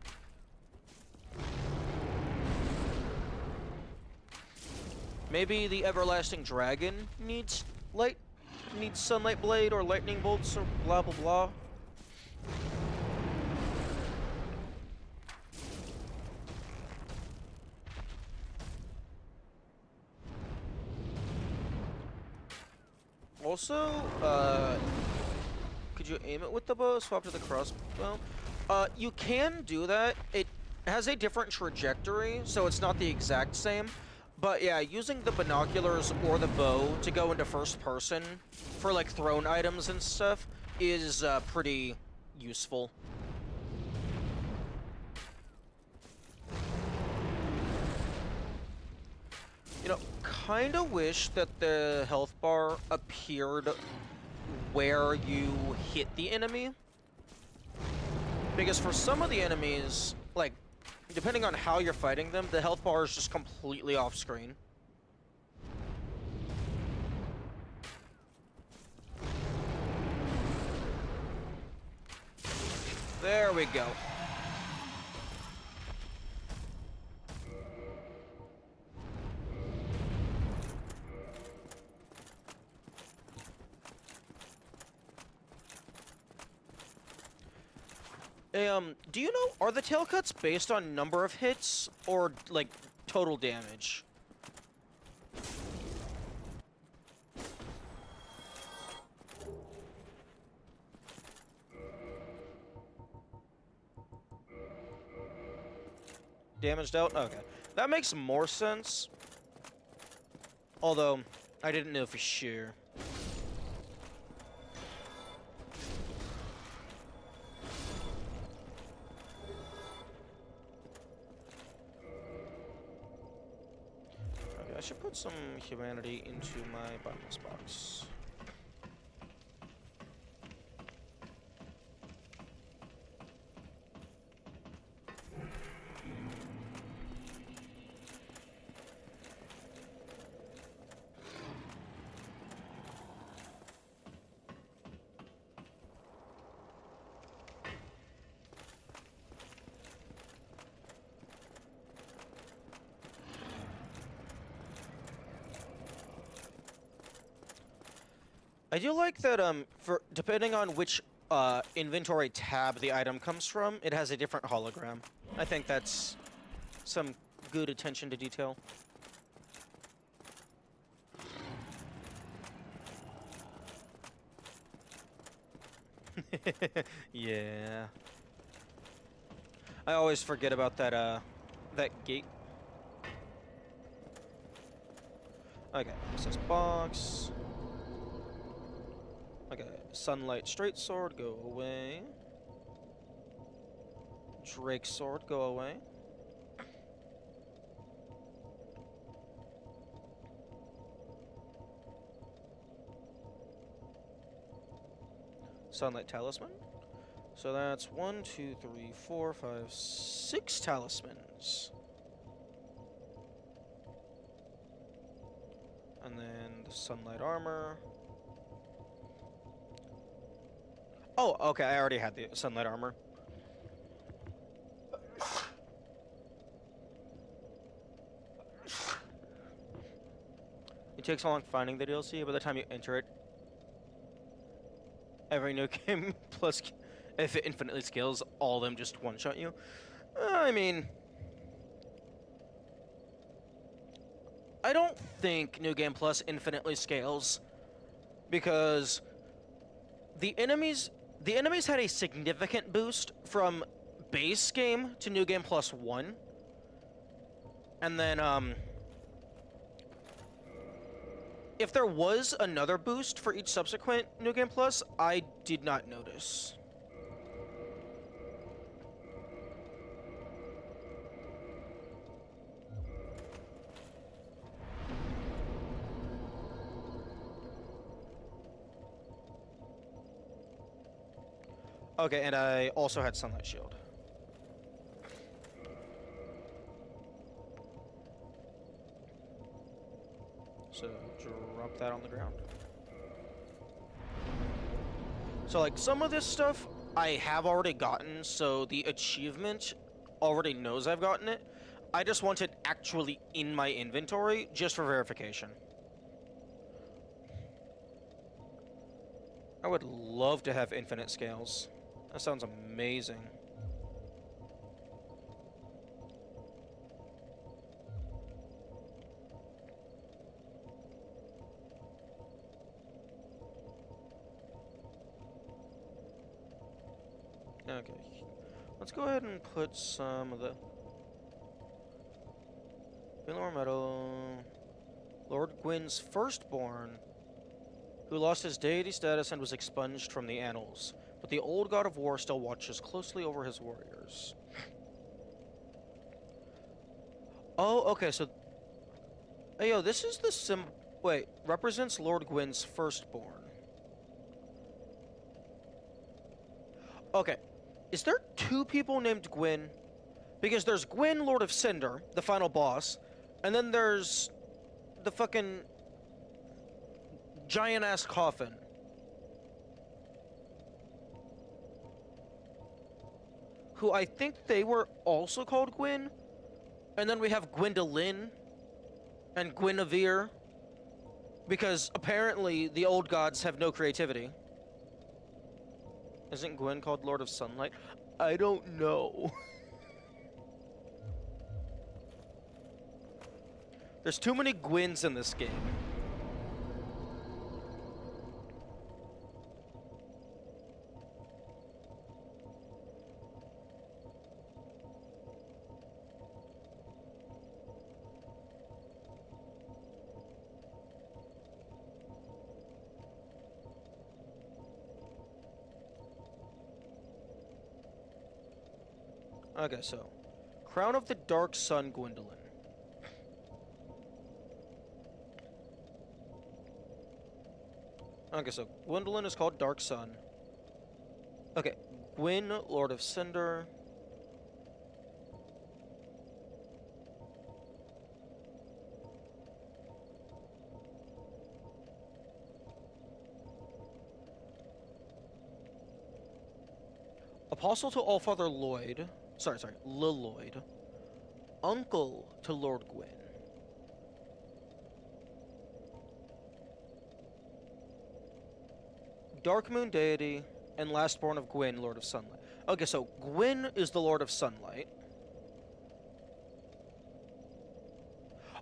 Maybe the Everlasting Dragon needs Sunlight Blade or lightning bolts or blah blah blah. Also, could you aim it with the bow? Swap to the crossbow? You can do that. It has a different trajectory, so it's not the exact same. But yeah, using the binoculars or the bow to go into first person for like thrown items and stuff is pretty useful. You know, kinda wish that the health bar appeared where you hit the enemy. Because for some of the enemies, like, depending on how you're fighting them, the health bar is just completely off screen. There we go. Do you know, are the tail cuts based on number of hits or, like, total damage? Damaged out? Okay. That makes more sense. Although, I didn't know for sure. I should put some humanity into my bottomless box. I do like that, for depending on which inventory tab the item comes from, it has a different hologram. I think that's some good attention to detail. Yeah. I always forget about that, that gate. Okay, access box. Okay, sunlight straight sword, go away. Drake sword, go away. Sunlight talisman. So that's 1, 2, 3, 4, 5, 6 talismans. And then the sunlight armor. Oh, okay, I already had the sunlight armor. It takes a long finding the DLC, but by the time you enter it, every new game plus, if it infinitely scales, all of them just one-shot you. I mean, I don't think New Game Plus infinitely scales, because the enemies had a significant boost from base game to New Game Plus 1, and then if there was another boost for each subsequent New Game Plus, I did not notice. Okay, and I also had Sunlight Shield. So, drop that on the ground. So, like, some of this stuff I have already gotten, so the achievement already knows I've gotten it. I just want it actually in my inventory, just for verification. I would love to have infinite scales. That sounds amazing. Okay, let's go ahead and put some of the Balor Metal. Lord Gwyn's firstborn, who lost his deity status and was expunged from the annals, but the old god of war still watches closely over his warriors. Oh, okay, so... Hey, yo, this is the Wait, represents Lord Gwyn's firstborn. Okay, is there two people named Gwyn? Because there's Gwyn, Lord of Cinder, the final boss, and then there's the fucking giant-ass coffin. Who I think they were also called Gwyn. And then we have Gwendolyn and Guinevere, because apparently the old gods have no creativity. Isn't Gwyn called Lord of Sunlight? I don't know. There's too many Gwyns in this game. Okay, so Crown of the Dark Sun, Gwendolyn. Okay, so Gwendolyn is called Dark Sun. Okay, Gwyn, Lord of Cinder. Apostle to Allfather Lloyd. Sorry, Lloyd. Uncle to Lord Gwyn. Dark Moon Deity, and lastborn of Gwyn, Lord of Sunlight. Okay, so Gwyn is the Lord of Sunlight.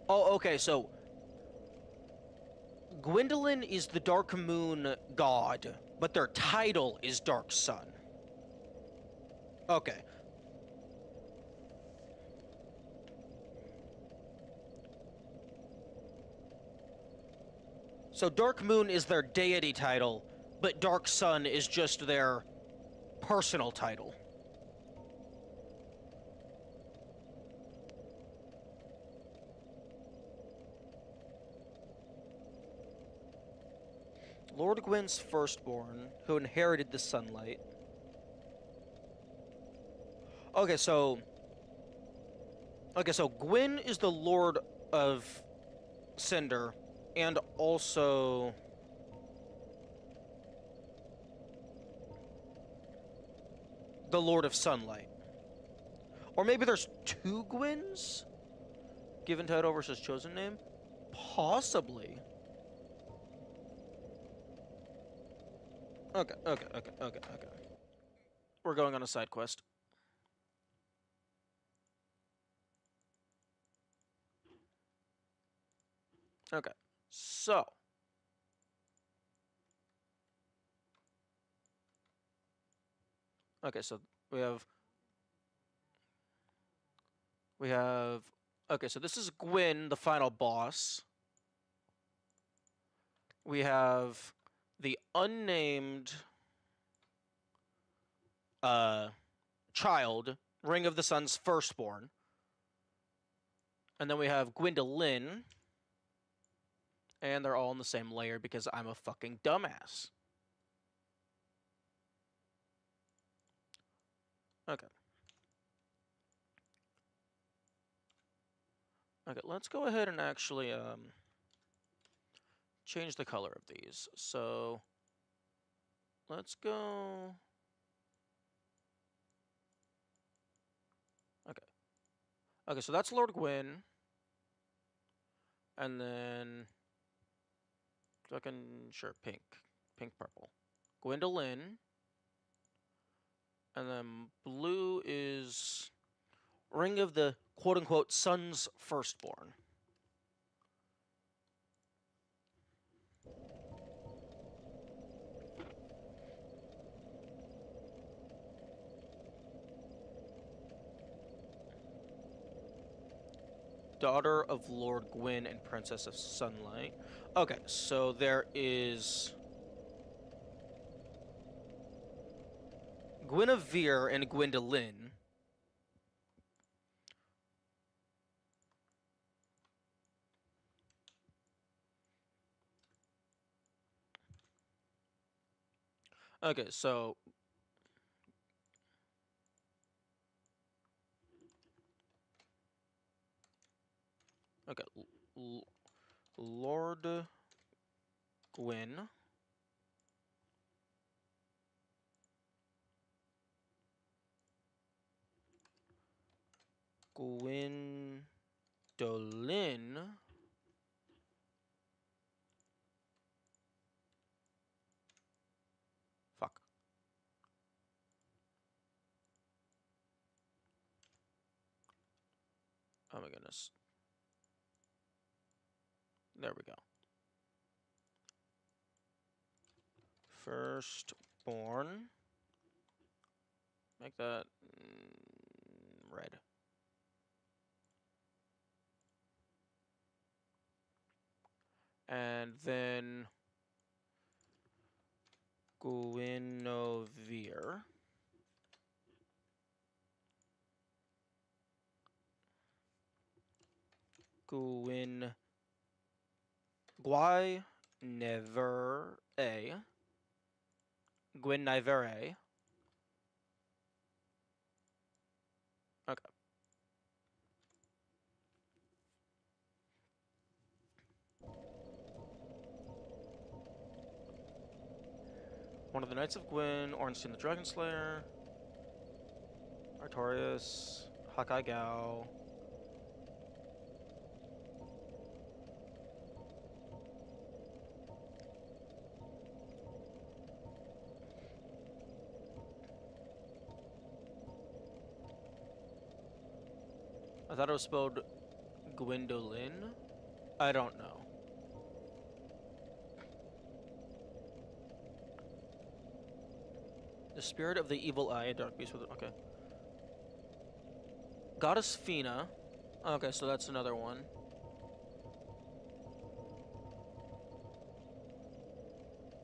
Oh, okay, so Gwendolyn is the Dark Moon god, but their title is Dark Sun. Okay. So Dark Moon is their deity title, but Dark Sun is just their personal title. Lord Gwyn's firstborn, who inherited the sunlight. Okay, so Gwyn is the Lord of Cinder And also... the Lord of Sunlight. Or maybe there's 2 Gwyn's? Given title versus chosen name? Possibly. Okay. We're going on a side quest. Okay. So. Okay, so we have... Okay, so this is Gwyn, the final boss. We have the unnamed child, Ring of the Sun's firstborn. And then we have Gwendolyn. And they're all in the same layer because I'm a fucking dumbass. Okay. Okay, let's go ahead and actually change the color of these. So let's go... Okay. Okay, so that's Lord Gwyn. And then... fucking... sure, pink. Pink, purple. Gwendolyn. And then blue is... Ring of the quote-unquote Sun's firstborn. Daughter of Lord Gwyn and Princess of Sunlight. Okay, so there is... Guinevere and Gwendolyn. Okay, so... Okay, Lord Gwyn. Gwendolyn. Fuck. Oh my goodness. There we go. Firstborn. Make that red. And then Guinevere. Guinevere. Guinevere. Okay. One of the Knights of Gwyn, Ornstein the Dragon Slayer, Artorias, Hakai Gao. I thought it was spelled Gwendolyn. I don't know. The spirit of the evil eye, a dark beast with it. Okay. Goddess Fina. Okay, so that's another one.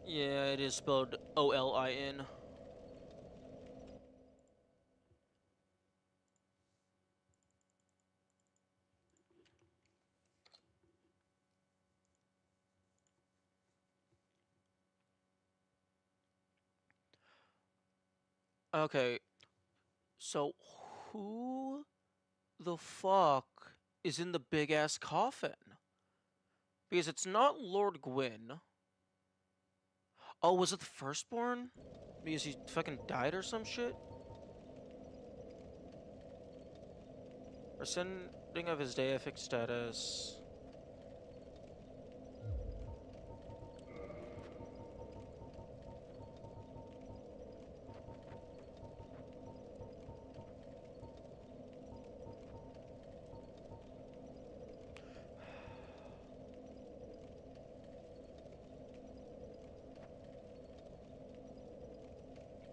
Yeah, it is spelled Olin. Okay, so who the fuck is in the big ass coffin? Because it's not Lord Gwyn. Oh, was it the Firstborn? Because he fucking died or some shit? Rescinding of his deific status.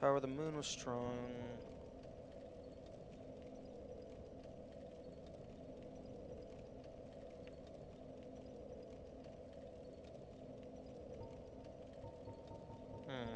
Power of the moon was strong. Hmm.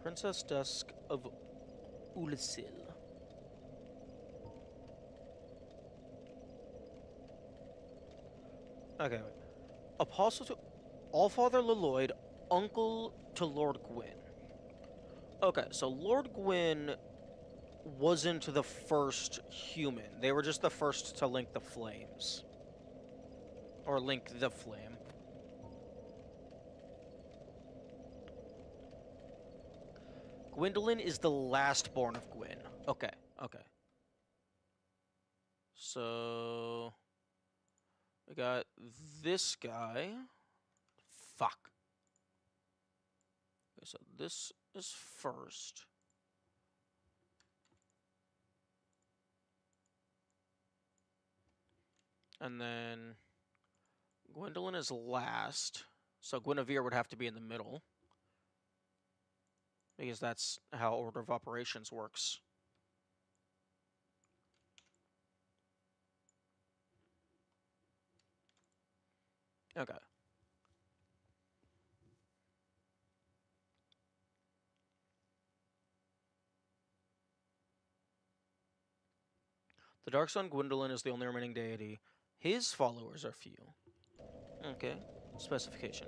Princess Dusk of Ulasil. Okay, wait. Apostle to Allfather Leloid, uncle to Lord Gwyn. Okay, so Lord Gwyn wasn't the first human. They were just the first to link the flames. Or link the flame. Gwendolyn is the last born of Gwyn. Okay, okay. So... we got this guy. Fuck. Okay, so this is first. And then Gwendolyn is last. So Guinevere would have to be in the middle. Because that's how Order of Operations works. Okay. The Dark Sun Gwendolyn is the only remaining deity. His followers are few. Okay. Specification.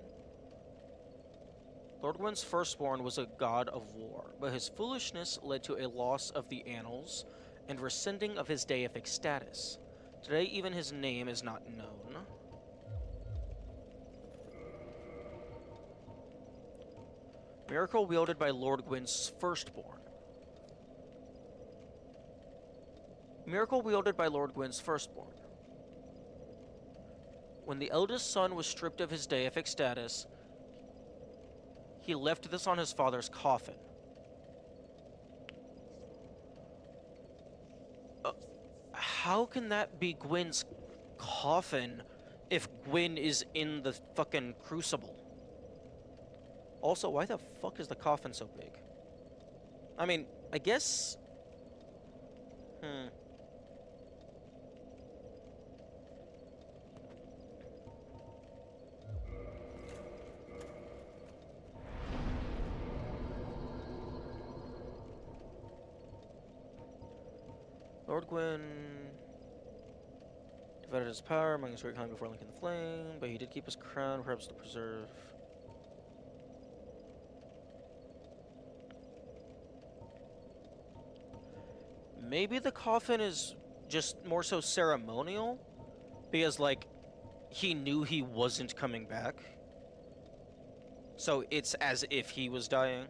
Lord Gwyn's firstborn was a god of war, but his foolishness led to a loss of the annals and rescinding of his deific status. Today, even his name is not known. Miracle wielded by Lord Gwyn's firstborn. Miracle wielded by Lord Gwyn's firstborn. When the eldest son was stripped of his deific status, he left this on his father's coffin. How can that be Gwyn's coffin if Gwyn is in the fucking crucible? Also, why the fuck is the coffin so big? I mean, I guess... Lord Gwyn divided his power among his great clan before linking the flame, but he did keep his crown, perhaps to preserve. Maybe the coffin is just more so ceremonial, because, like, he knew he wasn't coming back. So it's as if he was dying.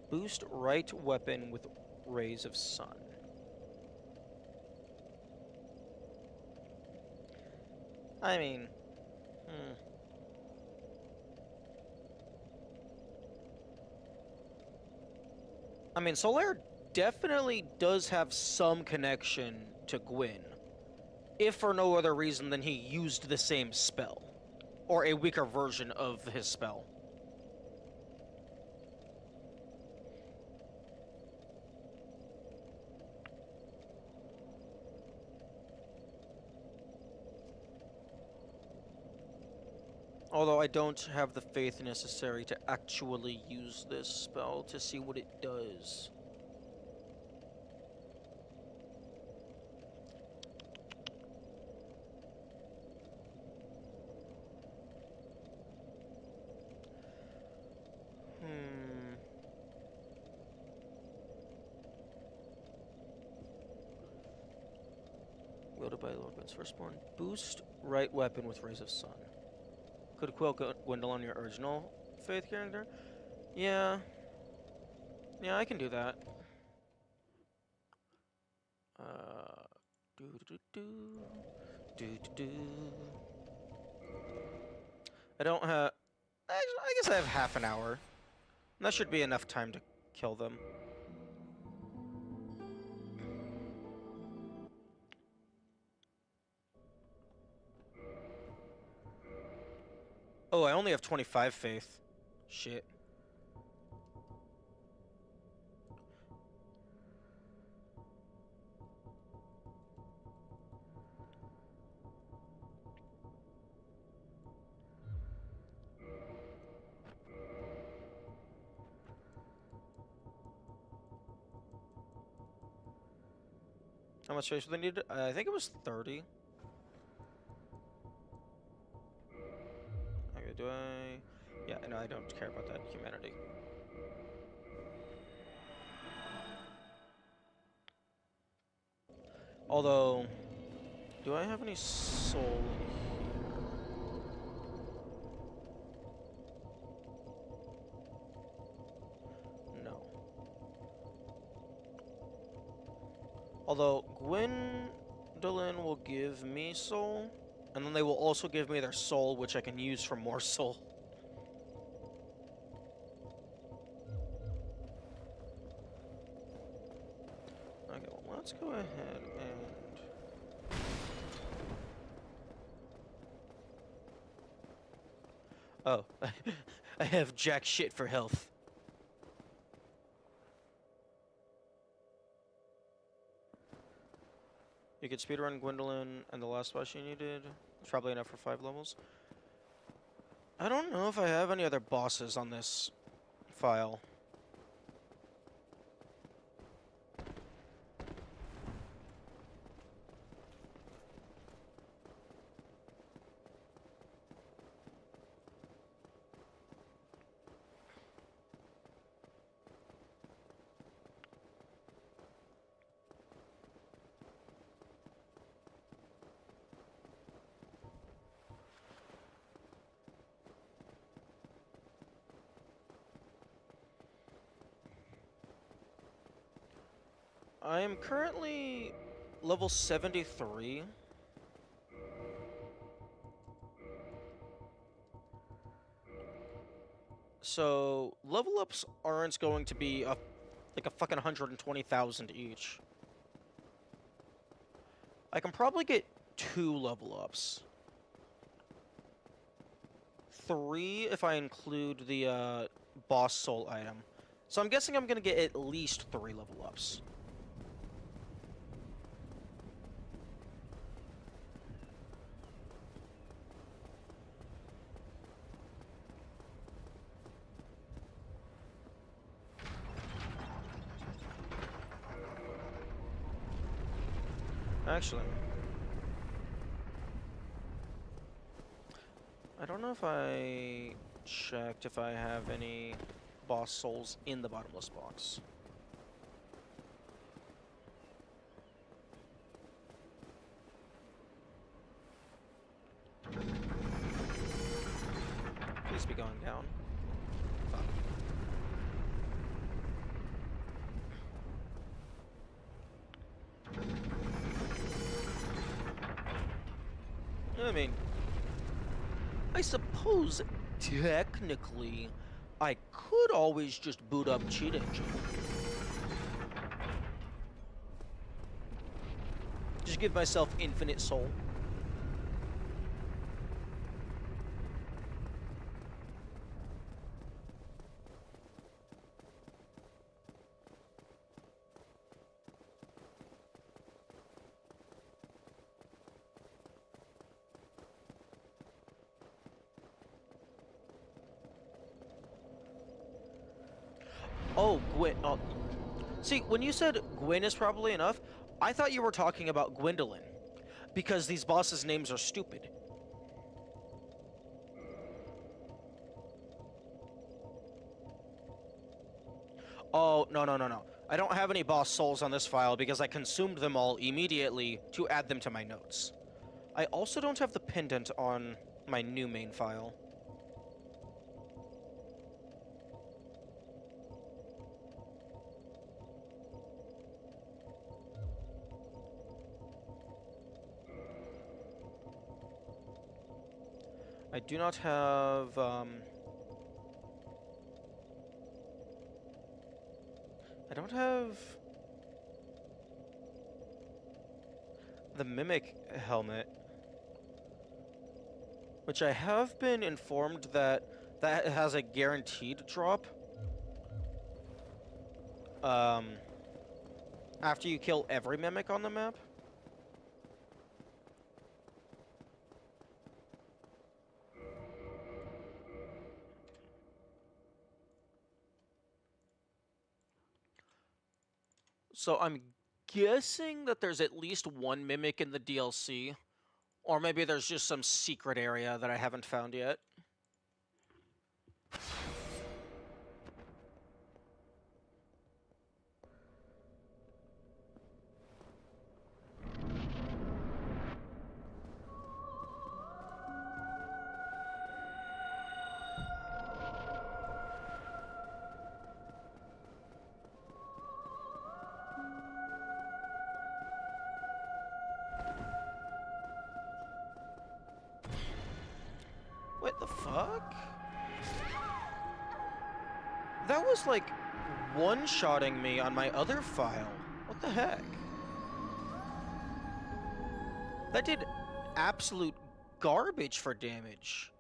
Boost right weapon with rays of sun. I mean, hmm. I mean, Solaire definitely does have some connection to Gwyn, if for no other reason than he used the same spell, or a weaker version of his spell. Although I don't have the faith necessary to actually use this spell to see what it does. Wielded by Lord's firstborn. Boost right weapon with Rays of Sun. Could quill Gwendolyn your original faith character? Yeah. Yeah, I can do that. Do do do do do do. I don't have. I guess I have half an hour. That should be enough time to kill them. Oh, I only have 25 faith. Shit. How much space do they need? I think it was 30. Okay, do I... Yeah, no, I don't care about that. Humanity. Although... Do I have any soul in here? No. Although, Gwendolyn will give me soul, and then they will also give me their soul, which I can use for more soul. Okay, well, let's go ahead and... Oh, I have jack shit for health. You could speedrun Gwendolyn and the last boss you needed. It's probably enough for 5 levels. I don't know if I have any other bosses on this file. I am currently level 73. So, level ups aren't going to be like a fucking 120,000 each. I can probably get 2 level ups. 3 if I include the boss soul item. So I'm guessing I'm gonna get at least 3 level ups. Actually, I don't know if I checked if I have any boss souls in the bottomless box. Please be going down. Fuck. I mean, I suppose, technically, I could always just boot up Cheat Engine. Just give myself infinite soul. Oh, Gwyn. Oh. See, when you said Gwyn is probably enough, I thought you were talking about Gwendolyn. Because these bosses' names are stupid. Oh, no, no, no, no. I don't have any boss souls on this file because I consumed them all immediately to add them to my notes. I also don't have the pendant on my new main file. I do not have, I don't have the Mimic helmet, which I have been informed that that has a guaranteed drop. After you kill every Mimic on the map. So I'm guessing that there's at least one Mimic in the DLC. Or maybe there's just some secret area that I haven't found yet. What the fuck? That was like one-shotting me on my other file. What the heck? That did absolute garbage for damage.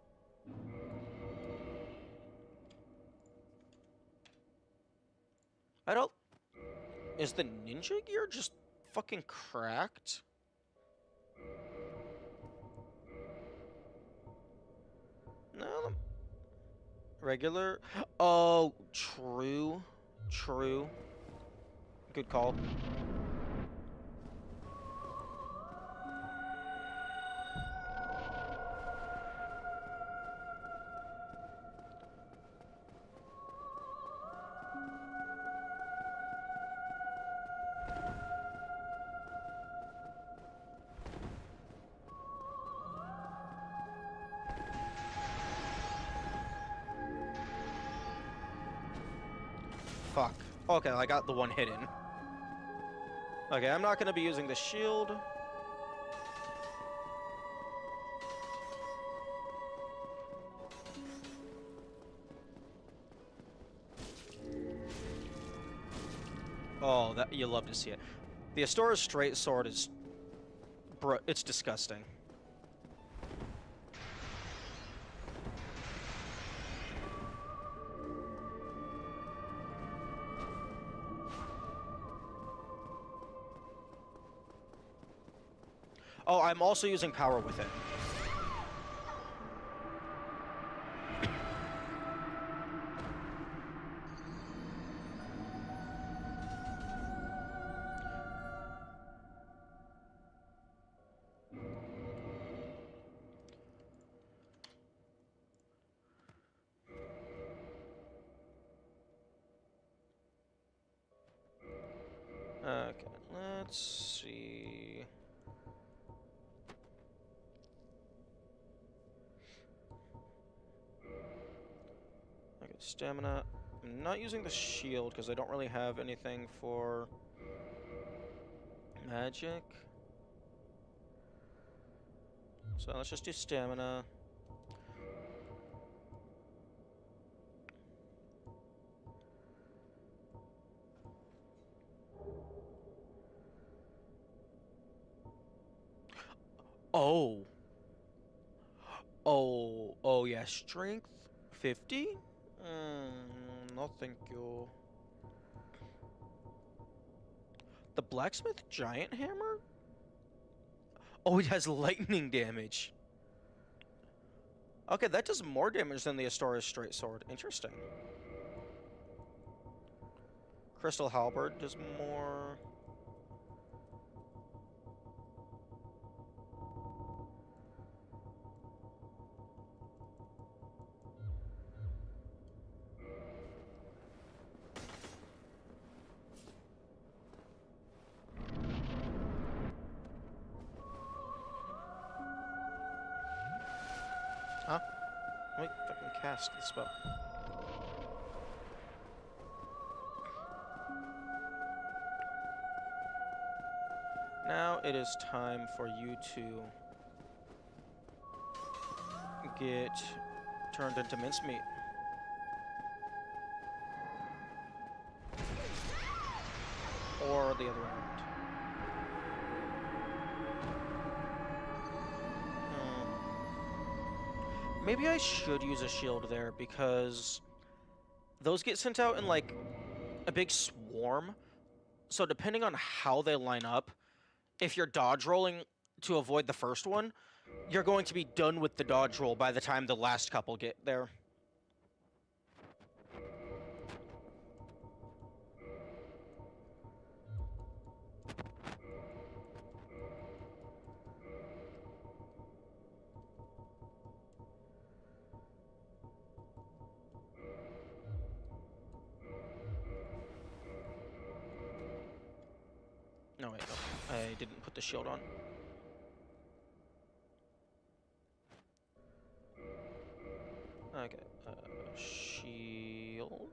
I don't... Is the ninja gear just fucking cracked? No. Regular? Oh, true. True. Good call. Fuck. Okay, I got the one hidden. Okay, I'm not gonna be using the shield. Oh, that you love to see it. The Astora's straight sword is... Bro, it's disgusting. Oh, I'm also using power with it. Okay, let's see. Okay, stamina. I'm not using the shield because I don't really have anything for magic. So let's just do stamina. Oh. Oh yeah, strength 50? No thank you. The blacksmith giant hammer? Oh, it has lightning damage. Okay, that does more damage than the Astoria's straight sword. Interesting. Crystal halberd does more. Huh? Wait, fucking cast the spell. Now it is time for you to get turned into mincemeat. Or the other way around. Maybe I should use a shield there, because those get sent out in, like, a big swarm. So depending on how they line up, if you're dodge rolling to avoid the first one, you're going to be done with the dodge roll by the time the last couple get there. No, wait, no. I didn't put the shield on. Okay, shield.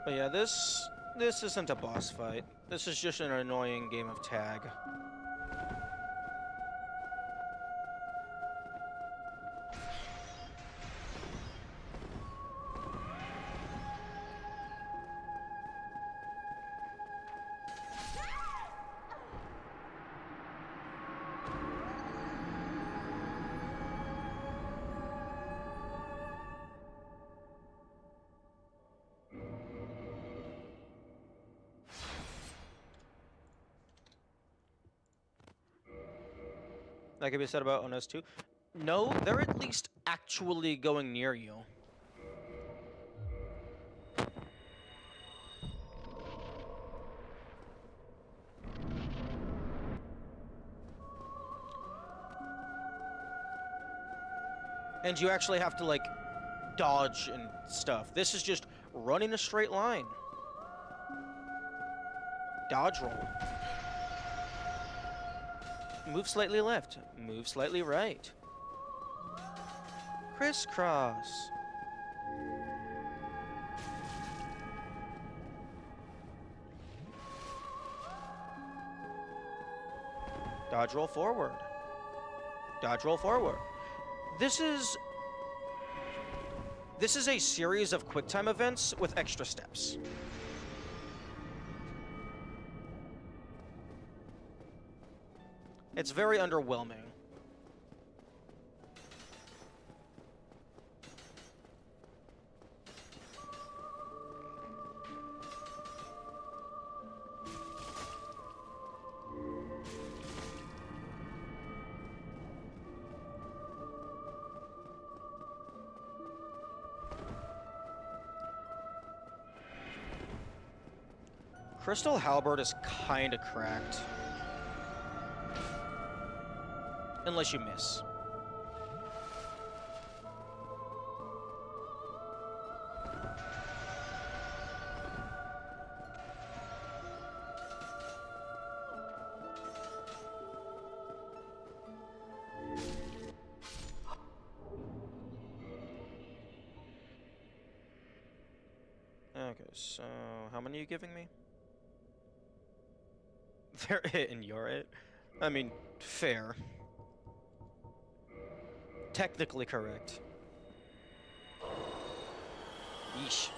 But yeah, this isn't a boss fight. This is just an annoying game of tag. That could be said about Ones too. No, they're at least actually going near you. And you actually have to, like, dodge and stuff. This is just run in a straight line. Dodge roll. Move slightly left. Move slightly right. Crisscross. Dodge roll forward. Dodge roll forward. This is a series of QuickTime events with extra steps. It's very underwhelming. Crystal halberd is kinda cracked. Unless you miss. so how many are you giving me? They're it and you're it. I mean, fair. Technically correct. Yeesh.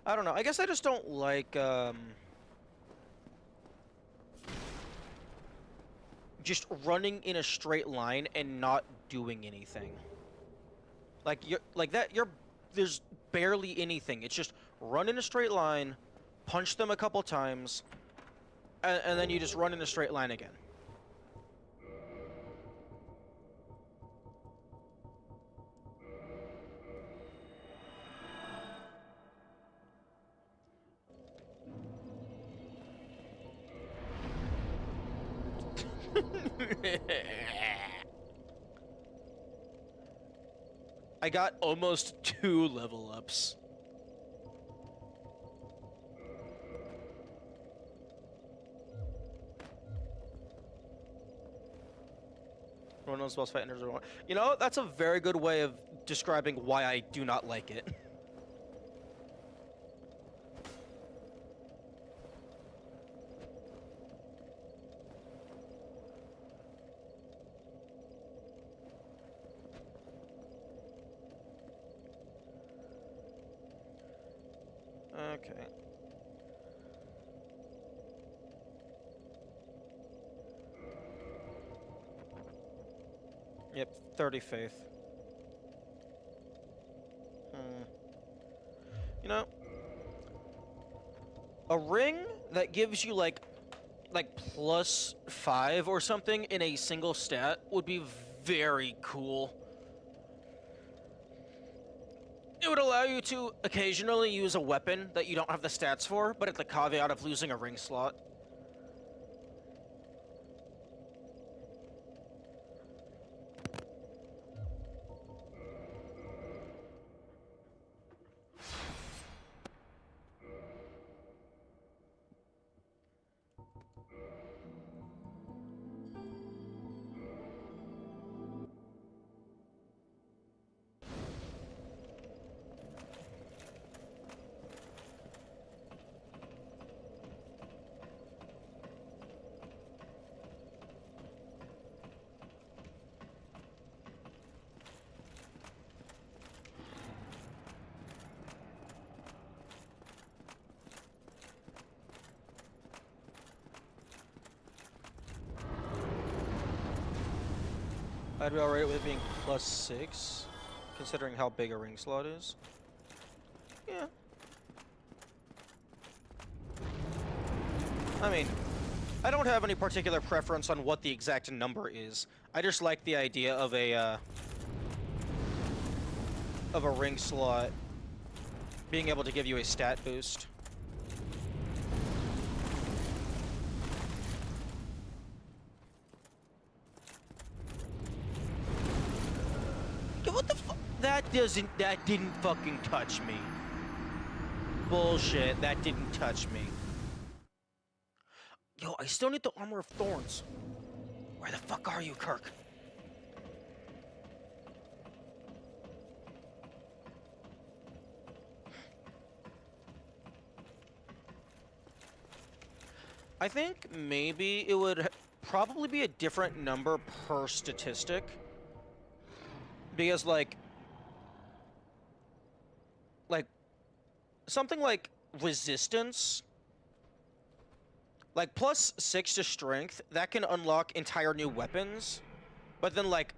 I don't know. I guess I just don't like, just running in a straight line and not doing anything. Like, there's barely anything. It's just run in a straight line, punch them a couple times, and then you just run in a straight line again. I got almost 2 level ups. One of those boss fight enters one. You know, that's a very good way of describing why I do not like it. Okay. Yep, 30 faith. You know, a ring that gives you like +5 or something in a single stat would be very cool. It would allow you to occasionally use a weapon that you don't have the stats for, but at the caveat of losing a ring slot. I'd be alright with it being +6, considering how big a ring slot is. Yeah. I mean, I don't have any particular preference on what the exact number is. I just like the idea of a ring slot being able to give you a stat boost. What the fuck? That didn't fucking touch me. Bullshit, that didn't touch me. Yo, I still need the Armor of Thorns. Where the fuck are you, Kirk? I think maybe it would probably be a different number per statistic. Because, like, something like resistance, like +6 to strength, that can unlock entire new weapons. But then, like,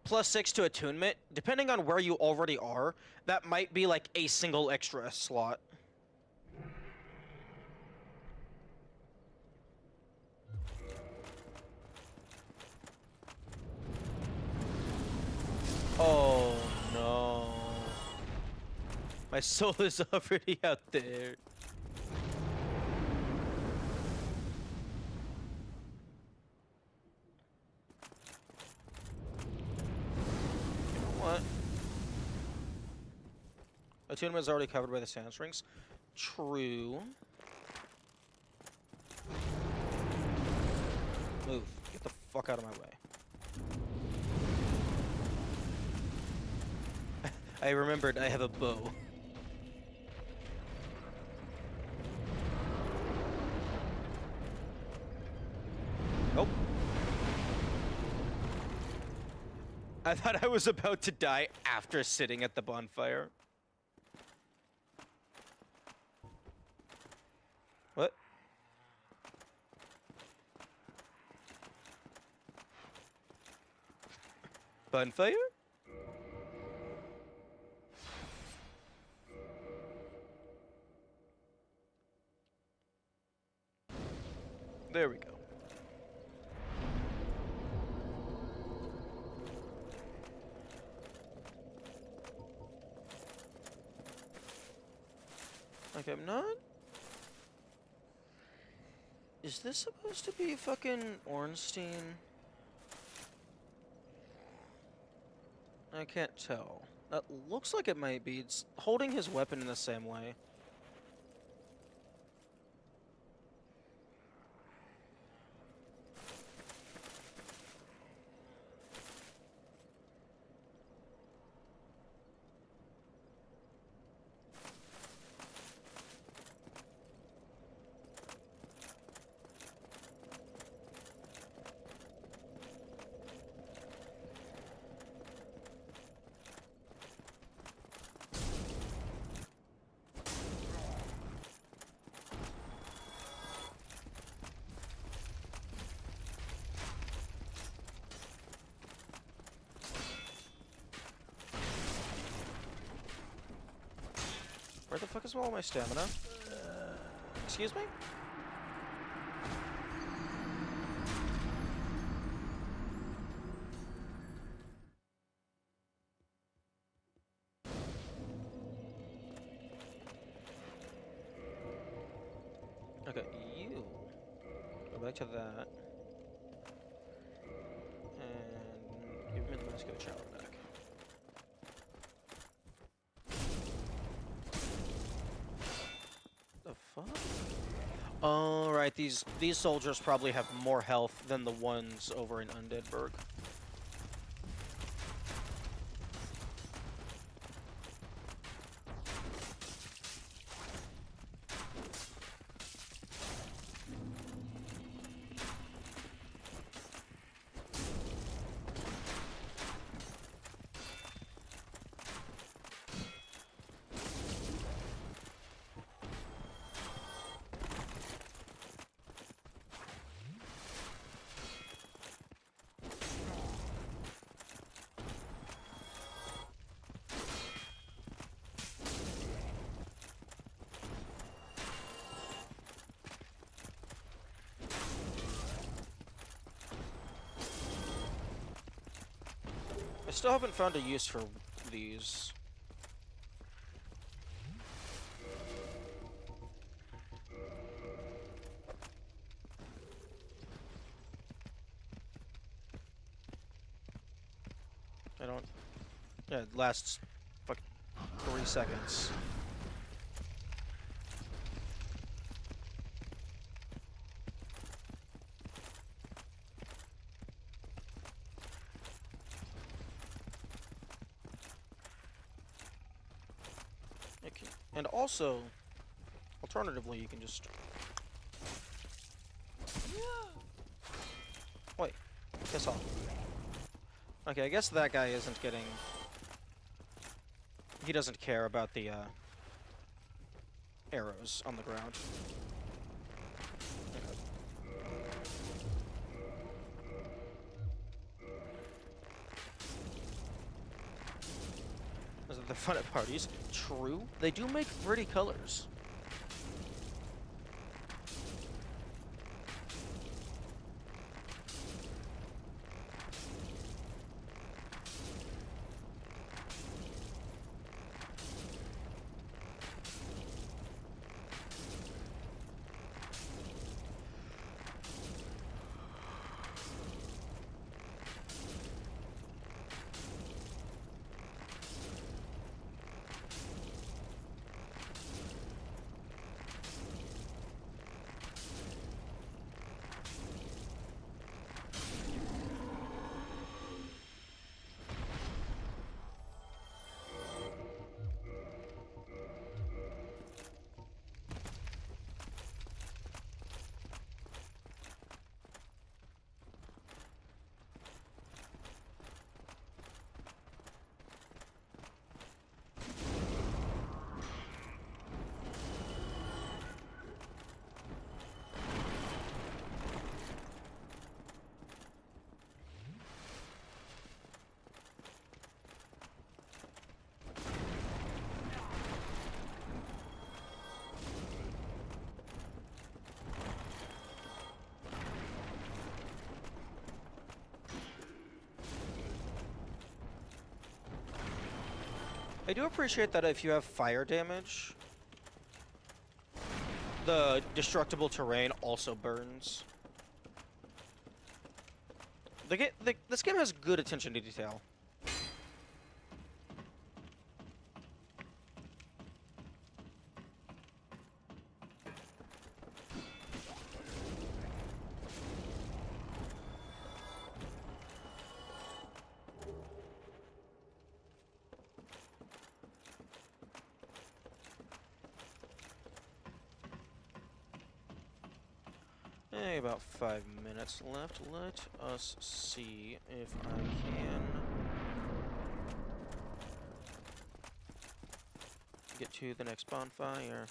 +6 to attunement, depending on where you already are, that might be like a single extra slot. Oh no. My soul is already out there. You know what? Attunement is already covered by the sand strings. True. Move. Get the fuck out of my way. I remembered I have a bow. Nope. I thought I was about to die after sitting at the bonfire. What? Bonfire? There we go. Like, I'm not... Is this supposed to be fucking Ornstein? I can't tell. That looks like it might be. It's holding his weapon in the same way. Where the fuck is all my stamina? Excuse me? Okay, you go back to that. And give me the musket challenge back. The fuck? Oh, right, these soldiers probably have more health than the ones over in Undeadburg. I still haven't found a use for these. I don't... Yeah, it lasts fucking 3 seconds. And also, alternatively, you can just... Wait, piss off. Okay, I guess that guy isn't getting... He doesn't care about the, arrows on the ground. The fun at parties. True. They do make pretty colors. I do appreciate that if you have fire damage, the destructible terrain also burns. This game has good attention to detail. Hey, about 5 minutes left. Let us see if I can get to the next bonfire.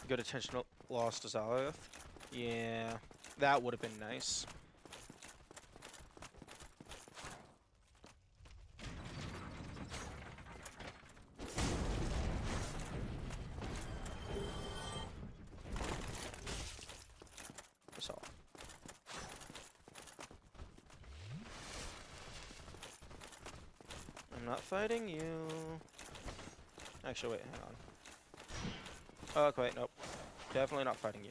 Good attention lost to Zalith. Yeah, that would have been nice. That's all. I'm not fighting you. Actually, wait, hang on. Oh, okay, wait, nope. Definitely not fighting you.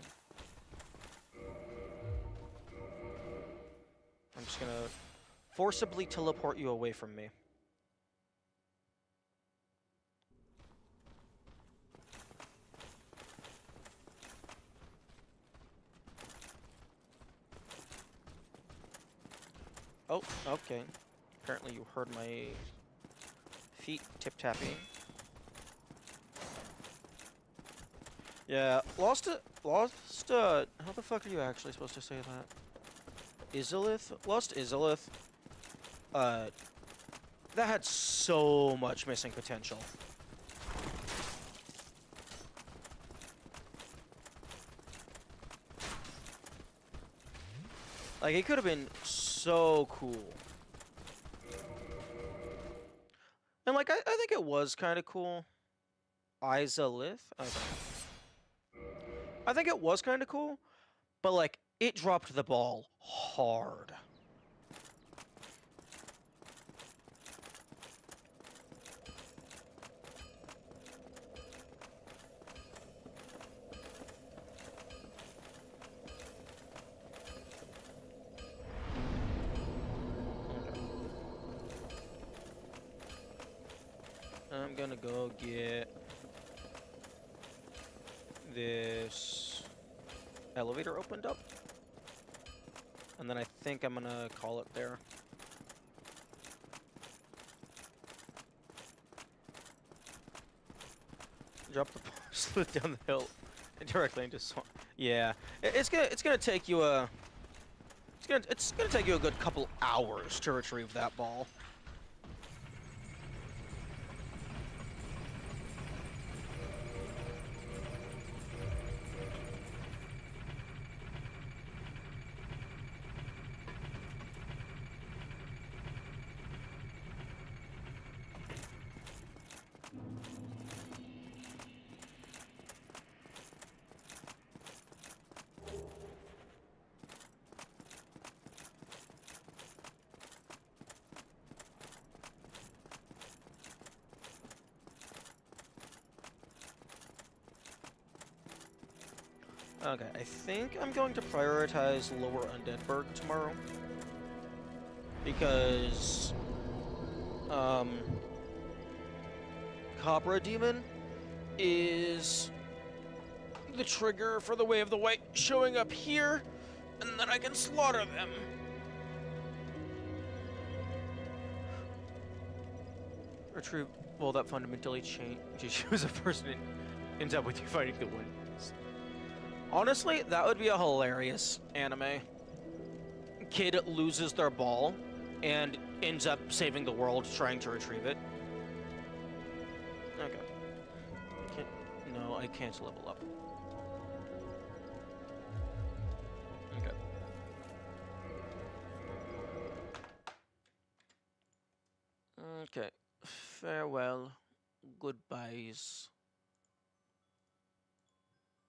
I'm just gonna forcibly teleport you away from me. Oh, okay. Apparently you heard my feet tip-tapping. Yeah, how the fuck are you actually supposed to say that? Izalith? Lost Izalith? That had so much missing potential. Like, it could have been so cool. And, like, I think it was kind of cool. Izalith? Okay. I think it was kind of cool, but, like, it dropped the ball hard. I'm gonna go get this elevator opened up, and then I think I'm gonna call it there. Drop the slow down the hill and directly into swamp. Yeah, it's gonna take you a it's gonna take you a good couple hours to retrieve that ball. Okay, I think I'm going to prioritize Lower Undeadburg tomorrow. Because, Cobra Demon is the trigger for the Way of the White showing up here, and then I can slaughter them. Retrieve, well, that fundamentally changes a person and ends up with you fighting the wind. Honestly, that would be a hilarious anime. Kid loses their ball and ends up saving the world trying to retrieve it. Okay. No, I can't level up. Okay. Okay. Farewell. goodbyes.